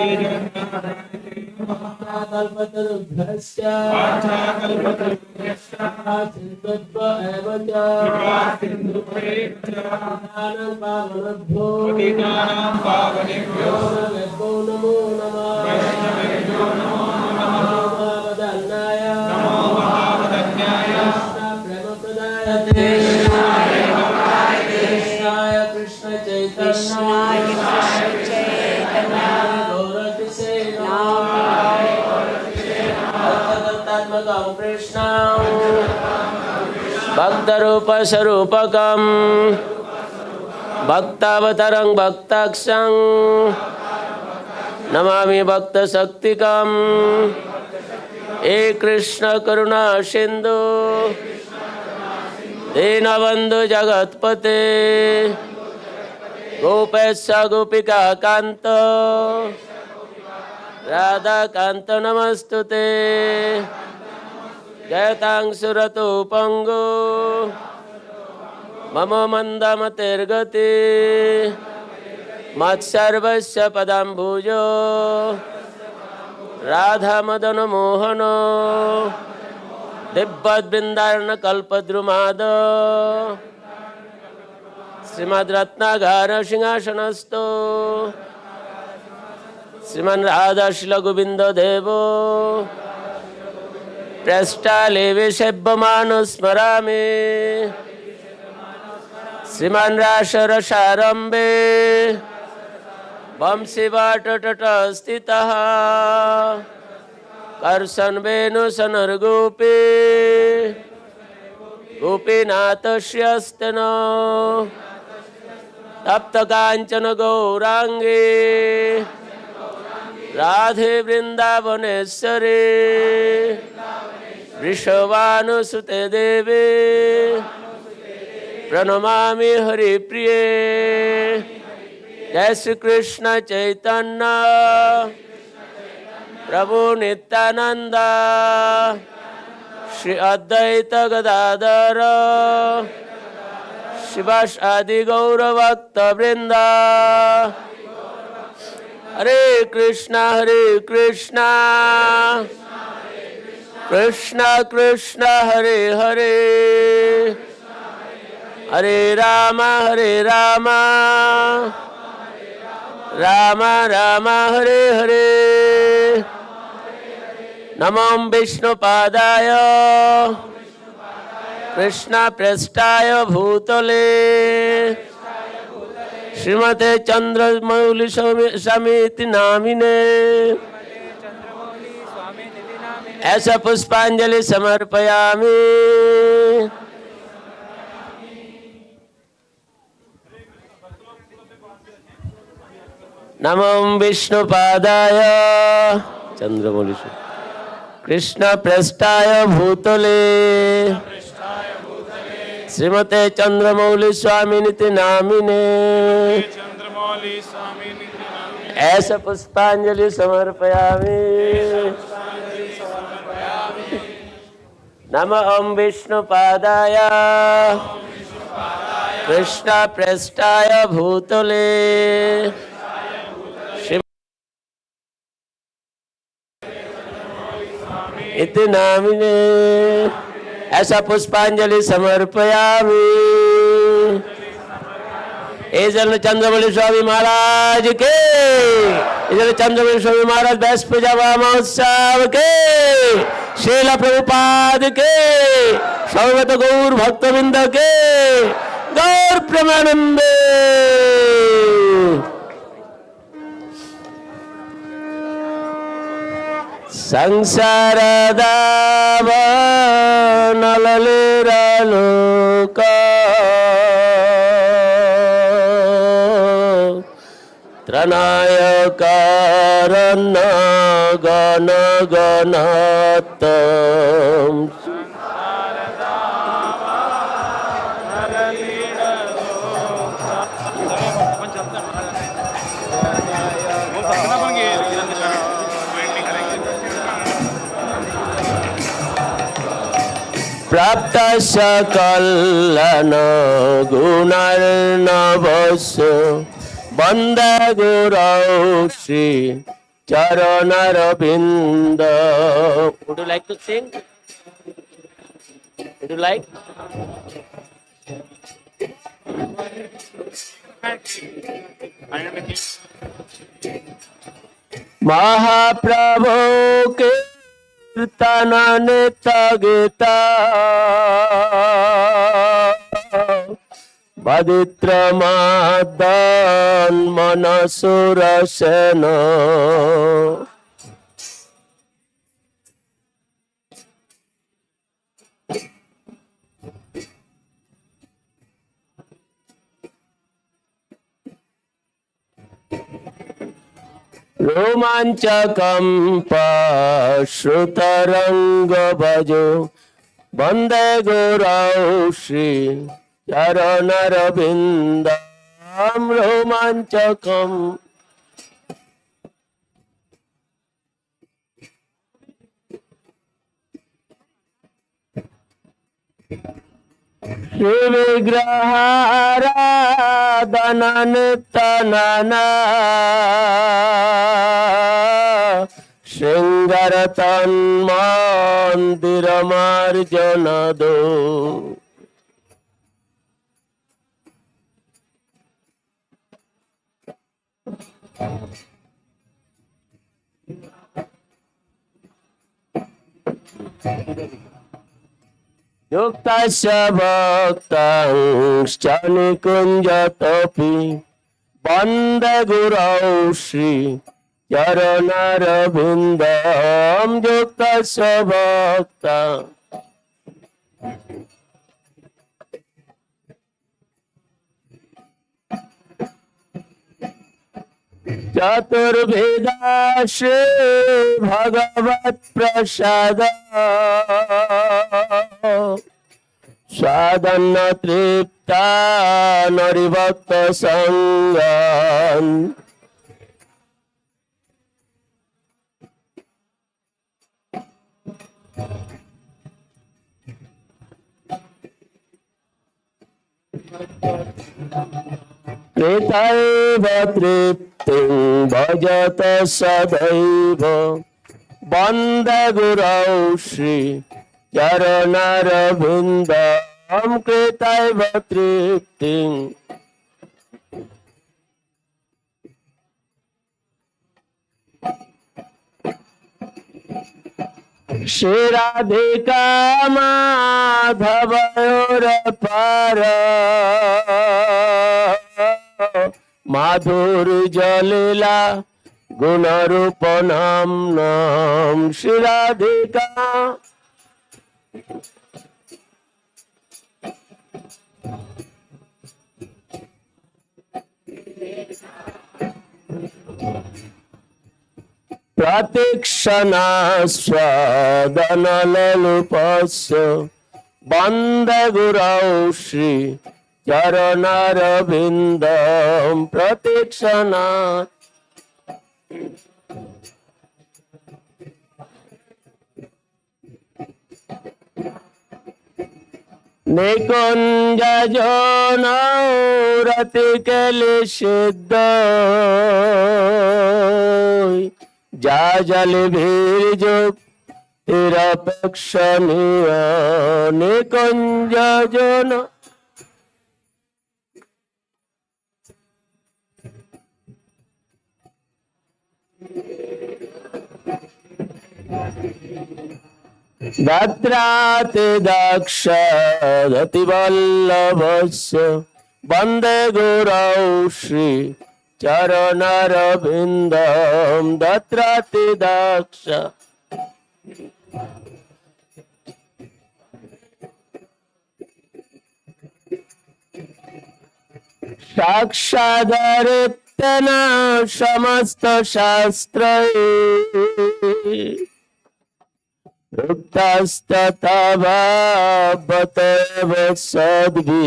Kalpatarubhyasya Sindhudva Evacha Putitanam Pavanabhyo Vaishnavebhyo Namo Namah Namo Mahavadanyaya Krishna Prema Pradayate Krishna Chaitanya Gaurati Attatmatmakam Krishna Bhaktarupa Sarupakam Bhaktavatarang Bhaktakshang Namami Bhakta Shaktikam E Krishna Karuna Sindhu Dinabandhu Jagatpate Gopesha Gopika Kanto Radha Kanto Namastute जयतां सुरतो पंगो मम मंदमतिर्गति मत्सर्वस्य पदाम्बुजो राधा मदन मोहन दिव्यवृंदारण्य कल्पद्रुमाद श्रीमद् रत्नागार सिंहासनस्थो श्रीमन् राधा शिल गोविंद देवो प्रष्टालेवे सेव्यमानो स्मरामि श्रीमन् रासरसारम्भे वंशीवाटतट स्थितः कर्षन् वेणुसनर्गोपी गोपीनाथस्य तप्त कांचन गौरांगे राधे वृंदावनेश्वरी वृषभानुसुते देवे प्रणमामि हरिप्रिये जय श्री कृष्ण चैतन्य प्रभु नित्यानंद श्री अद्वैत गदाधर शिवास आदि गौर भक्त वृंदा हरे कृष्णा कृष्णा कृष्णा हरे हरे हरे राम राम राम हरे हरे नमो विष्णुपादाय कृष्ण पृष्ठाय भूतले श्रीमते चंद्रमौली स्वामी नामिने ऐसा पुष्पांजलि समर्पयामि। नमो विष्णुपादाय चंद्रमौली कृष्ण पृष्ठाय भूतले श्रीमते चंद्रमौली स्वामी नामिने ऐसा पुष्पांजलि समर्पयामि। नमो विष्णुपादाय कृष्ण पृष्ठाय भूतले इति नामिने ऐसा पुष्पांजलि समर्पयामि। इधर चंद्रमौली स्वामी महाराज के, इधर चंद्रमौली स्वामी महाराज व्यास पूजा महोत्सव के, श्रीला प्रभुपाद के, सर्वत गौर भक्तवृंद के गौर प्रेमानंदे। संसार दावनललिरलोक त्रनाय कारण गण गणतम प्राप्त सकलन गुणर्नवस्य वंदे गुरौ Shri चरणरविंद। Would you like to sing? Would you like? महाप्रभु के कीर्तन नित्य गीता पवित्र मदन मनसुरसेन रोमांचकं श्रुतरंग भजो वंदे गुरौ Shri चरणरविंदं रोमांचकं Shri Vigrahara Nitanana Shringaratan Mandiramarjanado. Yuktasya bhaktangscha nikunjatopi Bande Gurau Shri Charanarabindam Yuktasya bhaktang Chaturveda Shri Bhagavat Prasada Sadhana Tripta Narivakta Sangan Kritaiva Tripting Bhajata Sadaiva Bande Gurau Shri Charanarabindam Kritaiva Tripting Shri Radhika Madhavayor Para Madhur Jalila Gunarupanam Nam Shri Radhika Pratikshana Swadanalalupasya Bande Gurau Shri Charanarabindam Pratikshana Nikunja Jona Ratikali Siddha Jajali Virjuk Tirapakshaniya Nikunja Jona Datrate Daksha Dativallabhasya Bande Gurau Shri Charanarabindam Datrate Daksha Sakshadaritana Samasta Shastrai Ruktastatava Bhatava Sadvi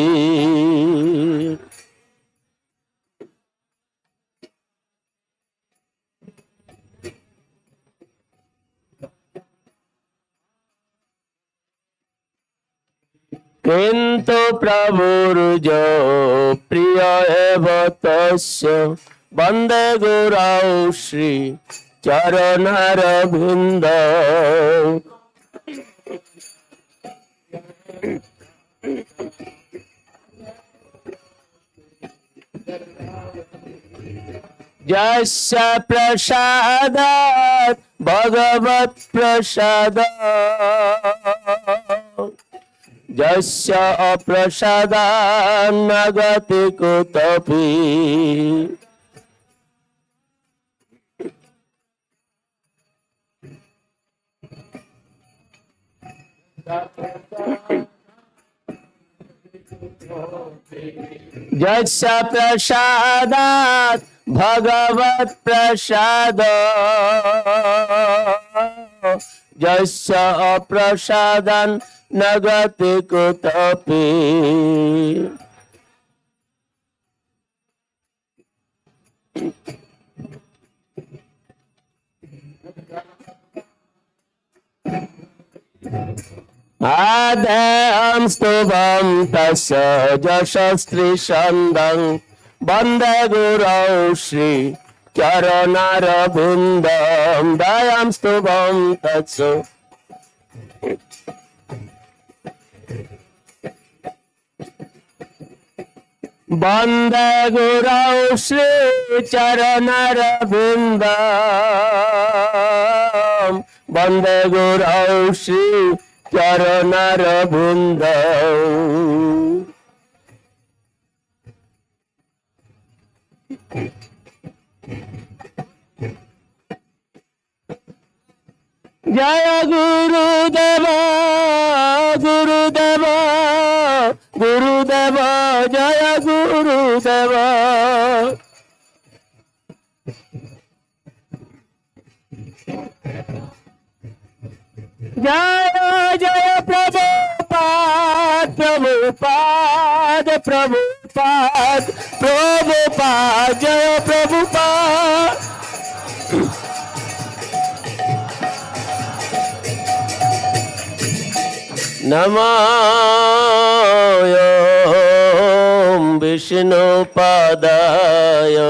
Kintu Prabhurjo Priya Eva Tasya Bande Gurau Shri Charanarabindam Jasya Prasadat Bhagavat Prasadat Jasya Aprasadan Nagati Kutapi Jasya Prasadat Bhagavat Prasadat Jasya Aprasadan Nagati Kutapi Adhyam stubham tasya jasastri shandam Bande Gurau Shri Charanarabindam Dayam stubham tasya Bande Gurau Shri Charanarabindam Bande Gurau Shri Charanarabindam Jaya Gurudeva, Gurudeva, Gurudeva, Jaya Gurudeva. Jaya Jaya Prabhupada, Prabhupada, Prabhupada, Prabhupada, Jaya Prabhupada. Namayam Vishnu Padaya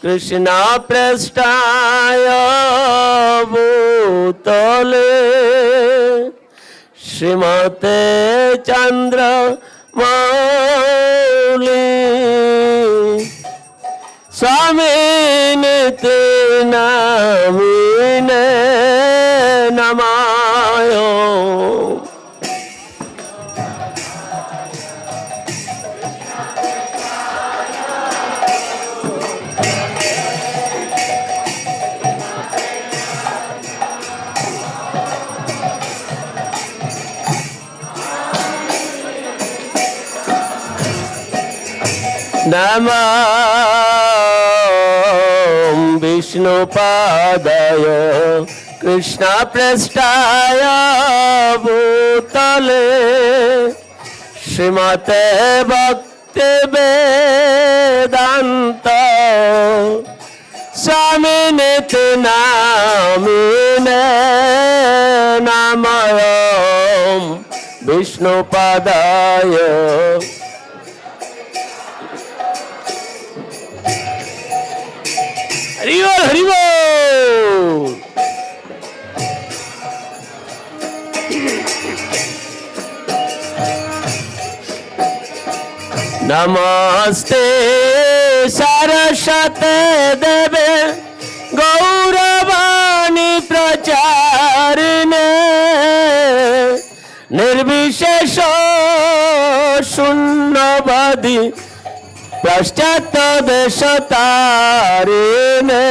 Krishna Prasthaya Bhutale Srimate Chandramauli Swami Namine Namayam Namam Vishnu Padaya Krishna Prasthaya Bhutale Srimate Bhakti Vedanta Swami Namine Namayam Vishnu Padaya Haribol, Haribol. Namaste Saraswate Deve Gauravani Pracharine Nirvishesha Shunnavadi Paschatya Deshatarine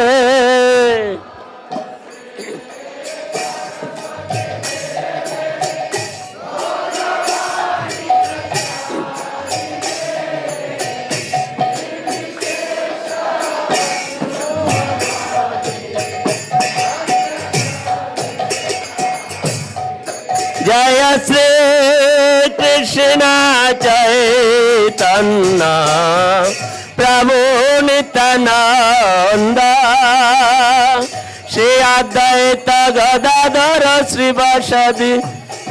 Jaya Sri Krishna Chaitanya Prabhu Nityananda Shri Advaita Gadadhara Shri Vasadi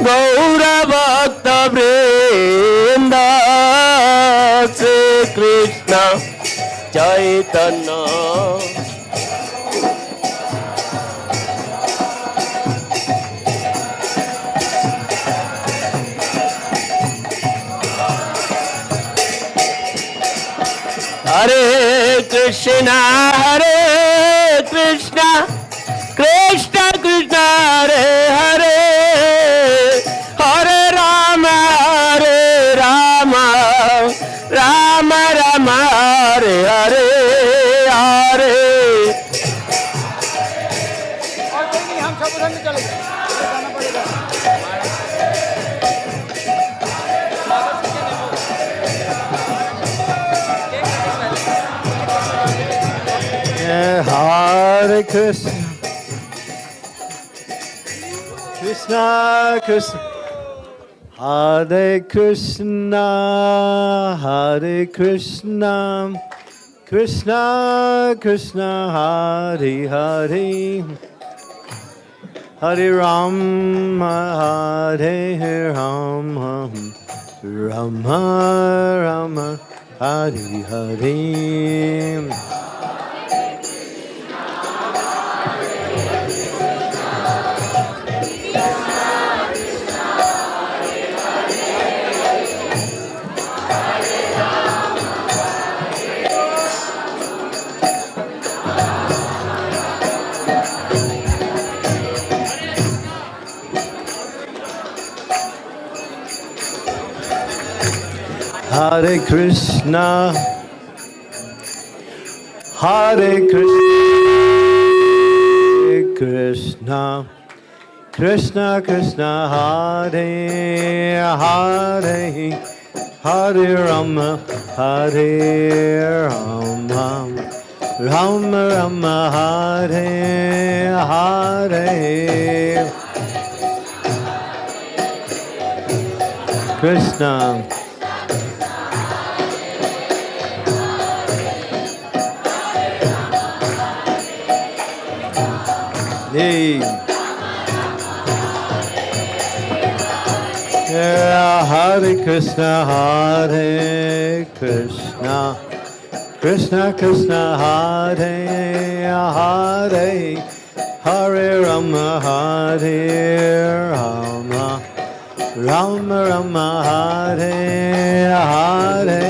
Gaura Bhakta Vrinda Shri Krishna Chaitanya Hare Krishna, Krishna Krishna Hare Hare, Hare Rama, Rama Rama, Hare Hare, Hare. और कोई नहीं, हम सब उधर निकल गए, जाना पड़ेगा। Hare Krishna, Krishna Krishna, Hare Krishna, Hare Krishna, Krishna Krishna, Hare Hare, Hare Rama, Hare Rama, Rama Rama, Hare Hare. Hare Krishna, Hare Krishna, Krishna Krishna, Hare Hare, Hare Rama, Hare Rama, Rama Rama, Hare Hare. Krishna. Hey. Yeah, Hare Krishna, Hare Krishna, Krishna Krishna, Hare Hare, Hare Rama, Hare Rama, Rama Rama, Hare Hare.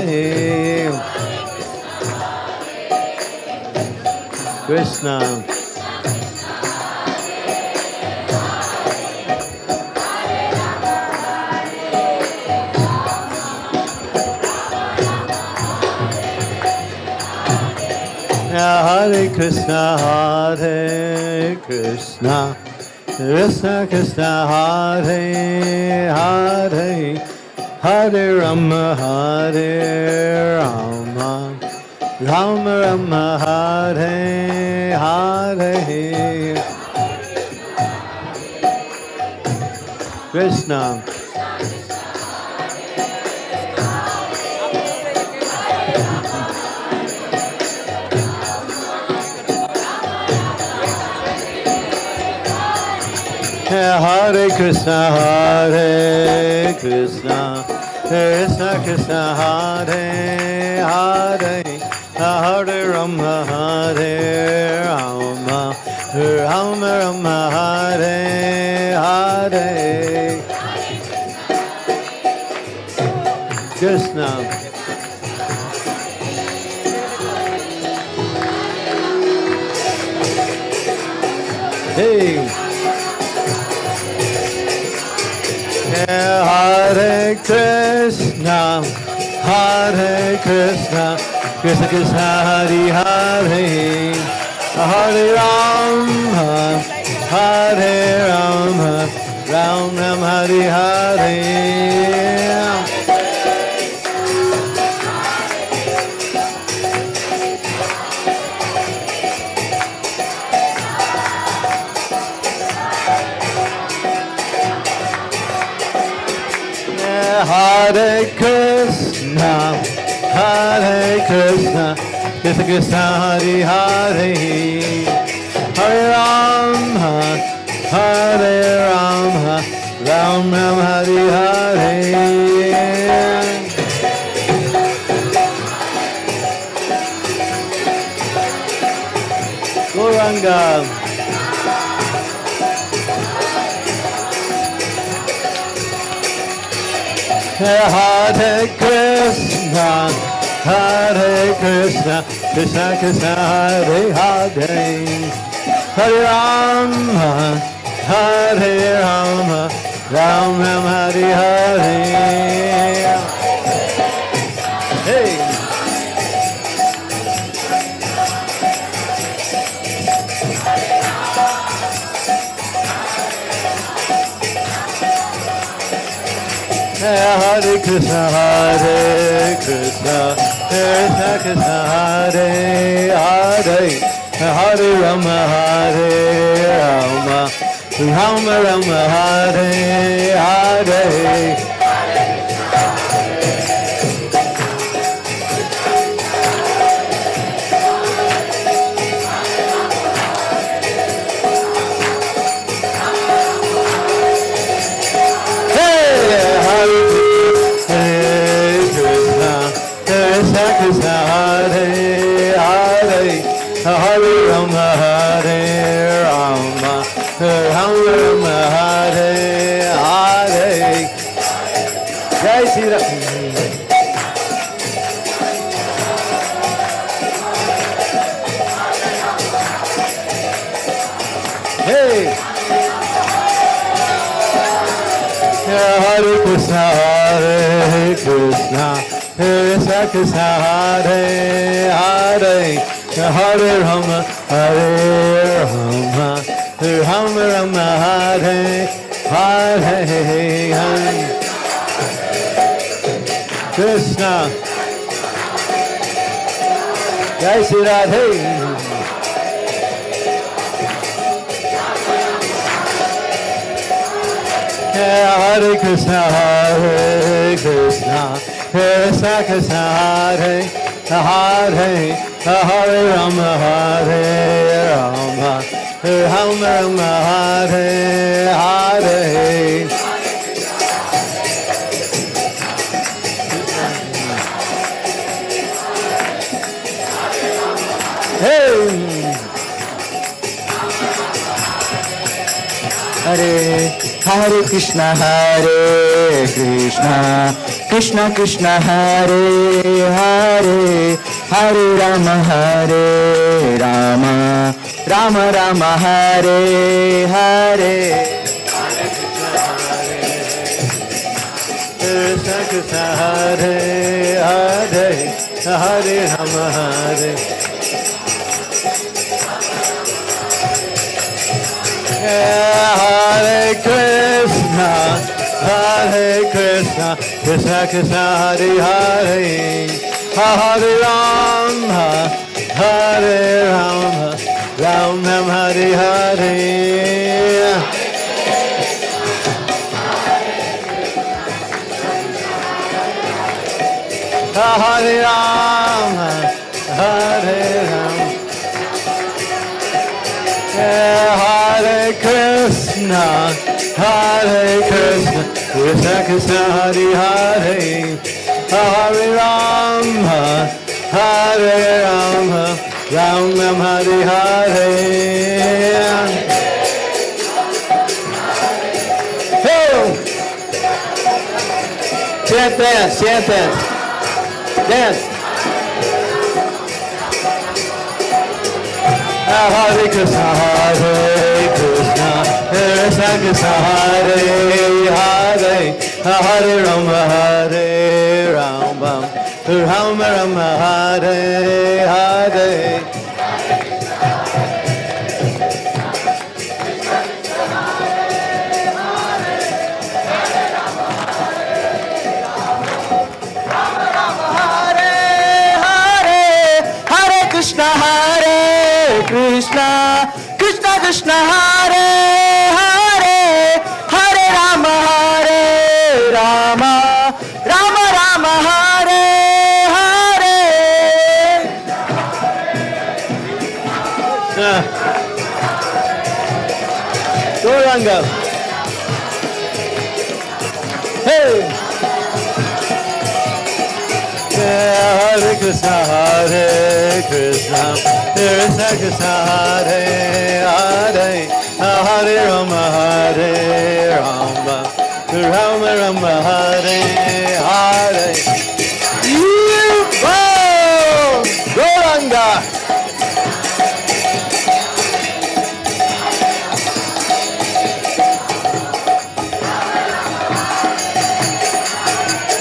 Krishna. Hare Krishna, Hare Krishna, Krishna Krishna, Hare Hare, Hare Rama, Hare Rama, Rama Rama, Hare Hare. Krishna. Hare Krishna, Hare Krishna, Krishna Krishna, Hare Hare, Hare Rama, Hare Rama, Rama Rama, Hare Hare. Krishna. Hey. Hare Krishna, Hare Krishna, Krishna Krishna, Hare Hare, Hare Rama, Hare Rama, Ram Ram, Hare Hare. Hare Krishna, Hare Krishna, Krishna Krishna, Hare Hare, Hare Rama, Hare Rama, Ram Ram, Hare Hare. Gauranga. Hare Krishna, Hare Krishna, Krishna Krishna, Hare Hare, Hare Rama, Hare Rama, Ram Ram, Hare Hare. Hey. Hare Krishna, Hare Krishna, Krishna Krishna, Hare Hare, Hare Rama, Hare Rama, Rama Rama, Hare Hare. Shri Hey! Hare Krishna, Hare Krishna, Krishna Krishna, Hare Hare, Hare Rama, Hare Rama, Rama Rama, Hare Hare, Hare Krishna. Jai Shri Radhe. Hare Krishna, Hare Krishna, Krishna Krishna, Hare Hare, Hare Rama, Hare Rama, Rama Rama, Hare Hare. Hey! Hare Krishna, Hare Krishna, Krishna Krishna, Hare Hare, Hare Rama, Hare Rama, Rama Rama, Hare Hare. Krishna Krishna, Hare Hare, Hare Rama, Hare. Hare Krishna, Krishna Krishna, Hare Hare, Hare Rama, Hare Rama, Rama Rama, Hare Hare. Hare Rama, Hare Rama. Hare Krishna, Krishna Krishna, Hare Hare, Hare Rama, Hare Rama, Rama Rama, Hare Hare. Hey! Chant dance, chant dance, dance. Hare Krishna, Krishna Krishna, Hare Hare, Hare Rama, Hare Rama, Rama Rama, Hare Hare. Krishna, Hare Krishna, Krishna Krishna, Hare Hare, Hare Rama, Hare Rama, Rama Rama, Hare Hare. Gauranga. Hey. Hare Krishna, Hare Krishna, Krishna Krishna, Hare Hare, Hare Rama, Hare Rama, Rama Rama, Hare Hare. Gauranga.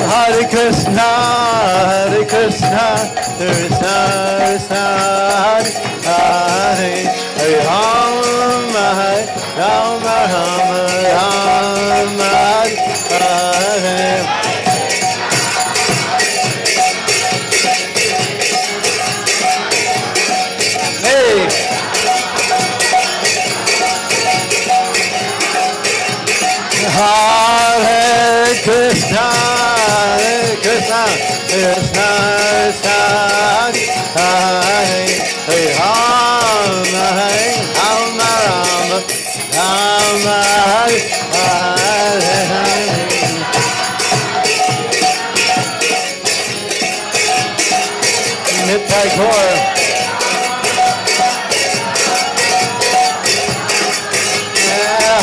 Hare Krishna, Krishna Krishna, Hare Hare, Hare Rama, Rama Rama, Rama Hare. Hey! Hare Krishna, Krishna Krishna, Hare Hare Rama, Rama Rama, Rama Hare Hare. Nitai Gaur.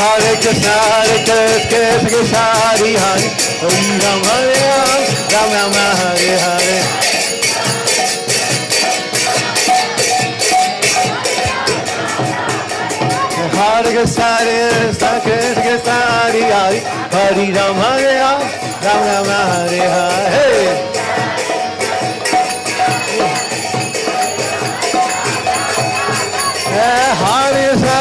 Hare Krishna, Krishna Krishna, Hare Hari Hari, Hari Ram Hare Ram, Ram Rama Hare Hare. Hare Krishna Krishna Krishna Hari Hari, Hari Ram Hare Ram, Ram Rama Hare Hare. Hare Hare Krishna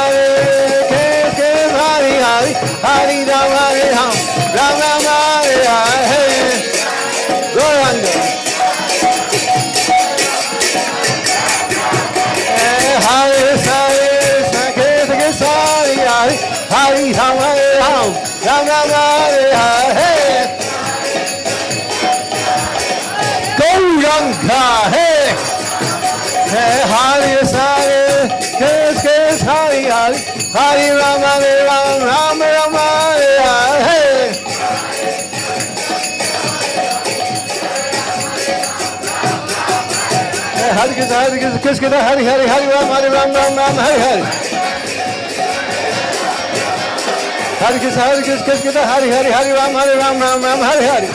Hari Hari, Hari Ram Hare Ram, Ram Rama Hare Hare. Gauranga. Hare Hare Krishna Hari Hari, Hari Ram Hare Ram, Ram Rama Hare Hare. Gauranga. Hey. Hare Hare Krishna Hari Hari, Hari Ram Hare Ram, Ram Rama Hare Hare. Hare Krishna Krishna Hari Hari, Hari Ram Hare Ram, Ram Ram Hare Hare. Hare Krishna Krishna Hari Hari, Hari Ram Hare Ram, Ram Ram Hare Hare.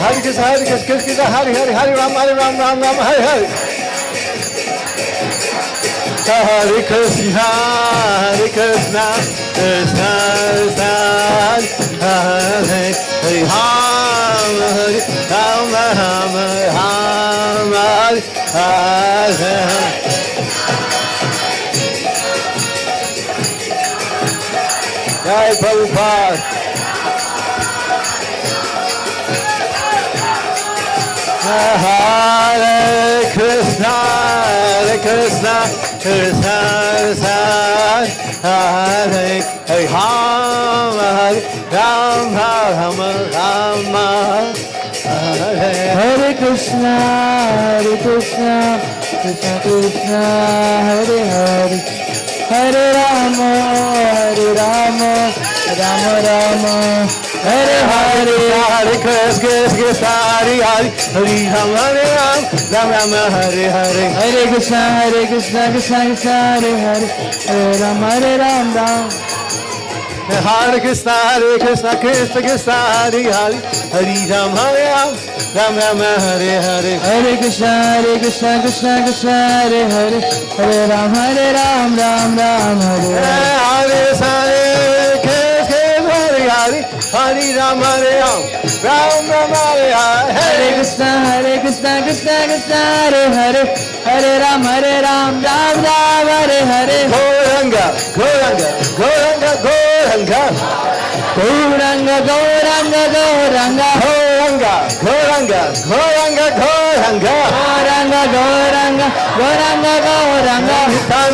Hare Krishna Krishna Hari Hari, Hari Ram Hare Ram, Ram Ram Hare Hare. Hare Krishna Krishna Krishna Hare Hare Ram Hare Ram Ram Ram Hare Hare. Jai Prabhupada. Hare Krishna Krishna Krishna Hare Hare Ram Hare Ram Ram Ram Hare Krishna Krishna Krishna Hare Hare Hare Rama Rama Rama Hare Hare Hare Krishna Krishna Hare Hare Hare Ram Hare Ram Ram Rama Hare Hare Hare Krishna Krishna Krishna Hare Hare Hare Ram Hare Ram Ram Hare Krishna Krishna Krishna Hare Hare Hare Ram Hare Ram Ram Rama Hare Hare Hare Krishna Krishna Krishna Hare Hare Hare Ram Hare Ram Ram Ram Hare Hare Hare Hare Hare Ram Hare Ram Ram Ram Hare Hare Hare Krishna Krishna Hare Hare Hare Ram Hare Ram Ram Ram Hare Hare Gauranga Gauranga Gauranga Gauranga Gauranga Gauranga Gauranga Gauranga Gauranga Gauranga Gauranga Gauranga Gauranga Gauranga Gauranga Nityananda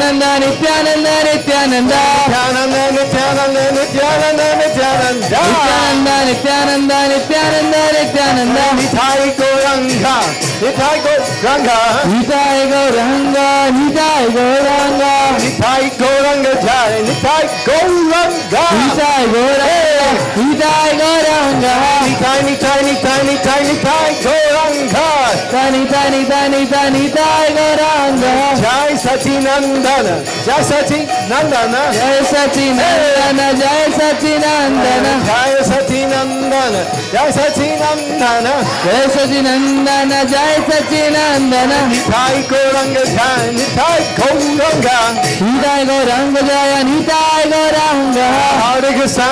Nityananda Nityananda Nityananda Nityananda Nityananda Nityananda Nityananda Nityananda Nityananda Nityananda Nityananda Nityananda Nityananda Nityananda Nitai Gauranga Nitai Gauranga Nitai Gauranga Nitai Gauranga Nitai Gauranga Jai Nitai Gauranga Nitai Gauranga Nitai Gauranga Nitai Nitai Nitai Nitai Nitai Gauranga Nitai Nitai Nitai Nitai Gauranga Jai Satinandana Jai Satinandana Jai Satinandana Jai Satinandana Jai Satinandana Jai Satinandana Jai Satinandana Jai Satinandana Nitai Gauranga Jai Nitai Gauranga Nitai Gauranga Jaya Nitai Gauranga Hare Krishna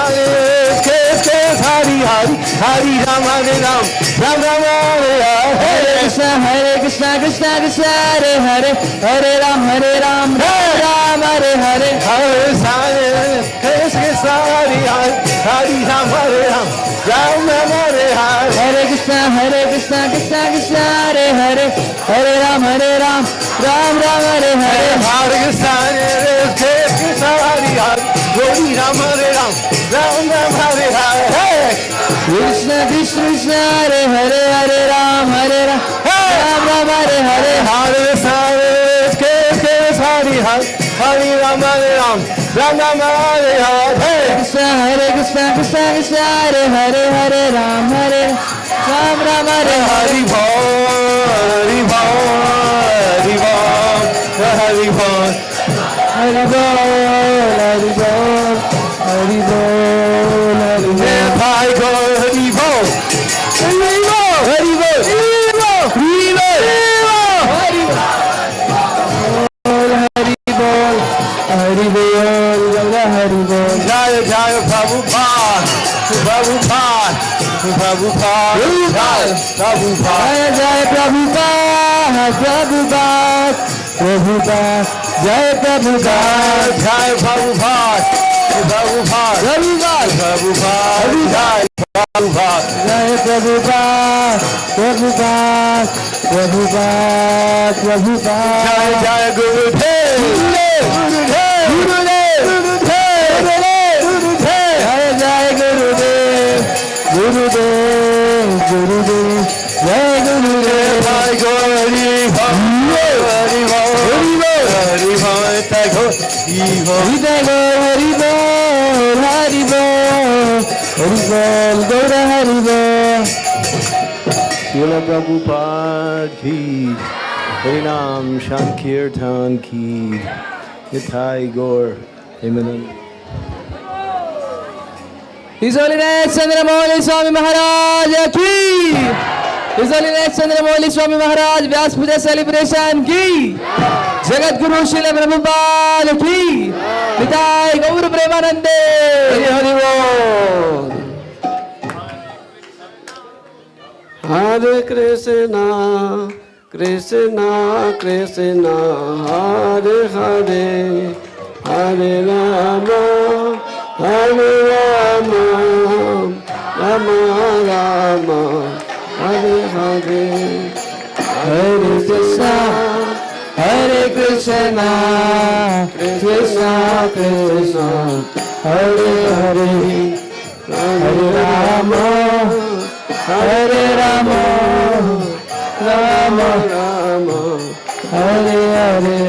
Krishna Hari Hari Hari Ram Hare Ram Ram Ram Hare Hare Hare Krishna Krishna Krishna Hare Hare Hare Ram Ram Ram Hare Hare Hare Krishna Hari Hari Hari Ram Hare Ram Ram Ram Hare Hare Hare Krishna Krishna Krishna Hare Hare Hare Ram Ram Ram Hare Hare Hare Krishna Krishna Hari Hari Hari Ram Hare Ram Ram Ram Hare Hare Krishna Krishna Hare Hare Hare Ram Ram Ram Hare Hare Hare Krishna Krishna Hari Hari Hari Ram Hare Ram Ram Ram Hare Hare Krishna Krishna Hare Hare Hare Ram Ram Ram Hare Hare Hari Bol Hari Bol Hari Bol Hari Bol, Hari Bol, Hari Bol, Hari Bol, Hari Bol. Bhai Gaur Hari Bol, Hari Bol, Hari Bol, Hari Bol, Hari Bol, Hari Bol, Hari Bol, Hari Bol. Jai Jai Prabhupada, Prabhupada, Prabhupada, Prabhupada, Jai Prabhupada, Prabhupada, Prabhupada, Jai Prabhupada, Jai Prabhupada, Prabhupada, Prabhupada, Prabhupada, Jai Prabhupada, Prabhupada, Prabhupada, Prabhupada, Jai Jai Gurudev, Gurudev, Gurudev, Gurudev, Gurudev, Jai Jai Gurudev, Gurudev, Gurudev, Jai Gurudev, Jai Gauri Hari Bol, Hari Bol, Hari Bol, Jai Gauri Hari Bol, Hari Bol, Hari Bol, Gaura Hari Bol. Srila Prabhupada ki, Harinam Sankirtan ki, Nitai Gaur, Amen. His Holiness Chandramauli Swami Maharaj ki, His Holiness Chandramauli Swami Maharaj Vyas Puja celebration ki, Jagat Guru Srila Prabhupada ki, Nitai Gaur Premanande, Hari Bol. Hare Krishna, Krishna Krishna, Hare Hare, Hare Rama, Hare Rama, Rama Rama, Hare Hare, Hare Krishna, Hare Krishna, Krishna Krishna, Hare Hare, Hare Rama, Hare Rama, Rama Rama, Hare Hare.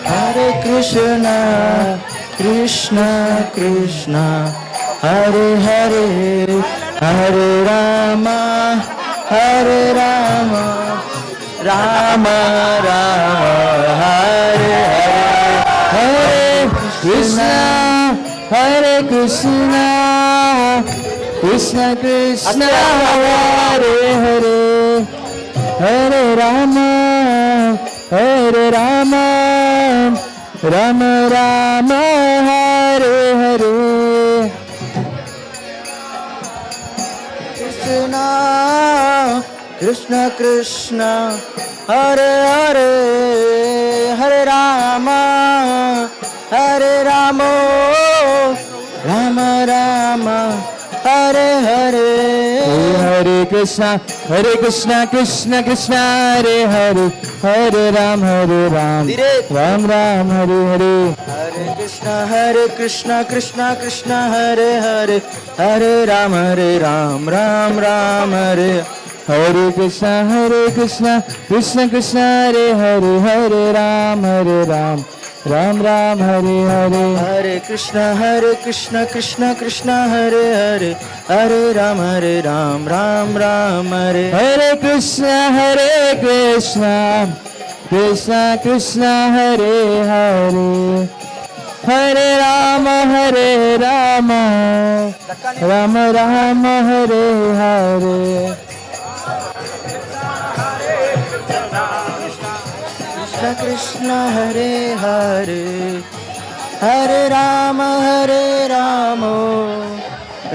Hare Krishna, Krishna Krishna, Hare Hare, Hare Rama, Hare Rama, Rama Rama, Hare Hare. Hare Krishna, Hare Krishna, Krishna Krishna, Hare Hare, Hare Rama, Hare Rama, Rama Rama, Hare Hare. Krishna, Krishna Krishna, Hare Hare, Hare Rama, Hare Rama, Rama Rama, Hare Hare. Hare Krishna, Krishna Krishna, Hare Hare, Hare Ram, Ram Ram, Hare Hare. Hare Krishna, Krishna Krishna, Hare Hare, Hare Ram, Ram Ram, Hare. Hare Krishna, Krishna Krishna, Hare Hare, Hare Ram, Ram Ram, Hare Hare. Hare Krishna, Krishna Krishna, Hare Hare, Hare Ram, Ram Ram, Hare. Hare Krishna, Krishna Krishna, Hare Hare, Hare Rama, Rama Rama, Hare Hare. Krishna Krishna, Hare Hare, Hare Rama,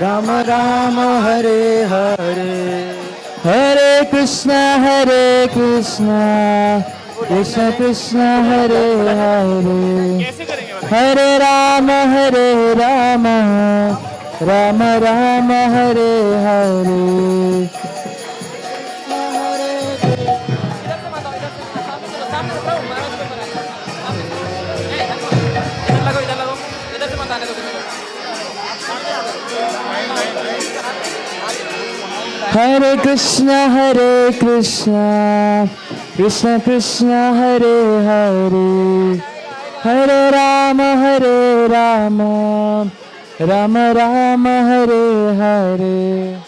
Rama Rama, Hare Hare. Hare Krishna, Krishna Krishna, Hare Hare, Hare Rama, Rama Rama, Hare Hare. Hare Krishna, Krishna Krishna, Hare Hare, Hare Rama, Rama Rama, Hare Hare.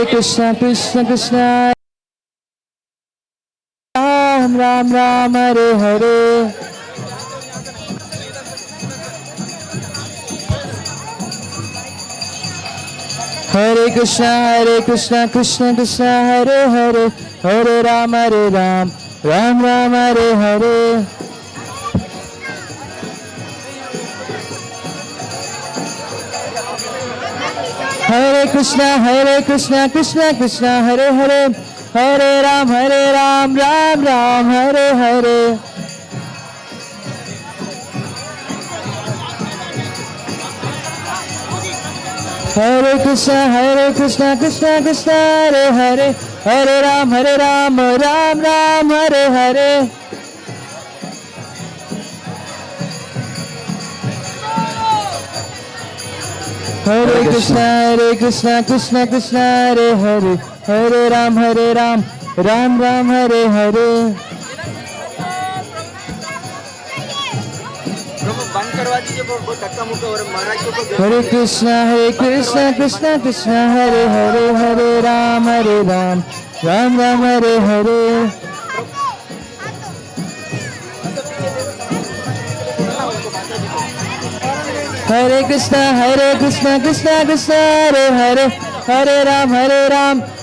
Krishna Krishna Krishna Ram Ram Ram Hare Hare Hare Krishna Krishna Krishna Hare Hare Hare Ram Ram Ram Hare Hare Hare Krishna Krishna Krishna Hare Hare Hare Ram Ram Ram Hare Hare Hare Krishna Krishna Krishna Hare Hare Hare Ram Ram Ram Hare Hare Hare Krishna Krishna Krishna Hare Hare Hare Ram Ram Hare Hare Hare Krishna Krishna Krishna Hare Hare Hare Ram Ram Hare Hare Hare Krishna Krishna Krishna Hare Hare Hare Ram